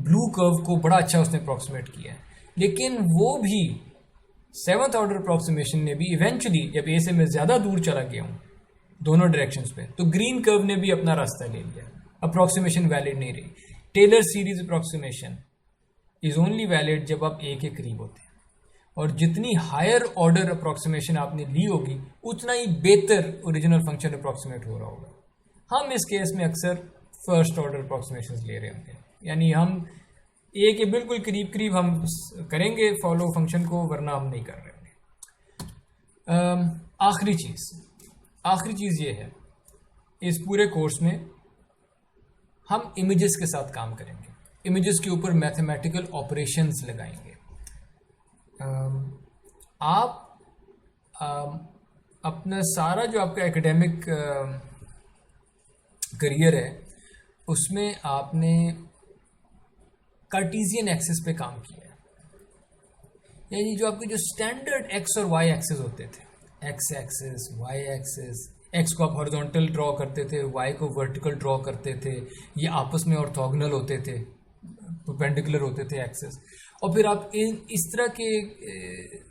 ब्लू कर्व को बड़ा अच्छा उसने अप्रॉक्सीमेट किया है। लेकिन वो भी सेवंथ ऑर्डर अप्रॉक्सीमेशन ने भी इवेंचुअली, जब ए से मैं ज़्यादा दूर चला गया हूँ दोनों डायरेक्शंस पे, तो ग्रीन कर्व ने भी अपना रास्ता ले लिया, अप्रॉक्सीमेशन वैलिड नहीं रही। Taylor series approximation is only valid जब आप ए के करीब होते हैं, और जितनी हायर ऑर्डर अप्रॉक्सीमेशन आपने ली होगी उतना ही बेहतर ओरिजिनल फंक्शन अप्रॉक्सीमेट हो रहा होगा। हम इस केस में अक्सर फर्स्ट ऑर्डर अप्रॉक्सीमेशन ले रहे होंगे, यानी हम ए के बिल्कुल करीब करीब हम करेंगे फॉलो फंक्शन को, वरना हम नहीं कर रहे होंगे। आखिरी चीज़ ये है, इस पूरे कोर्स में हम इमेजेस के साथ काम करेंगे, इमेजेस के ऊपर मैथमेटिकल ऑपरेशंस लगाएंगे। आप अपना सारा जो आपका एकेडमिक करियर है उसमें आपने कार्टेशियन एक्सिस पे काम किया है, यानी जो आपके जो स्टैंडर्ड एक्स और वाई एक्सिस होते थे, X axis, Y axis, X को आप हॉरिजॉन्टल ड्रॉ करते थे, वाई को वर्टिकल ड्रॉ करते थे, ये आपस में ऑर्थोगोनल होते थे, परपेंडिकुलर होते थे एक्सिस, और फिर आप इस तरह के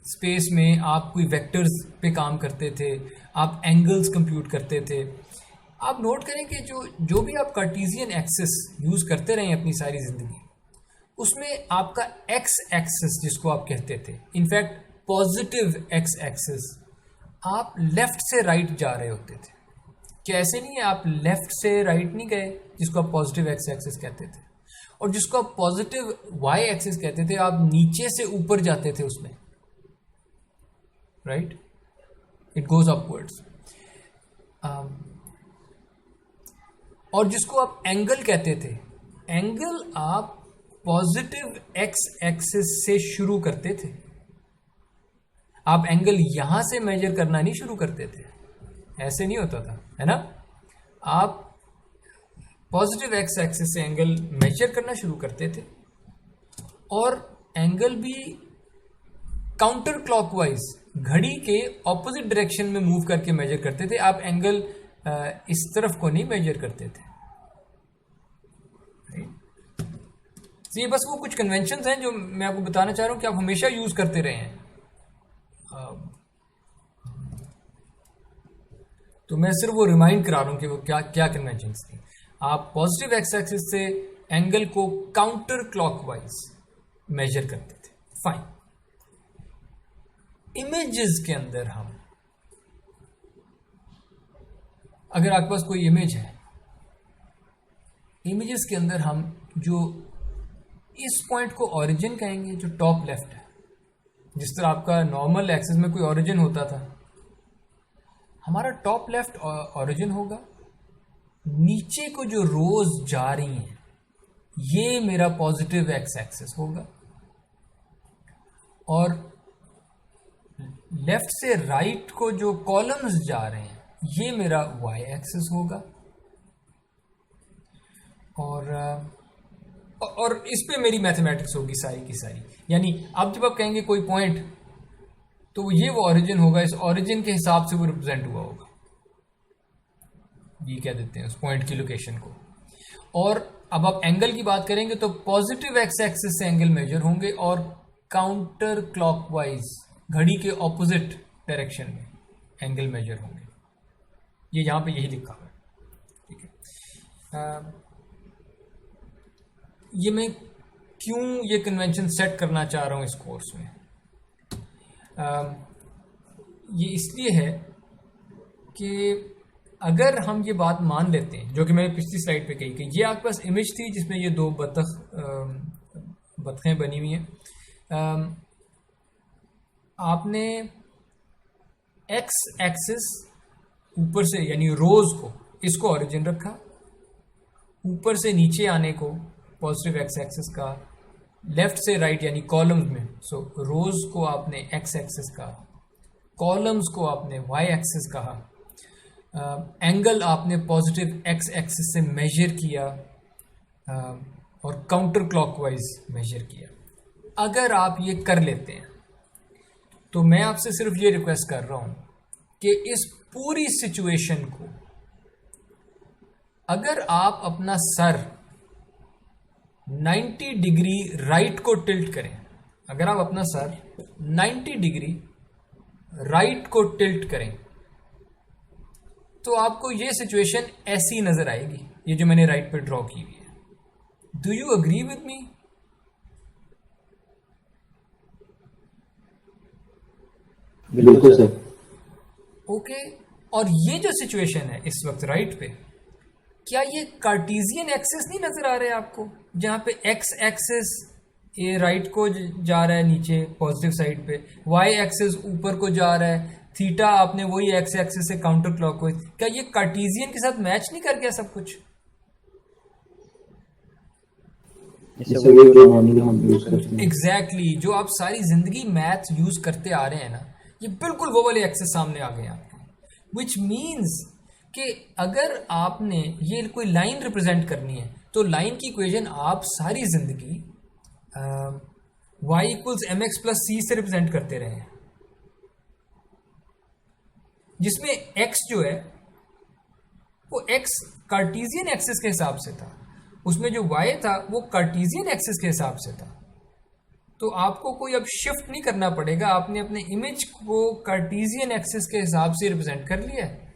स्पेस में आप कोई वेक्टर्स पे काम करते थे, आप एंगल्स कंप्यूट करते थे। आप नोट करें कि जो भी आप कार्टेशियन एक्सिस यूज़ करते रहे अपनी सारी ज़िंदगी, उसमें आपका एक्स एक्सिस जिसको आप कहते थे, इनफैक्ट पॉजिटिव एक्स एक्सिस, आप लेफ्ट से राइट जा रहे होते थे। क्या ऐसे नहीं है आप लेफ्ट से राइट नहीं गए, जिसको आप पॉजिटिव एक्स एक्सिस कहते थे, और जिसको आप पॉजिटिव वाई एक्सिस कहते थे, आप नीचे से ऊपर जाते थे उसमें, राइट, इट गोज अपवर्ड्स। और जिसको आप एंगल कहते थे, एंगल आप पॉजिटिव एक्स एक्सिस से शुरू करते थे, आप एंगल यहां से मेजर करना नहीं शुरू करते थे, ऐसे नहीं होता था, है ना। आप पॉजिटिव एक्स एक्सिस से एंगल मेजर करना शुरू करते थे, और एंगल भी काउंटर क्लॉकवाइज घड़ी के ऑपोजिट डायरेक्शन में मूव करके मेजर करते थे। आप एंगल इस तरफ को नहीं मेजर करते थे। तो ये बस वो कुछ कन्वेंशंस हैं जो मैं आपको बताना चाह रहा हूँ कि आप हमेशा यूज करते रहे हैं। तो मैं सिर्फ वो रिमाइंड करा रहा हूँ कि वो क्या क्या कन्वेंशंस थी। आप पॉजिटिव एक्स एक्सिस से एंगल को काउंटर क्लॉकवाइज मेजर करते थे। फाइन। इमेजेस के अंदर हम, अगर आपके पास कोई इमेज है, इमेजेस के अंदर हम जो इस पॉइंट को ओरिजिन कहेंगे, जो टॉप लेफ्ट है, जिस तरह आपका नॉर्मल एक्सिस में कोई ओरिजिन होता था, हमारा टॉप लेफ्ट ओरिजिन होगा। नीचे को जो रोज जा रही हैं, ये मेरा पॉजिटिव एक्स एक्सिस होगा, और लेफ्ट से राइट को जो कॉलम्स जा रहे हैं, ये मेरा वाई एक्सिस होगा। और इस पे मेरी मैथमेटिक्स होगी सारी की सारी। यानी अब जब आप कहेंगे कोई पॉइंट, तो ये वो ओरिजिन होगा, इस ओरिजिन के हिसाब से वो रिप्रेजेंट हुआ होगा, ये क्या देते हैं उस पॉइंट की लोकेशन को। और अब आप एंगल की बात करेंगे तो पॉजिटिव एक्स एक्सिस से एंगल मेजर होंगे और काउंटर क्लॉकवाइज घड़ी के ऑपोजिट डायरेक्शन में एंगल मेजर होंगे। ये यहाँ पे यही लिखा हुआ है, ठीक है। ये मैं क्यों ये कन्वेंशन सेट करना चाह रहा हूँ इस कोर्स में, ये इसलिए है कि अगर हम ये बात मान लेते हैं, जो कि मैंने पिछली स्लाइड पे कही कि ये आपके पास इमेज थी जिसमें ये दो बतखें बनी हुई हैं, आपने एक्स एक्सिस ऊपर से यानी रोज को इसको ओरिजिन रखा, ऊपर से नीचे आने को पॉजिटिव एक्स एक्सिस का, लेफ्ट से राइट यानी कॉलम्स में, सो रोज को आपने एक्स एक्सिस कहा, कॉलम्स को आपने वाई एक्सिस कहा, एंगल आपने पॉजिटिव एक्स एक्सिस से मेजर किया और काउंटर क्लॉकवाइज मेजर किया। अगर आप ये कर लेते हैं तो मैं आपसे सिर्फ ये रिक्वेस्ट कर रहा हूं कि इस पूरी सिचुएशन को अगर आप अपना सर 90 डिग्री राइट को टिल्ट करें, अगर आप अपना सर 90 डिग्री राइट को टिल्ट करें तो आपको ये सिचुएशन ऐसी नजर आएगी, ये जो मैंने राइट पे ड्रॉ की हुई है। Do you agree with me? बिल्कुल सर। ओके, और ये जो सिचुएशन है इस वक्त राइट पे, क्या ये कार्टेशियन एक्सिस नहीं नजर आ रहा है आपको, जहां पे एक्स एक्सिस ये राइट को जा रहा है नीचे पॉजिटिव साइड पे, वाई एक्सिस ऊपर को जा रहा है, थीटा आपने वही एक्स एक्सिस से काउंटर क्लॉकवाइज, क्या ये कार्टेशियन के साथ मैच नहीं कर गया सब कुछ? एग्जैक्टली, जो आप सारी जिंदगी मैथ यूज करते आ रहे हैं ना, ये बिल्कुल वो वाले एक्सेस सामने आ गए आपके। विच मीन्स कि अगर आपने ये कोई लाइन रिप्रेजेंट करनी है तो लाइन की इक्वेशन आप सारी जिंदगी y equals m x plus c से रिप्रेजेंट करते रहे हैं, जिसमें x जो है वो x कार्टेशियन एक्सिस के हिसाब से था, उसमें जो y था वो कार्टेशियन एक्सिस के हिसाब से था। तो आपको कोई अब शिफ्ट नहीं करना पड़ेगा, आपने अपने इमेज को कार्टेशियन एक्सिस के हिसाब से रिप्रेजेंट कर लिया है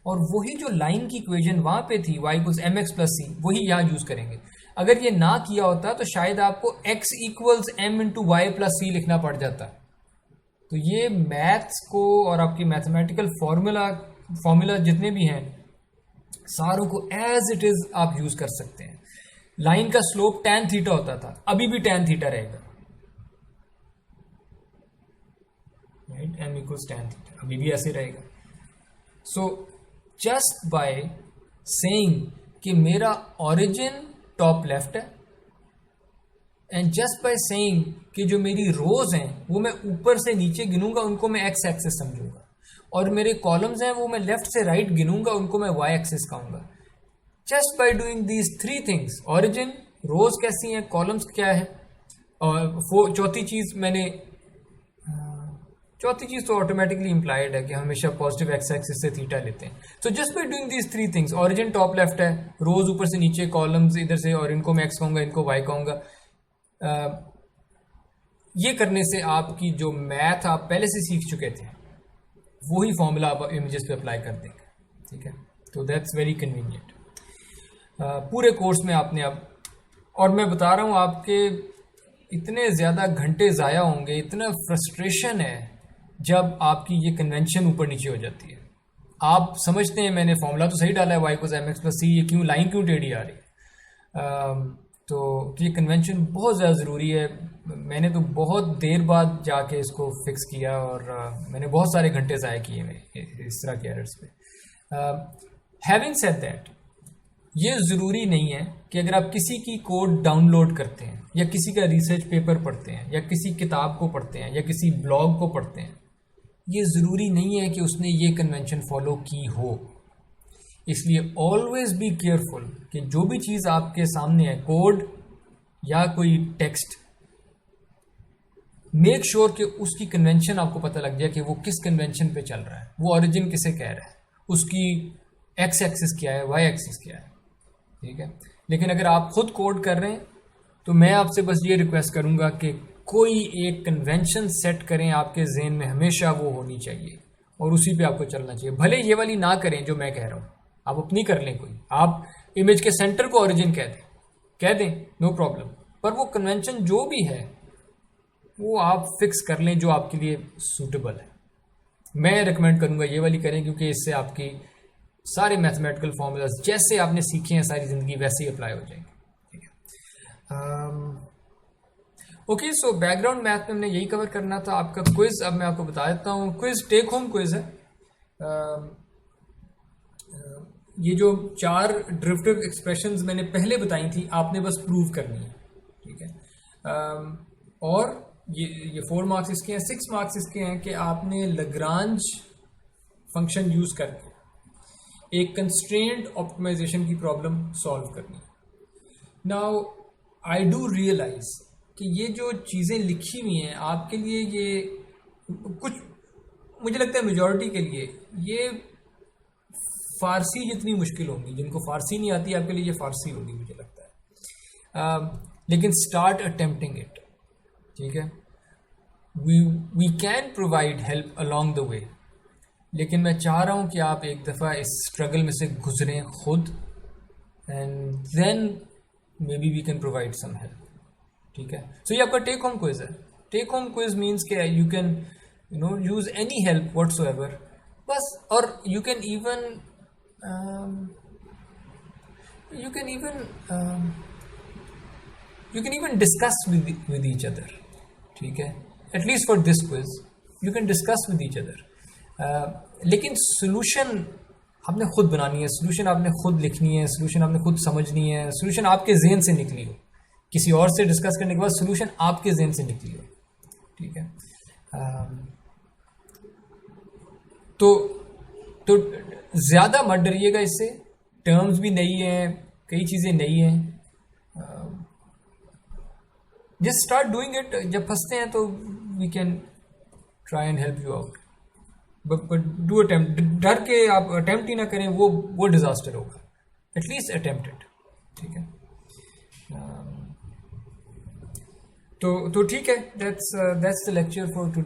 और वही जो लाइन की इक्वेशन वहां पे थी y equals m x plus c, वही यहाँ यूज करेंगे। अगर ये ना किया होता तो शायद आपको x equals m into y plus c लिखना पड़ जाता। तो ये मैथ्स को और आपकी मैथमेटिकल फॉर्मूला जितने भी हैं सारों को एज इट इज आप यूज कर सकते हैं। लाइन का स्लोप tan थीटा होता था, अभी भी tan थीटा रहेगा, right, m equals tan theta अभी भी ऐसे रहेगा। सो जस्ट बाय सेइंग कि मेरा ओरिजिन टॉप लेफ्ट है एंड जस्ट बाय सेइंग कि जो मेरी रोज हैं वो मैं ऊपर से नीचे गिनूंगा, उनको मैं एक्स एक्सिस समझूंगा, और मेरे कॉलम्स हैं वो मैं लेफ्ट से राइट गिनूंगा, उनको मैं वाई एक्सिस कहूंगा। Just by doing these three things, origin, rows कैसी हैं, कॉलम्स क्या है, और चौथी चीज तो ऑटोमेटिकली इंप्लाइड है कि हमेशा पॉजिटिव एक्स एक्सिस से थीटा लेते हैं। So just by doing these three things, origin top left है, रोज ऊपर से नीचे, कॉलम्स इधर से, और इनको मैं एक्स कहूंगा, इनको वाई कहूंगा, ये करने से आपकी जो मैथ आप पहले से सीख चुके थे वही फॉर्मूला आप इमेजेस पे अप्लाई कर देंगे, ठीक है। तो दैट्स वेरी कन्वीनियंट। पूरे कोर्स में आपने अब, और मैं बता रहा हूँ आपके इतने ज़्यादा घंटे ज़ाया होंगे, इतना फ्रस्ट्रेशन है जब आपकी ये कन्वेंशन ऊपर नीचे हो जाती है। आप समझते हैं मैंने फॉर्मूला तो सही डाला है, y equals m x plus c, ये क्यों लाइन क्यों टेढ़ी आ रही है, तो ये कन्वेंशन बहुत ज़्यादा ज़रूरी है। मैंने तो बहुत देर बाद जाके इसको फिक्स किया और मैंने बहुत सारे घंटे ज़ाया किए मैं इस तरह के एरर्स पे। हैविंग सेड दैट, ये ज़रूरी नहीं है कि अगर आप किसी की कोड डाउनलोड करते हैं या किसी का रिसर्च पेपर पढ़ते हैं या किसी किताब को पढ़ते हैं या किसी ब्लॉग को पढ़ते हैं, ये ज़रूरी नहीं है कि उसने ये कन्वेंशन फॉलो की हो। इसलिए ऑलवेज बी केयरफुल कि जो भी चीज़ आपके सामने है, कोड या कोई टेक्स्ट, मेक श्योर कि उसकी कन्वेंशन आपको पता लग जाए कि वो किस कन्वेंशन पे चल रहा है, वो ओरिजिन किसे कह रहा है, उसकी एक्स एक्सिस क्या है, वाई एक्सिस क्या है, ठीक है। लेकिन अगर आप खुद कोड कर रहे हैं तो मैं आपसे बस ये रिक्वेस्ट करूंगा कि कोई एक कन्वेंशन सेट करें, आपके जहन में हमेशा वो होनी चाहिए और उसी पे आपको चलना चाहिए। भले ये वाली ना करें जो मैं कह रहा हूँ, आप अपनी कर लें कोई, आप इमेज के सेंटर को ओरिजिन कह दें, नो प्रॉब्लम, पर वो कन्वेंशन जो भी है वो आप फिक्स कर लें जो आपके लिए सूटेबल है। मैं रिकमेंड करूंगा ये वाली करें, क्योंकि इससे आपकी सारे मैथमेटिकल फॉर्मूलाज जैसे आपने सीखे हैं सारी ज़िंदगी वैसे ही अप्लाई हो जाएंगे, ठीक है। ओके, सो बैकग्राउंड मैथ में हमने यही कवर करना था। आपका क्विज अब मैं आपको बता देता हूँ। क्विज टेक होम क्विज है। ये जो 4 डेरिवेटिव एक्सप्रेशंस मैंने पहले बताई थी आपने बस प्रूव करनी है, ठीक है। और ये 4 मार्क्स इसके हैं। 6 मार्क्स इसके हैं कि आपने लग्रांज फंक्शन यूज करके एक कंस्ट्रेंट ऑप्टिमाइजेशन की प्रॉब्लम सॉल्व करनी है। नाउ आई डू रियलाइज कि ये जो चीज़ें लिखी हुई हैं आपके लिए, ये कुछ मुझे लगता है मेजॉरिटी के लिए ये फारसी जितनी मुश्किल होंगी। जिनको फारसी नहीं आती आपके लिए ये फारसी होगी मुझे लगता है। लेकिन स्टार्ट अटेम्प्टिंग इट, ठीक है। We can provide help along the way, लेकिन मैं चाह रहा हूँ कि आप एक दफ़ा इस स्ट्रगल में से गुजरें खुद, and then maybe we can provide some help, ठीक है। सो ये आपका टेक होम क्विज है। टेक होम क्विज मीन्स कि you can use any help whatsoever, बस। और you can even discuss with each other, ठीक है। At least for this quiz you can discuss with each other. लेकिन सोल्यूशन आपने खुद बनानी है, सोल्यूशन आपने खुद लिखनी है, सोल्यूशन आपने खुद समझनी है, सोल्यूशन आपके जहन से निकली हो, किसी और से डिस्कस करने के बाद सोल्यूशन आपके जहन से निकली हो, ठीक है। तो ज़्यादा मत डरिएगा इससे। टर्म्स भी नई हैं, कई चीज़ें नई हैं। Just start doing it. जब फंसते हैं तो we can try and help you out, but do attempt. डर के आप अटेम्प्ट ही ना करें, वो डिजास्टर होगा। एटलीस्ट अटेम्प्ट इट, ठीक है। तो ठीक है, that's the lecture for today.